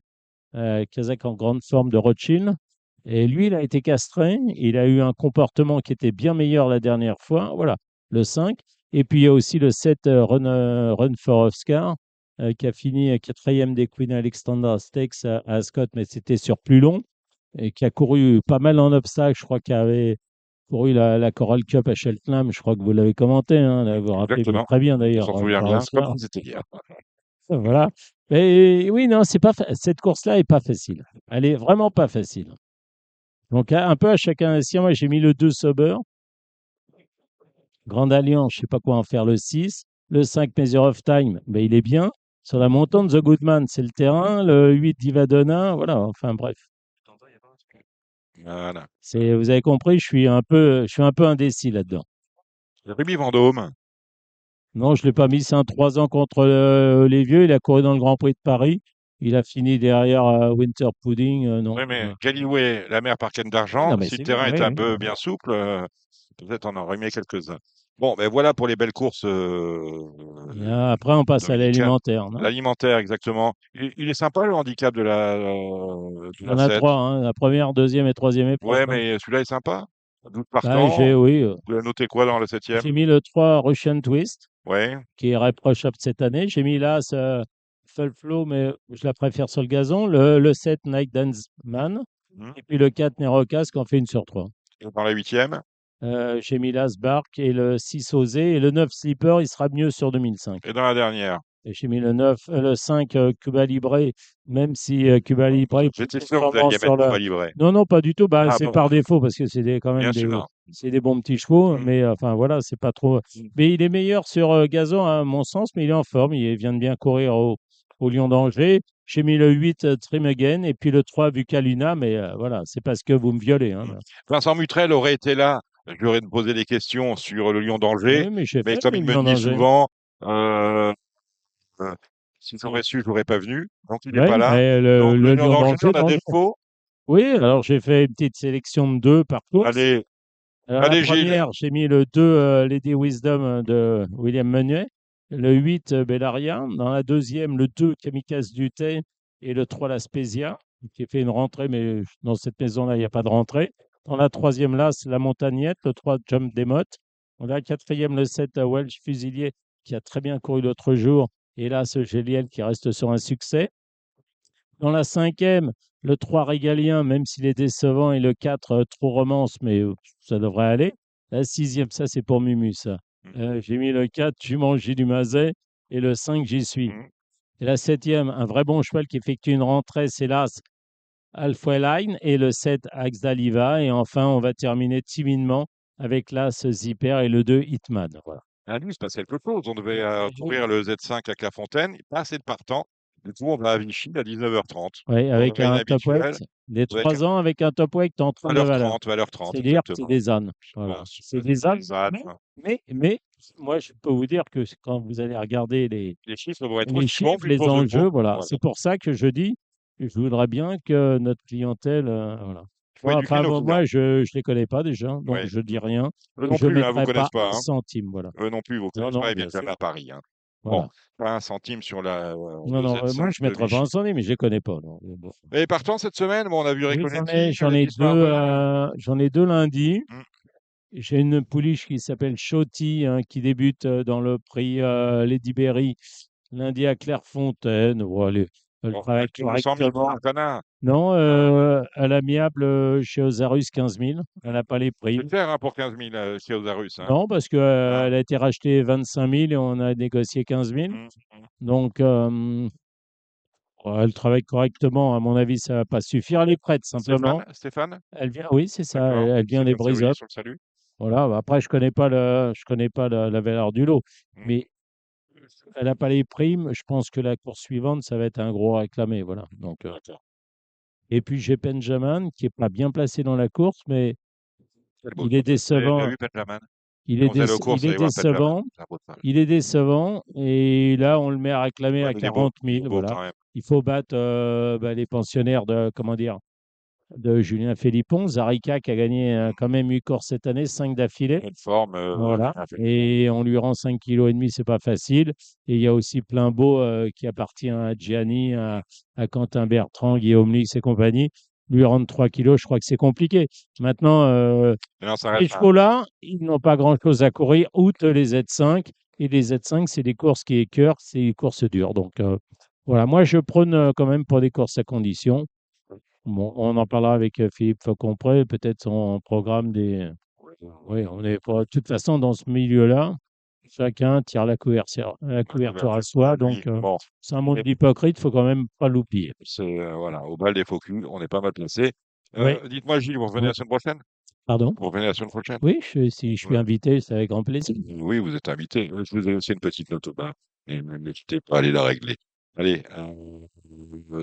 Kazakh en grande forme de Rothschild. Et lui, il a été castré. Il a eu un comportement qui était bien meilleur la dernière fois. Voilà, le 5. Et puis il y a aussi le 7, Run for Oscar, qui a fini quatrième des Queen Alexandra Stakes à Ascot, mais c'était sur plus long. Et qui a couru pas mal en obstacles. Je crois qu'il avait couru la Coral Cup à Cheltenham. Je crois que vous l'avez commenté. Hein, vous vous rappelez
Exactement.
très bien
On
d'ailleurs.
s'en souvient
For
bien,
Oscar.
comme c'était hier.
Voilà. Mais oui, non, c'est pas cette course-là est pas facile. Elle est vraiment pas facile. Donc un peu à chacun des siens. Moi, j'ai mis le 2 Sober. Grande Alliance, je sais pas quoi en faire le 6. Le 5 Measure of Time, ben, il est bien. Sur la montante, The Goodman, c'est le terrain. Le 8 Divadonna, voilà. Enfin bref.
Voilà.
Vous avez compris, je suis un peu indécis là-dedans.
Rémi Vendôme.
Non, je ne l'ai pas mis. C'est un 3 ans contre les vieux. Il a couru dans le Grand Prix de Paris. Il a fini derrière Winter Pudding. Non.
Oui, mais Galloway, la mer par canne d'argent,
Non, mais
si le
c'est
terrain
bien.
était
Oui,
un
oui.
peu bien souple, peut-être on en aurait mis quelques-uns. Bon, ben voilà pour les belles courses
Après, on passe à
dominicaines.
l'alimentaire, non?
L'alimentaire, exactement. Il est sympa le handicap
Il
de
y en
la
a
7.
trois, hein, la première, deuxième et troisième épreuve,
Ouais,
hein.
mais celui-là est sympa. Doute
Bah,
partant.
oui,
Vous avez noté quoi dans le 7e?
j'ai mis le 3 Russian Twist,
Ouais.
qui est réprochable cette année. J'ai mis là Full Flow, mais je la préfère sur le gazon. Le 7 Nike Dance Man.
Mhm.
Et puis le 4 Nerocas, qui en fait une sur 3.
Et dans la 8e?
J'ai mis l'Asbark et le 6 Osé. Et le 9 Slipper, il sera mieux sur 2005.
Et dans la dernière?
Et j'ai mis le 5 Cuba Libre, même si Cuba Libre est plus
J'étais sûr que vous
performant
alliez
sur
mettre
le.
Cuba Libre.
Non, non, pas du tout. Bah,
Ah
c'est
bon,
par défaut parce que quand même
bien sûr.
c'est des bons petits chevaux.
Mhm.
Mais enfin, voilà, c'est pas trop. Mais il est meilleur sur gazon, à mon sens, mais il est en forme. Il vient de bien courir au Lion d'Angers. J'ai mis le 8 Trim Again et puis le 3 Vucaluna. Mais voilà, c'est parce que vous me violez, hein, là.
Vincent Mutrel aurait été là. Je lui aurais posé des questions sur le Lion d'Angers.
Oui, mais j'ai
Mais
fait
comme
le
il me le
Lion
dit
d'Angers.
souvent, euh, euh, Si j'aurais su, je n'aurais pas venu. Donc, il n'est
Ouais,
pas là.
mais
Donc,
le
dans
lion
le jeu,
d'Angers,
on a des faux.
Oui, alors j'ai fait une petite sélection de 2 par course.
Allez,
Alors, la
allez, Gilles.
première, j'ai mis le 2 Lady Wisdom de William Menuet, le 8 Bellaria. Dans la deuxième, le 2 Kamikaze Duté et le 3 La Spezia, qui fait une rentrée, mais dans cette maison-là, il n'y a pas de rentrée. Dans la troisième, là, c'est la Montagnette, le 3 Jump Demotte. Dans la quatrième, le 7 Welsh Fusilier, qui a très bien couru l'autre jour. Et là, ce Géliel qui reste sur un succès. Dans la cinquième, le 3 Régalien, même s'il est décevant, et le 4 Trop Romance, mais ça devrait aller. La sixième, ça c'est pour Mumu, ça. J'ai mis le 4 Jument J du Mazet et le 5 J'y suis. Et la septième, un vrai bon cheval qui effectue une rentrée, c'est l'As Alphaline et le 7 Axe d'Aliva. Et enfin, on va terminer timidement avec l'As Zipper et le 2 Hitman. Voilà.
À lui, il se passe quelque chose. On devait courir le Z5 à Clairefontaine. Pas assez de partants. Du coup, on va à Vichy à 19h30.
Oui, avec un top weight. Des
Avec
3 ans, avec un top weight en 32 valeurs.
valeur 30,
C'est dire que c'est
exactement.
des ânes. Voilà.
Bon,
C'est des ânes.
ânes.
Mais moi, je peux vous dire que quand vous allez regarder les
chiffres vont être
les
aussi bons
chiffres,
qu'une
les
course de
enjeux,
pro.
voilà. C'est pour ça que je dis, je voudrais bien que notre clientèle, voilà.
Faut éduquer nos clients.
Moi, je les connais pas déjà, donc
Ouais.
je dis rien.
Eux non
Je
plus, hein, vous
mettrai
connaissent
pas
pas.
un
Hein.
centime, voilà.
Eux non plus, vous connaissent
non,
pas. Ils
bien
viennent jamais
sûr.
à Paris. Hein.
Voilà.
Bon, pas un centime sur la.
Non,
le Z5
moi, je
de
mettrai pas un
Vichy.
centime, mais je les connais pas. Non. Bon.
Et partant cette semaine, bon, on a vu
Oui,
Reconetti,
j'en ai
Smart.
deux lundi.
Mm.
J'ai une pouliche qui s'appelle Shoti, hein, qui débute dans le prix Lady Berry lundi à Clairefontaine. Bon, elle travaille correctement. Non, à l'amiable chez Ozarus 15 000. Elle n'a pas les prix.
C'est cher hein, pour 15 000 chez Ozarus. Hein.
Non, parce qu'elle a été rachetée 25 000 et on a négocié 15 000. Donc, elle travaille correctement. À mon avis, ça ne va pas suffire. Elle est prête, simplement.
Stéphane
Elle vient, oui, c'est ça. Elle vient des brise up. Voilà. Après, je connais pas la valeur du lot, mais elle n'a pas les primes. Je pense que la course suivante, ça va être un gros réclamé. Voilà. Donc, et puis j'ai Benjamin qui est pas bien placé dans la course, mais il est décevant. Il est décevant. Il est décevant. Et là, on le met à réclamer à 40 000. Voilà. Il faut battre les pensionnaires de Julien Philippon. Zarica qui a gagné quand même 8 courses cette année, 5 d'affilée. Voilà. Et on lui rend 5,5 kg, c'est pas facile. Et il y a aussi plein beau qui appartient à Gianni, à Quentin Bertrand, Guillaume Lix et compagnie. Lui rendre 3 kilos, je crois que c'est compliqué. Maintenant, ces chevaux-là, ils n'ont pas grand-chose à courir, outre les Z5. Et les Z5, c'est des courses qui écœurent, c'est des courses dures. Donc, voilà, moi, je prône quand même pour des courses à condition. Bon, on en parlera avec Philippe Faucompré, peut-être son programme des. Oui, on est pas. De toute façon, dans ce milieu-là, chacun tire la couverture à soi. Donc, c'est un monde d'hypocrite, il ne faut quand même pas l'oublier.
Voilà, au bal des faux culs, on est pas mal placé. Dites-moi, Gilles, vous revenez la semaine prochaine?
Pardon?
Vous revenez la semaine prochaine?
Oui, si je suis invité, c'est avec grand plaisir.
Oui, vous êtes invité. Je vous ai aussi une petite note au bas. Et n'hésitez pas à aller la régler. Allez,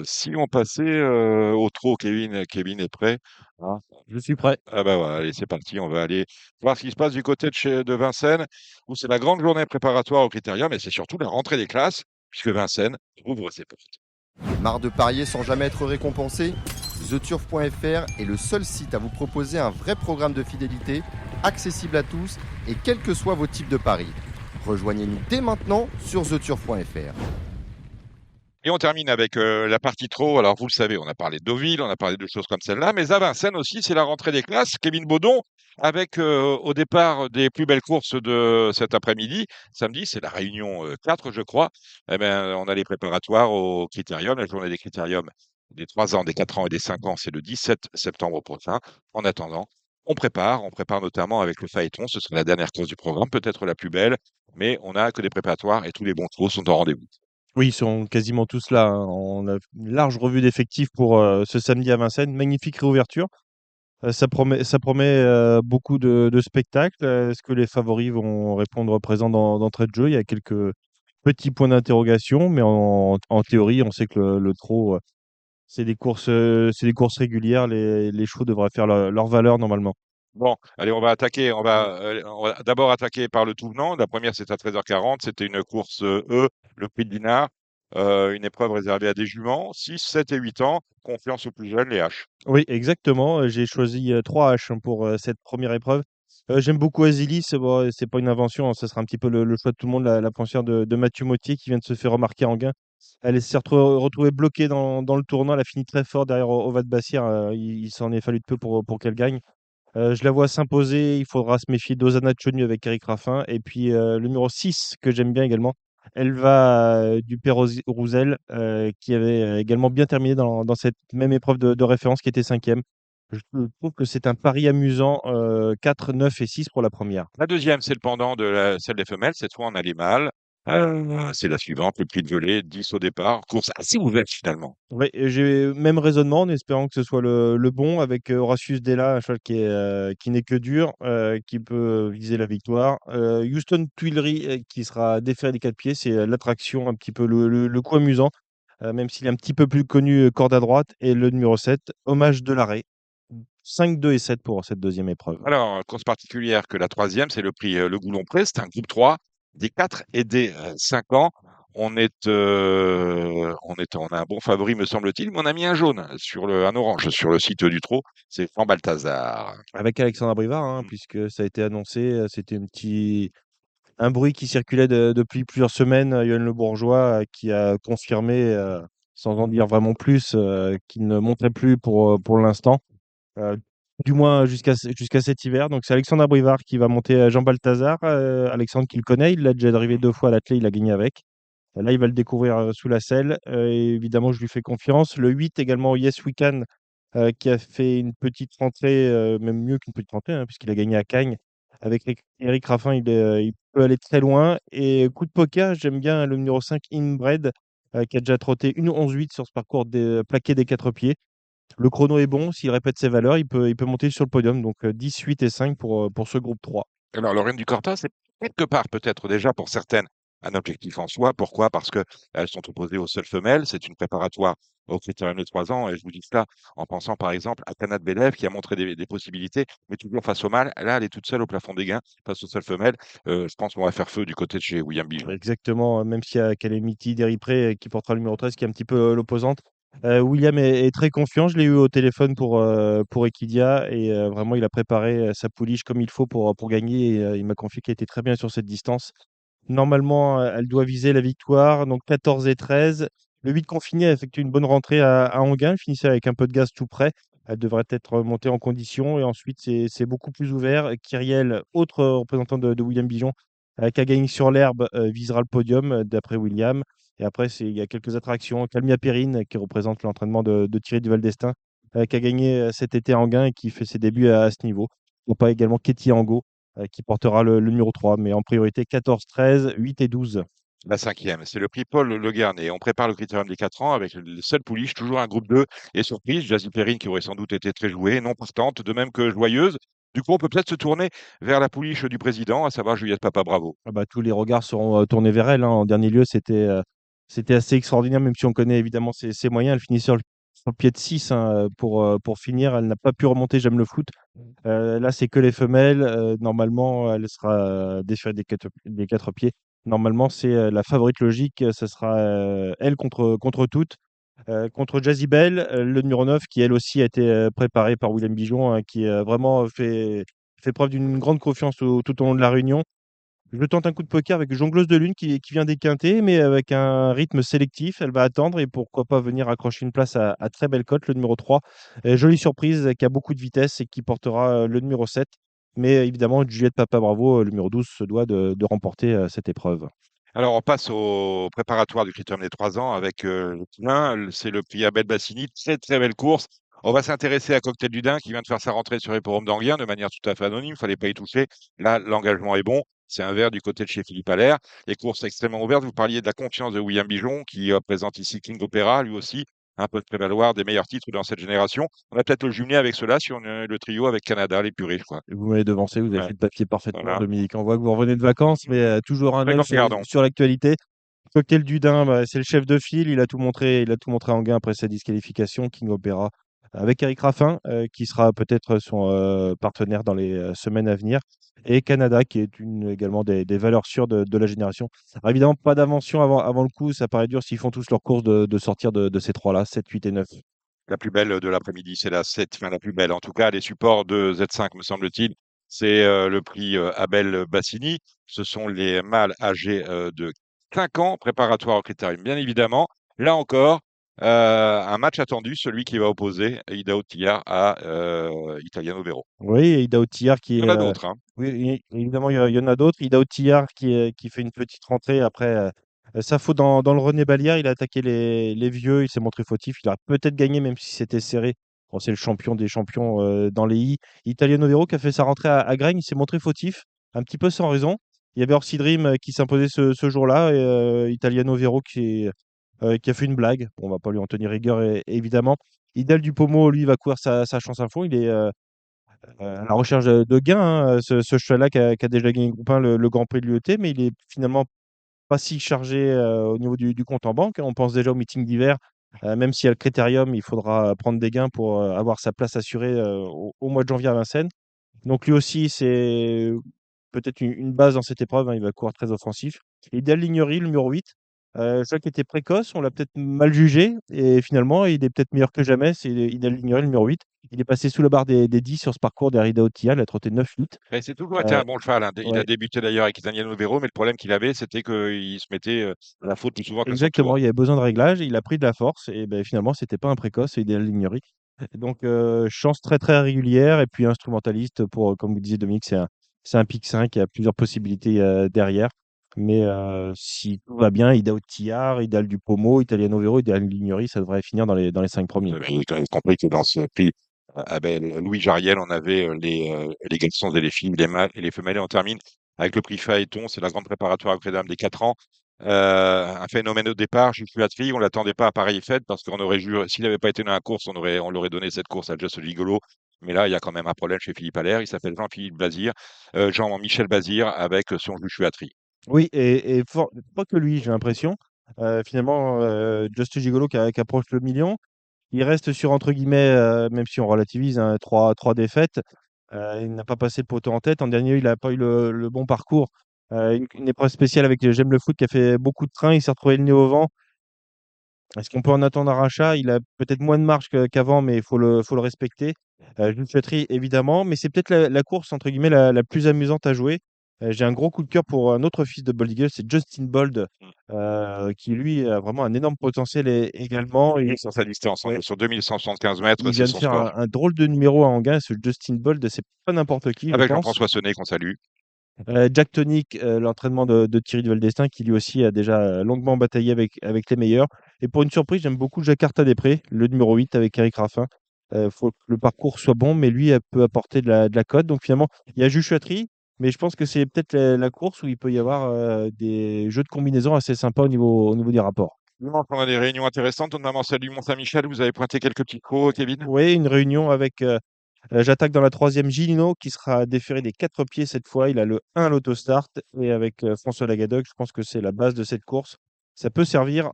si on passait au trot, Kevin est prêt.
Hein, je suis prêt.
Ah bah voilà, allez, c'est parti. On va aller voir ce qui se passe du côté de Vincennes, où c'est la grande journée préparatoire au Critérium, mais c'est surtout la rentrée des classes, puisque Vincennes ouvre ses portes.
Marre de parier sans jamais être récompensé? TheTurf.fr est le seul site à vous proposer un vrai programme de fidélité, accessible à tous et quels que soient vos types de paris. Rejoignez-nous dès maintenant sur TheTurf.fr.
Et on termine avec la partie trot. Alors, vous le savez, on a parlé de Deauville, on a parlé de choses comme celle-là, mais à Vincennes aussi, c'est la rentrée des classes. Kevin Baudon, avec au départ des plus belles courses de cet après-midi, samedi, c'est la réunion 4, je crois. Eh ben, on a les préparatoires au Critérium, la journée des Critériums des 3 ans, des 4 ans et des 5 ans, c'est le 17 septembre prochain. En attendant, on prépare notamment avec le Phaéton, ce sera la dernière course du programme, peut-être la plus belle, mais on n'a que des préparatoires et tous les bons trous sont en rendez-vous.
Oui, ils sont quasiment tous là. Hein. On a une large revue d'effectifs pour ce samedi à Vincennes. Magnifique réouverture. Ça promet beaucoup de spectacles. Est-ce que les favoris vont répondre présent d'entrée de jeu? Il y a quelques petits points d'interrogation, mais en théorie, on sait que le trot, c'est des courses régulières. Les chevaux devraient faire leur valeur normalement.
Bon, allez, on va attaquer. On va d'abord attaquer par le tout venant. La première, c'est à 13h40. C'était une course E, le prix de Dinard. une épreuve réservée à des juments, 6, 7 et 8 ans. Confiance aux plus jeunes, les H.
Oui, exactement. J'ai choisi 3 H hein, pour cette première épreuve. J'aime beaucoup Azilis. Bon, c'est pas une invention, hein, ce sera un petit peu le choix de tout le monde, la pensière de Mathieu Mottier qui vient de se faire remarquer en gain. Elle s'est retrouvée bloquée dans le tournoi. Elle a fini très fort derrière Ovat Bassir. Il s'en est fallu de peu pour qu'elle gagne. Je la vois s'imposer. Il faudra se méfier d'Ozana Chonu avec Eric Raffin. Et puis le numéro 6, que j'aime bien également, elle va du Père Rouzel, qui avait également bien terminé dans cette même épreuve de référence, qui était cinquième. Je trouve que c'est un pari amusant, 4, 9 et 6 pour la première.
La deuxième, c'est le pendant de celle des femelles. Cette fois, on a les mâles. C'est la suivante, le prix de volée, 10 au départ. Course assez ouverte finalement.
Oui, j'ai même raisonnement en espérant que ce soit le bon avec Horatius Della, un cheval qui n'est que dur, qui peut viser la victoire. Houston Tuileries qui sera déféré des 4 pieds, c'est l'attraction, un petit peu le coup amusant, même s'il est un petit peu plus connu, corde à droite. Et le numéro 7, Hommage de l'arrêt. 5, 2 et 7 pour cette deuxième épreuve.
Alors, course particulière que la troisième, c'est le prix Le Goulon-Pré. C'est un groupe 3, des 4 et des 5 ans. On a un bon favori, me semble-t-il, mais on a mis un jaune un orange sur le site du trot. C'est Jean Balthazar.
Avec Alexandre Brivard, hein,
Mm.
puisque ça a été annoncé, c'était un bruit qui circulait depuis plusieurs semaines. Yoann Le Bourgeois qui a confirmé, sans en dire vraiment plus, qu'il ne monterait plus pour l'instant, euh, du moins jusqu'à cet hiver. Donc c'est Alexandre Brivard qui va monter Jean Balthazar. Alexandre qui le connaît, il l'a déjà drivé 2 fois à l'attelé, il a gagné avec. Là, il va le découvrir sous la selle. Et évidemment, je lui fais confiance. Le 8 également, Yes Weekend, qui a fait une petite rentrée, même mieux qu'une petite rentrée, hein, puisqu'il a gagné à Cagnes. Avec Eric Raffin, il peut aller très loin. Et coup de poker, j'aime bien le numéro 5, Inbred, qui a déjà trotté une 11-8 sur ce parcours plaqué des 4 pieds. Le chrono est bon. S'il répète ses valeurs, il peut monter sur le podium. Donc 10, 8 et 5 pour ce groupe 3.
Alors, Lorraine du Corta, c'est quelque part peut-être déjà pour certaines un objectif en soi. Pourquoi? Parce qu'elles sont opposées aux seules femelles. C'est une préparatoire au critérium de 3 ans. Et je vous dis cela en pensant par exemple à Kanat Belev qui a montré des possibilités, mais toujours face au mâle. Là, elle est toute seule au plafond des gains face aux seules femelles. Je pense qu'on va faire feu du côté de chez William Bijon.
Exactement, même s'il y a Calamity Deripré qui portera le numéro 13, qui est un petit peu l'opposante. William est très confiant. Je l'ai eu au téléphone pour Equidia et vraiment, il a préparé sa pouliche comme il faut pour gagner. Et, il m'a confié qu'elle était très bien sur cette distance. Normalement, elle doit viser la victoire, donc 14 et 13. Le 8 confiné a effectué une bonne rentrée à Anguin, elle finissait avec un peu de gaz tout près. Elle devrait être montée en condition et ensuite c'est beaucoup plus ouvert. Kyriel, autre représentant de William Bijon, qui a gagné sur l'herbe, visera le podium d'après William. Et après, il y a quelques attractions. Calmia Perrine, qui représente l'entraînement de Thierry Duval d'Estaing, qui a gagné cet été à Anguin et qui fait ses débuts à ce niveau. On pas également Ketty Angot, qui portera le numéro 3, mais en priorité 14, 13, 8 et 12.
La cinquième, c'est le prix Paul Le Garnet. On prépare le critérium des 4 ans avec le seul pouliche, toujours un groupe 2. Et surprise, Jazzy Perrine qui aurait sans doute été très jouée, non partante, de même que joyeuse. Du coup, on peut peut-être se tourner vers la pouliche du président, à savoir Juliette Papa Bravo.
Ah bah, tous les regards seront tournés vers elle, hein. En dernier lieu, c'était assez extraordinaire, même si on connaît évidemment ses moyens. Elle finit sur le pied de 6 hein, pour finir. Elle n'a pas pu remonter, j'aime le foot. Là, c'est que les femelles. Normalement, elle sera déférée des 4 pieds. Normalement, c'est la favorite logique. Ça sera elle contre toutes. Contre Jazzy Bell, le numéro 9, qui elle aussi a été préparée par William Bijon, hein, qui a vraiment fait preuve d'une grande confiance tout au long de la réunion. Je tente un coup de poker avec Jongleuse de Lune qui vient déquinter, mais avec un rythme sélectif. Elle va attendre et pourquoi pas venir accrocher une place à très belle cote, le numéro 3. Jolie surprise qui a beaucoup de vitesse et qui portera le numéro 7. Mais évidemment, Juliette Papa Bravo, le numéro 12, se doit de remporter cette épreuve.
Alors, on passe au préparatoire du critérium des 3 ans avec le plein. C'est le prix Abel Bassini. Très, très belle course. On va s'intéresser à Cocktail du Dain qui vient de faire sa rentrée sur l'hipporome d'Anguien de manière tout à fait anonyme. Il ne fallait pas y toucher. Là, l'engagement est bon. C'est un vert du côté de chez Philippe Allaire. Les courses extrêmement ouvertes. Vous parliez de la confiance de William Bijon qui présente ici King Opera, lui aussi. Un peu de prévaloir des meilleurs titres dans cette génération. On va peut-être le jumeler avec cela sur le trio avec Canada, les purées, je crois.
Vous m'avez devancé, vous avez
Ouais.
fait le papier parfaitement,
Voilà.
Dominique. On voit que vous revenez de vacances, mais toujours un
Très
œil
grand gardon.
sur l'actualité. Cocktail du Dain, bah, c'est le chef de file. Il a tout montré en gain après sa disqualification. King Opera, avec Eric Raffin, qui sera peut-être son partenaire dans les semaines à venir, et Canada, qui est également des valeurs sûres de la génération. Alors évidemment, pas d'invention avant le coup, ça paraît dur s'ils font tous leur course de sortir de ces trois-là, 7, 8 et 9.
La plus belle de l'après-midi, c'est la 7, enfin la plus belle. En tout cas, les supports de Z5, me semble-t-il, c'est le prix Abel Bassini. Ce sont les mâles âgés de 5 ans, préparatoires au critérium, bien évidemment. Là encore, un match attendu, celui qui va opposer Ida Ottillard à Italiano Vero.
Oui, et Ida Ottillard
Il
qui
y en
est.
a d'autres, hein.
Oui, évidemment, il y en a d'autres. Ida Ottillard qui fait une petite rentrée après sa faute dans le René Balière. Il a attaqué les vieux, il s'est montré fautif. Il aurait peut-être gagné, même si c'était serré. Bon, c'est le champion des champions dans les I. Italiano Vero qui a fait sa rentrée à Graines, il s'est montré fautif, un petit peu sans raison. Il y avait Orsi Dream qui s'imposait ce jour-là, et Italiano Vero qui a fait une blague. Bon, on va pas lui en tenir rigueur, évidemment. Idal Dupomo, lui, va courir sa chance à fond. Il est à la recherche de gains, hein, ce cheval-là qui a déjà gagné groupe 1, le Grand Prix de l'UET, mais il est finalement pas si chargé au niveau du compte en banque. On pense déjà au meeting d'hiver. Même s'il y a le critérium, il faudra prendre des gains pour avoir sa place assurée au mois de janvier à Vincennes. Donc lui aussi, c'est peut-être une base dans cette épreuve, hein. Il va courir très offensif. Et Dale Lignery, le numéro 8, celui qui était précoce, on l'a peut-être mal jugé. Et finalement, il est peut-être meilleur que jamais. C'est Idal Lignery, le numéro 8. Il est passé sous la barre des 10 sur ce parcours d'Arida Otia. Il a trotté 9-8.
Et c'est toujours été
Euh,
un bon cheval, hein. Il a
ouais,
débuté d'ailleurs avec Italiano Vero, mais le problème qu'il avait, c'était qu'il se mettait à la faute plus souvent que sur le
exactement.
tour.
Il y avait besoin de réglage. Il a pris de la force. Et ben, finalement, c'était pas un précoce, c'est Idal Lignery. Et donc, chance très très régulière. Et puis, instrumentaliste, comme vous disiez, Dominique, c'est un pic 5. Il y a plusieurs possibilités derrière. Mais si tout va bien, Ida Ottillard, Idal Dupomo, Italiano Vero, Idal Lignery, ça devrait finir dans les 5
Vous
premiers.
avez quand même compris que dans ce prix Louis Jariel, on avait les garçons et les filles, les mâles et les femelles. Et on termine avec le prix Phaéton, c'est la grande préparatoire après dames des 4 ans. Un phénomène au départ, Jules Flattery, on ne l'attendait pas à pareille fête parce qu'on aurait juré, s'il n'avait pas été dans la course, on l'aurait donné cette course à Just Gigolo. Mais là, il y a quand même un problème chez Philippe Allaire. Il s'appelle Jean-Philippe Bazir, Jean-Michel Bazir avec son Jules Flattery.
Oui, et pas que lui, j'ai l'impression. Finalement, Just Gigolo qui approche le million. Il reste sur, entre guillemets, même si on relativise, hein, trois défaites. Il n'a pas passé le poteau en tête. En dernier, il n'a pas eu le bon parcours. Une épreuve spéciale avec J'aime le foot qui a fait beaucoup de trains. Il s'est retrouvé le nez au vent. Est-ce qu'on peut en attendre un rachat? Il a peut-être moins de marge qu'avant, mais il faut le respecter. Jules Châtry, évidemment, mais c'est peut-être la course, entre guillemets, la plus amusante à jouer. J'ai un gros coup de cœur pour un autre fils de Bold Eagle, c'est Justin Bold, qui lui a vraiment un énorme potentiel également.
Et sur sa distance,
Ouais,
sur 2175 mètres,
il
c'est
vient de
son
faire
score.
un drôle de numéro à Anguin. Ce Justin Bold, c'est pas n'importe qui, je
Avec
pense.
Jean-François Sonnet qu'on salue.
Jack Tonic, l'entraînement de Thierry de Valdestin, qui lui aussi a déjà longuement bataillé avec les meilleurs. Et pour une surprise, j'aime beaucoup Jakarta Després, le numéro 8 avec Eric Raffin. Il faut que le parcours soit bon, mais lui peut apporter de la cote. Donc finalement, il y a Juchotterie, mais je pense que c'est peut-être la course où il peut y avoir des jeux de combinaison assez sympas au niveau des rapports.
Dimanche, on a des réunions intéressantes, notamment celle du Mont-Saint-Michel. Vous avez pointé quelques petits crocs, Kevin?
Oui, une réunion avec j'attaque dans la troisième Gilino qui sera déféré des 4 pieds cette fois. Il a le 1 à l'autostart et avec François Lagadec, je pense que c'est la base de cette course. Ça peut servir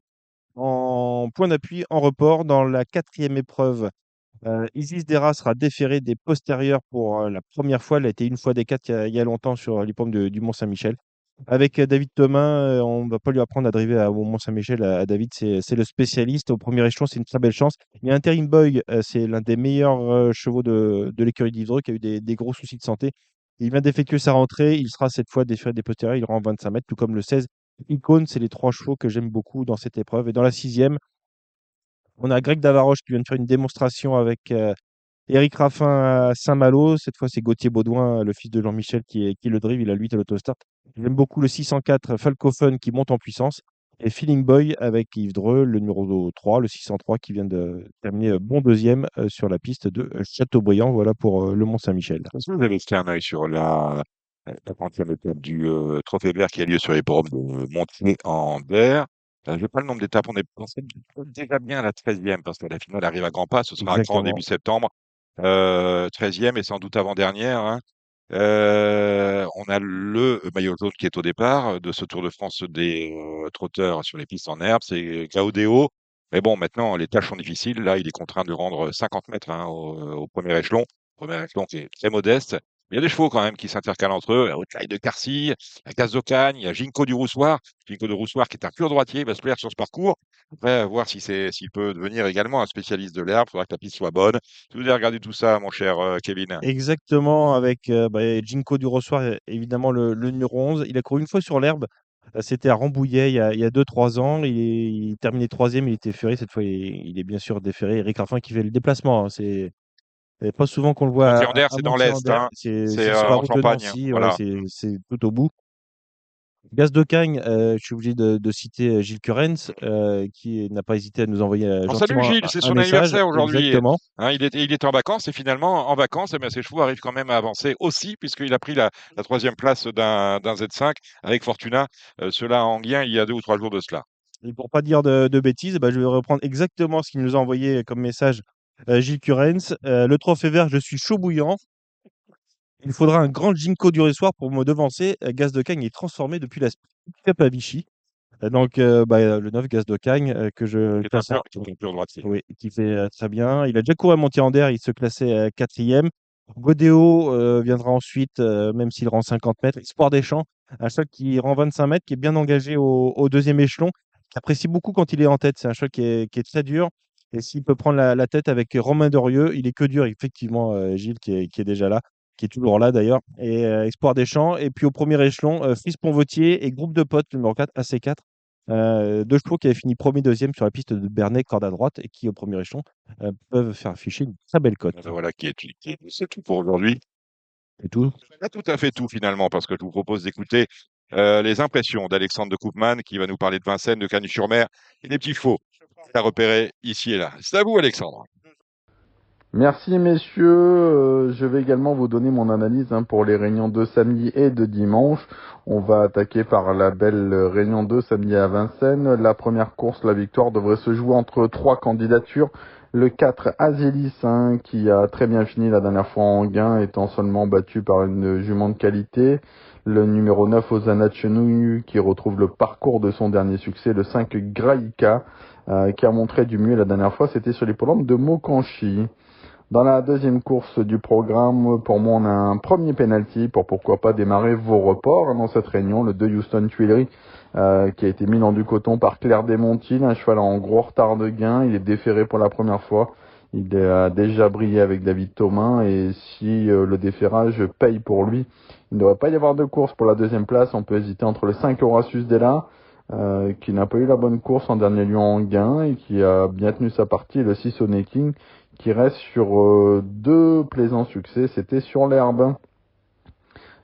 en point d'appui en report dans la quatrième épreuve. Isis Dera sera déféré des postérieurs pour la première fois. Elle a été une fois des 4 il y a longtemps sur l'hippodrome du Mont-Saint-Michel. Avec David Thomas, on ne va pas lui apprendre à driver au Mont-Saint-Michel. À David, c'est le spécialiste. Au premier échelon, c'est une très belle chance. Il y a Interim Boy, c'est l'un des meilleurs chevaux de l'écurie d'Ivry qui a eu des gros soucis de santé. Il vient d'effectuer sa rentrée. Il sera cette fois déféré des postérieurs. Il rend 25 mètres, tout comme le 16. Icône, c'est les 3 chevaux que j'aime beaucoup dans cette épreuve. Et dans la sixième, on a Greg Davaroche qui vient de faire une démonstration avec Éric Raffin à Saint-Malo. Cette fois, c'est Gauthier Baudouin, le fils de Jean-Michel, qui le drive. Il a le 8 à l'autostart. J'aime beaucoup le 604 Falcofen qui monte en puissance. Et Feeling Boy avec Yves Dreux, le numéro 3, le 603 qui vient de terminer bon deuxième sur la piste de Châteaubriand. Voilà pour le Mont-Saint-Michel.
Est-ce que vous avez jeté un œil sur la 30e étape du Trophée Vert qui a lieu sur les forums de Montigny en Berre? Je n'ai pas le nombre d'étapes, on est pensé déjà bien à la 13e parce que la finale arrive à grands pas, ce sera à Caen en début
Exactement.
septembre. 13e et sans doute avant-dernière, hein. On a le maillot jaune qui est au départ de ce Tour de France des trotteurs sur les pistes en herbe, c'est Gaudéo. Mais bon, maintenant, les tâches sont difficiles. Là, il est contraint de rendre 50 mètres hein, au premier échelon. Premier échelon qui est très modeste. Il y a des chevaux quand même qui s'intercalent entre eux. La Haute-Taille de Carcy, la Gaz d'Ocagne, il y a Ginko du Roussoir. Ginko du Roussoir qui est un pur droitier, va se plaire sur ce parcours. Après, voir s'il peut devenir également un spécialiste de l'herbe. Il faudra que la piste soit bonne. Tu vous avez regardé tout ça, mon cher Kevin.
Exactement, avec Ginko du Rossoir, évidemment le numéro 11. Il a couru une fois sur l'herbe. C'était à Rambouillet il y a 2-3 ans. Il terminait troisième, il était ferré. Cette fois, il est bien sûr déféré. Eric Raffin qui fait le déplacement, hein. C'est pas souvent qu'on le voit
Montier-en-Der,
à
c'est dans l'Est.
Montier-en-Der.
Hein. C'est
C'est sur la
en
route de
Champagne.
Nancy. Ouais,
Voilà.
c'est tout au bout. Gaz de Cagne, je suis obligé de citer Gilles Currens, qui n'a pas hésité à nous envoyer
On salue
gentiment
Gilles, c'est
un
son
message.
anniversaire aujourd'hui.
Exactement.
Hein, il était en vacances et finalement, en vacances, eh bien, ses chevaux arrivent quand même à avancer aussi puisqu'il a pris la troisième place d'un Z5 avec Fortuna, cela en Anguien il y a 2 ou 3 jours de cela.
Et pour pas dire de bêtises, bah, je vais reprendre exactement ce qu'il nous a envoyé comme message Gilles Currens. Le trophée vert, je suis chaud bouillant. Il faudra un grand Ginko du soir pour me devancer. Gaz de Cagne est transformé depuis la Speed Cup à Vichy. Donc, le 9 Gaz de Cagne que je
C'est un
classe,
pur droitier.
oui, qui fait très bien. Il a déjà couru à Montier-en-Der, il se classait quatrième. Godéo viendra ensuite, même s'il rend 50 mètres. Espoir des Champs, un cheval qui rend 25 mètres, qui est bien engagé au deuxième échelon, qui apprécie beaucoup quand il est en tête. C'est un cheval qui est très dur. Et s'il peut prendre la tête avec Romain Dorieux, il est que dur, effectivement, Gilles, qui est déjà là, qui est toujours là d'ailleurs. Et Espoir des Champs. Et puis au premier échelon, Fils Ponvotier et Groupe de Potes, numéro 4, AC4. Deux chevaux qui avaient fini premier, deuxième sur la piste de Bernay, corde à droite, et qui, au premier échelon, peuvent faire afficher une très belle cote.
Voilà c'est tout pour aujourd'hui.
C'est tout.
Pas tout à fait tout finalement, parce que je vous propose d'écouter les impressions d'Alexandre de Koopman qui va nous parler de Vincennes, de Cagnes-sur-Mer et des petits chevaux qu'il a repérés ici et là. C'est à vous, Alexandre.
Merci messieurs, je vais également vous donner mon analyse pour les réunions de samedi et de dimanche. On va attaquer par la belle réunion de samedi à Vincennes. La première course, la victoire, devrait se jouer entre 3 candidatures. Le 4 Azélis, qui a très bien fini la dernière fois en gain, étant seulement battu par une jument de qualité. Le numéro 9 Ozana Chenouille, qui retrouve le parcours de son dernier succès. Le 5 Graïka, qui a montré du mieux la dernière fois, c'était sur l'hippodrome de Mokanchi. Dans la deuxième course du programme, pour moi, on a un premier penalty pour pourquoi pas démarrer vos reports dans cette réunion. Le 2 Houston Tuileries, qui a été mis dans du coton par Claire Desmontil, un cheval en gros retard de gain. Il est déféré pour la première fois. Il a déjà brillé avec David Thomas et si le déférage paye pour lui, il ne devrait pas y avoir de course pour la deuxième place. On peut hésiter entre le 5 Horatius Della, qui n'a pas eu la bonne course en dernier lieu en gain et qui a bien tenu sa partie, et le 6 King, qui reste sur 2 plaisants succès, c'était sur l'herbe.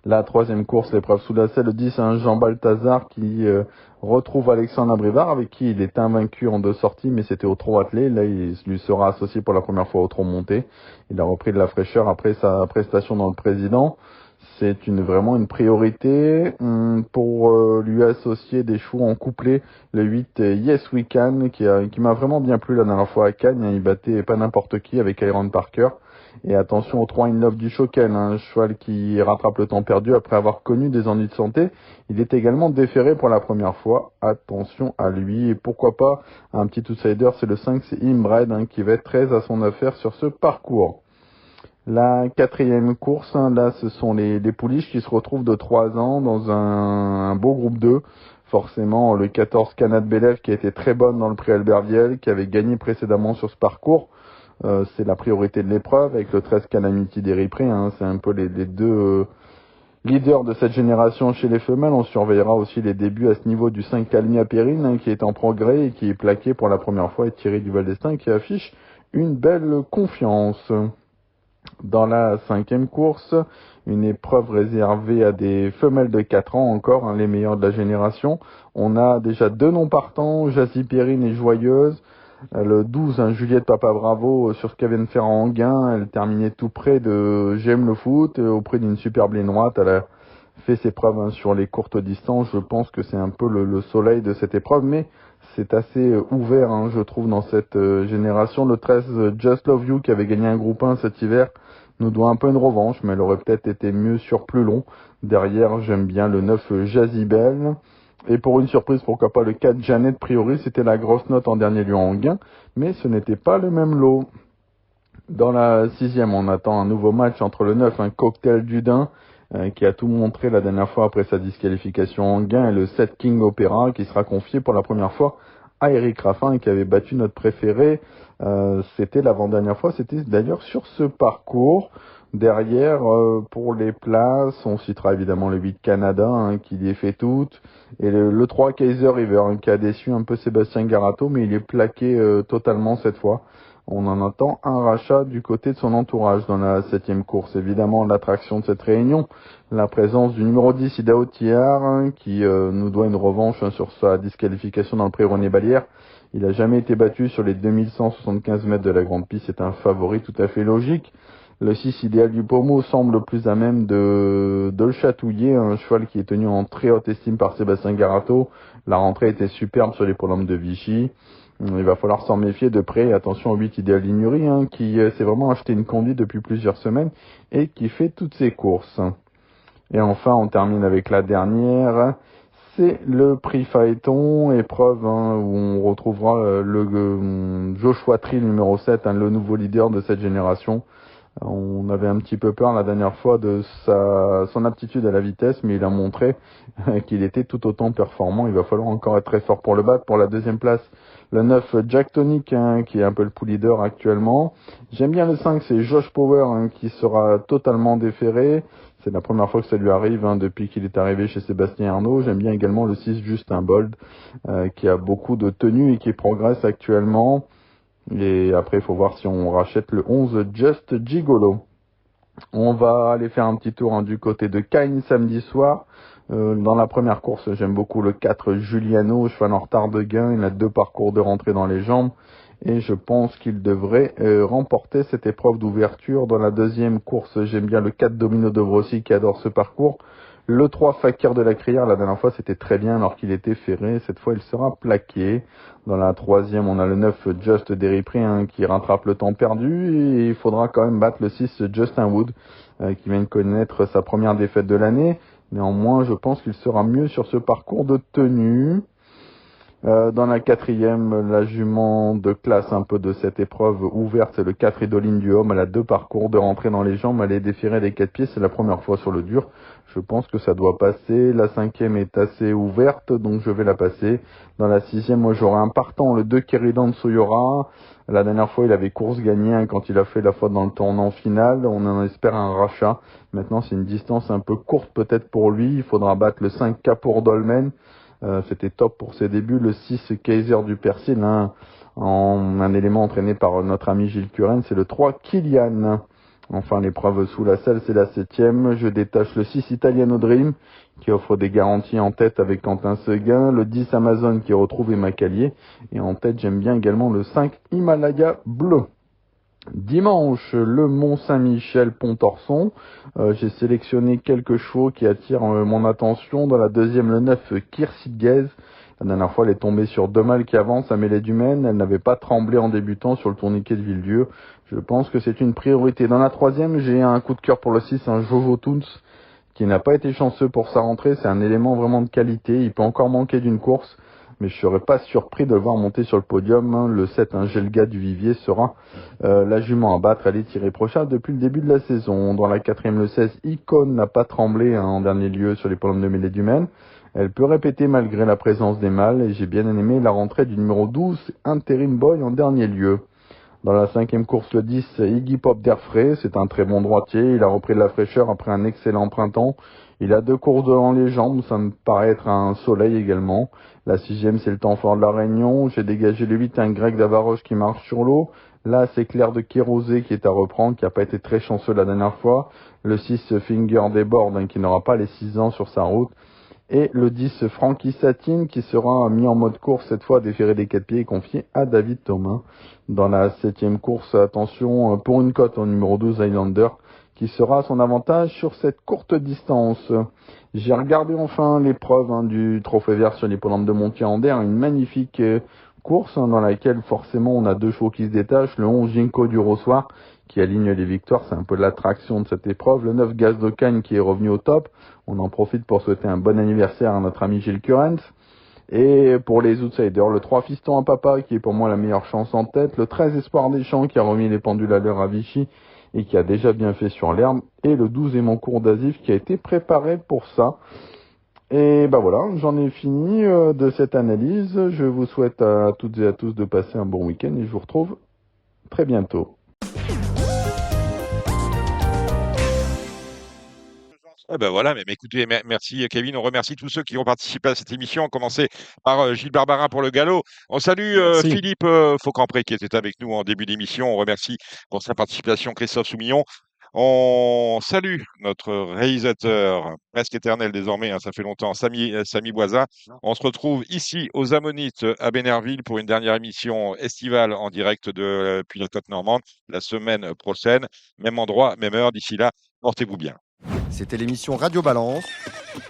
La troisième course, l'épreuve sous la selle, le 10, Jean Balthazar qui retrouve Alexandre Abrivard, avec qui il est invaincu en 2 sorties, mais c'était au trot attelé. Là, il lui sera associé pour la première fois au trot monté. Il a repris de la fraîcheur après sa prestation dans le président. C'est vraiment une priorité pour lui associer des chevaux en couplet. Le 8 Yes We Can qui m'a vraiment bien plu la dernière fois à Cannes. Il battait pas n'importe qui avec Iron Parker. Et attention au 3 In Love du Choquel, un cheval qui rattrape le temps perdu après avoir connu des ennuis de santé. Il est également déféré pour la première fois. Attention à lui. Et pourquoi pas un petit outsider, c'est le 5, c'est Imbred, qui va être très à son affaire sur ce parcours. La quatrième course, là, ce sont les pouliches qui se retrouvent de 3 ans dans un beau groupe 2. Forcément, le 14 Canad Bélève qui a été très bonne dans le prix Albert Viel, qui avait gagné précédemment sur ce parcours. C'est la priorité de l'épreuve avec le 13 Calamity d'Eripré. C'est un peu les deux leaders de cette génération chez les femelles. On surveillera aussi les débuts à ce niveau du 5 Calmia Périne, qui est en progrès et qui est plaqué pour la première fois, et Thierry Duval d'Estaing qui affiche une belle confiance. Dans la cinquième course, une épreuve réservée à des femelles de 4 ans encore, les meilleures de la génération. On a déjà 2 noms partants, Jazzy Perrine et Joyeuse. Le 12, Juliette Papa Bravo sur ce qu'elle vient de faire en gain. Elle terminait tout près de J'aime le foot, auprès d'une superbe ligne droite. Elle a fait ses preuves sur les courtes distances. Je pense que c'est un peu le soleil de cette épreuve, mais c'est assez ouvert, je trouve, dans cette génération. Le 13, Just Love You, qui avait gagné un groupe 1 cet hiver, nous doit un peu une revanche, mais elle aurait peut-être été mieux sur plus long. Derrière, j'aime bien le 9, Jazzy Bell. Et pour une surprise, pourquoi pas le 4 Jeannette Priori, c'était la grosse note en dernier lieu en gain, mais ce n'était pas le même lot. Dans la 6e, on attend un nouveau match entre le 9, un Cocktail du Dain, qui a tout montré la dernière fois après sa disqualification en gain, et le 7 King Opera, qui sera confié pour la première fois à Eric Raffin, qui avait battu notre préféré. C'était l'avant-dernière fois, c'était d'ailleurs sur ce parcours. Derrière, pour les places, on citera évidemment le 8 Canada, qui les fait toutes, et le 3 Kaiser River, qui a déçu un peu Sébastien Garato, mais il est plaqué totalement cette fois. On en attend un rachat du côté de son entourage dans la 7e course. Évidemment, l'attraction de cette réunion, la présence du numéro 10, Idaho Tiar, qui nous doit une revanche sur sa disqualification dans le prix René Balière. Il n'a jamais été battu sur les 2175 mètres de la grande piste. C'est un favori tout à fait logique. Le 6 Idéal du Pommeau semble le plus à même de le chatouiller, un cheval qui est tenu en très haute estime par Sébastien Garato. La rentrée était superbe sur les prolonges de Vichy. Il va falloir s'en méfier de près. Attention au 8 Idéal Lignery, qui s'est vraiment acheté une conduite depuis plusieurs semaines et qui fait toutes ses courses. Et enfin, on termine avec la dernière. C'est le prix Phaéton, épreuve où on retrouvera le Joshua Tree numéro 7, le nouveau leader de cette génération. On avait un petit peu peur la dernière fois de son aptitude à la vitesse, mais il a montré qu'il était tout autant performant. Il va falloir encore être très fort pour le battre. Pour la 2e place, le 9 Jack Tonic, qui est un peu le pool leader actuellement. J'aime bien le 5, c'est Josh Power, qui sera totalement déféré. C'est la première fois que ça lui arrive depuis qu'il est arrivé chez Sébastien Arnaud. J'aime bien également le 6 Justin Bold, qui a beaucoup de tenue et qui progresse actuellement. Et après, il faut voir si on rachète le 11 Just Gigolo. On va aller faire un petit tour du côté de Cagnes samedi soir. Dans la première course, j'aime beaucoup le 4 Giuliano, cheval en retard de gain. Il a 2 parcours de rentrée dans les jambes. Et je pense qu'il devrait remporter cette épreuve d'ouverture. Dans la 2e course, j'aime bien le 4 Domino de Brossi qui adore ce parcours. Le 3 Fakir de la Crière, la dernière fois c'était très bien alors qu'il était ferré. Cette fois il sera plaqué. Dans la 3e, on a le 9 Just Derripré qui rattrape le temps perdu. Et il faudra quand même battre le 6 Justin Wood qui vient de connaître sa première défaite de l'année. Néanmoins, je pense qu'il sera mieux sur ce parcours de tenue. Dans la 4e, la jument de classe un peu de cette épreuve ouverte, c'est le 4 Idoline du Homme. Elle a 2 parcours de rentrée dans les jambes, elle est déférée des 4 pieds, c'est la première fois sur le dur. Je pense que ça doit passer. La 5e est assez ouverte, donc je vais la passer. Dans la 6e, moi j'aurai un partant, le 2 Keridan Soyora. La dernière fois, il avait course gagnée quand il a fait la faute dans le tournant final. On en espère un rachat. Maintenant, c'est une distance un peu courte peut-être pour lui. Il faudra battre le 5 Capour Dolmen. C'était top pour ses débuts. Le 6 Kaiser du Persil, un élément entraîné par notre ami Gilles Curren. C'est le 3 Kilian. Enfin, l'épreuve sous la selle, c'est la 7e. Je détache le 6 Italiano Dream, qui offre des garanties en tête avec Quentin Seguin. Le 10 Amazon qui retrouve Emma Callier. Et en tête, j'aime bien également le 5 Himalaya Bleu. Dimanche, le Mont-Saint-Michel Pontorson. J'ai sélectionné quelques chevaux qui attirent mon attention. Dans la 2e, le 9 Kirsigez. La dernière fois, elle est tombée sur 2 mâles qui avancent à mêlée du Maine. Elle n'avait pas tremblé en débutant sur le tourniquet de Villedieu. Je pense que c'est une priorité. Dans la 3e, j'ai un coup de cœur pour le 6, un Jojo Toons, qui n'a pas été chanceux pour sa rentrée. C'est un élément vraiment de qualité. Il peut encore manquer d'une course, mais je serais pas surpris de le voir monter sur le podium. Le 7, un Gelga du Vivier, sera la jument à battre. Elle est irréprochable depuis le début de la saison. Dans la 4e, le 16, Icône n'a pas tremblé en dernier lieu sur les polones de mêlée du Maine. Elle peut répéter malgré la présence des mâles. Et j'ai bien aimé la rentrée du numéro 12, Interim Boy, en dernier lieu. Dans la 5e course, le 10, Iggy Pop d'Airfray. C'est un très bon droitier. Il a repris de la fraîcheur après un excellent printemps. Il a 2 courses devant les jambes. Ça me paraît être un soleil également. La 6e, c'est le temps fort de la Réunion. J'ai dégagé le 8, un Grec d'Avaroche qui marche sur l'eau. Là, c'est Claire de Kérosé qui est à reprendre, qui n'a pas été très chanceux la dernière fois. Le 6, Finger des Bords, qui n'aura pas les 6 ans sur sa route. Et le 10, Frankie Satine, qui sera mis en mode course, cette fois déféré des 4 pieds et confié à David Thomas. Dans la 7e course, attention, pour une cote au numéro 12, Highlander, qui sera à son avantage sur cette courte distance. J'ai regardé enfin l'épreuve du Trophée Vert sur l'hippodrome de Montier-en-Der, une magnifique course dans laquelle forcément on a 2 chevaux qui se détachent. Le 11 Ginkgo du Rossoir qui aligne les victoires, c'est un peu l'attraction de cette épreuve. Le 9 Gaz de Cagne qui est revenu au top. On en profite pour souhaiter un bon anniversaire à notre ami Gilles Currens. Et pour les outsiders, le 3 Fiston à Papa qui est pour moi la meilleure chance en tête. Le 13 Espoir des Champs qui a remis les pendules à l'heure à Vichy et qui a déjà bien fait sur l'herbe. Et le 12 Émancourt d'Azif qui a été préparé pour ça. Et ben voilà, j'en ai fini de cette analyse. Je vous souhaite à toutes et à tous de passer un bon week-end et je vous retrouve très bientôt.
Ah ben voilà, mais écoutez, merci Kevin, on remercie tous ceux qui ont participé à cette émission, à commencer par Gilles Barbarin pour le galop. On salue
Merci.
Philippe Faucampré qui était avec nous en début d'émission. On remercie pour sa participation Christophe Soumillon. On salue notre réalisateur, presque éternel désormais, hein, ça fait longtemps, Samy Boisin. On se retrouve ici aux Ammonites à Bénerville pour une dernière émission estivale en direct depuis la côte normande la semaine prochaine. Même endroit, même heure. D'ici là, portez-vous bien.
C'était l'émission Radio Balance.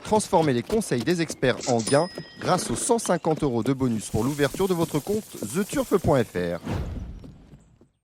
Transformez les conseils des experts en gains grâce aux 150 € de bonus pour l'ouverture de votre compte theturf.fr.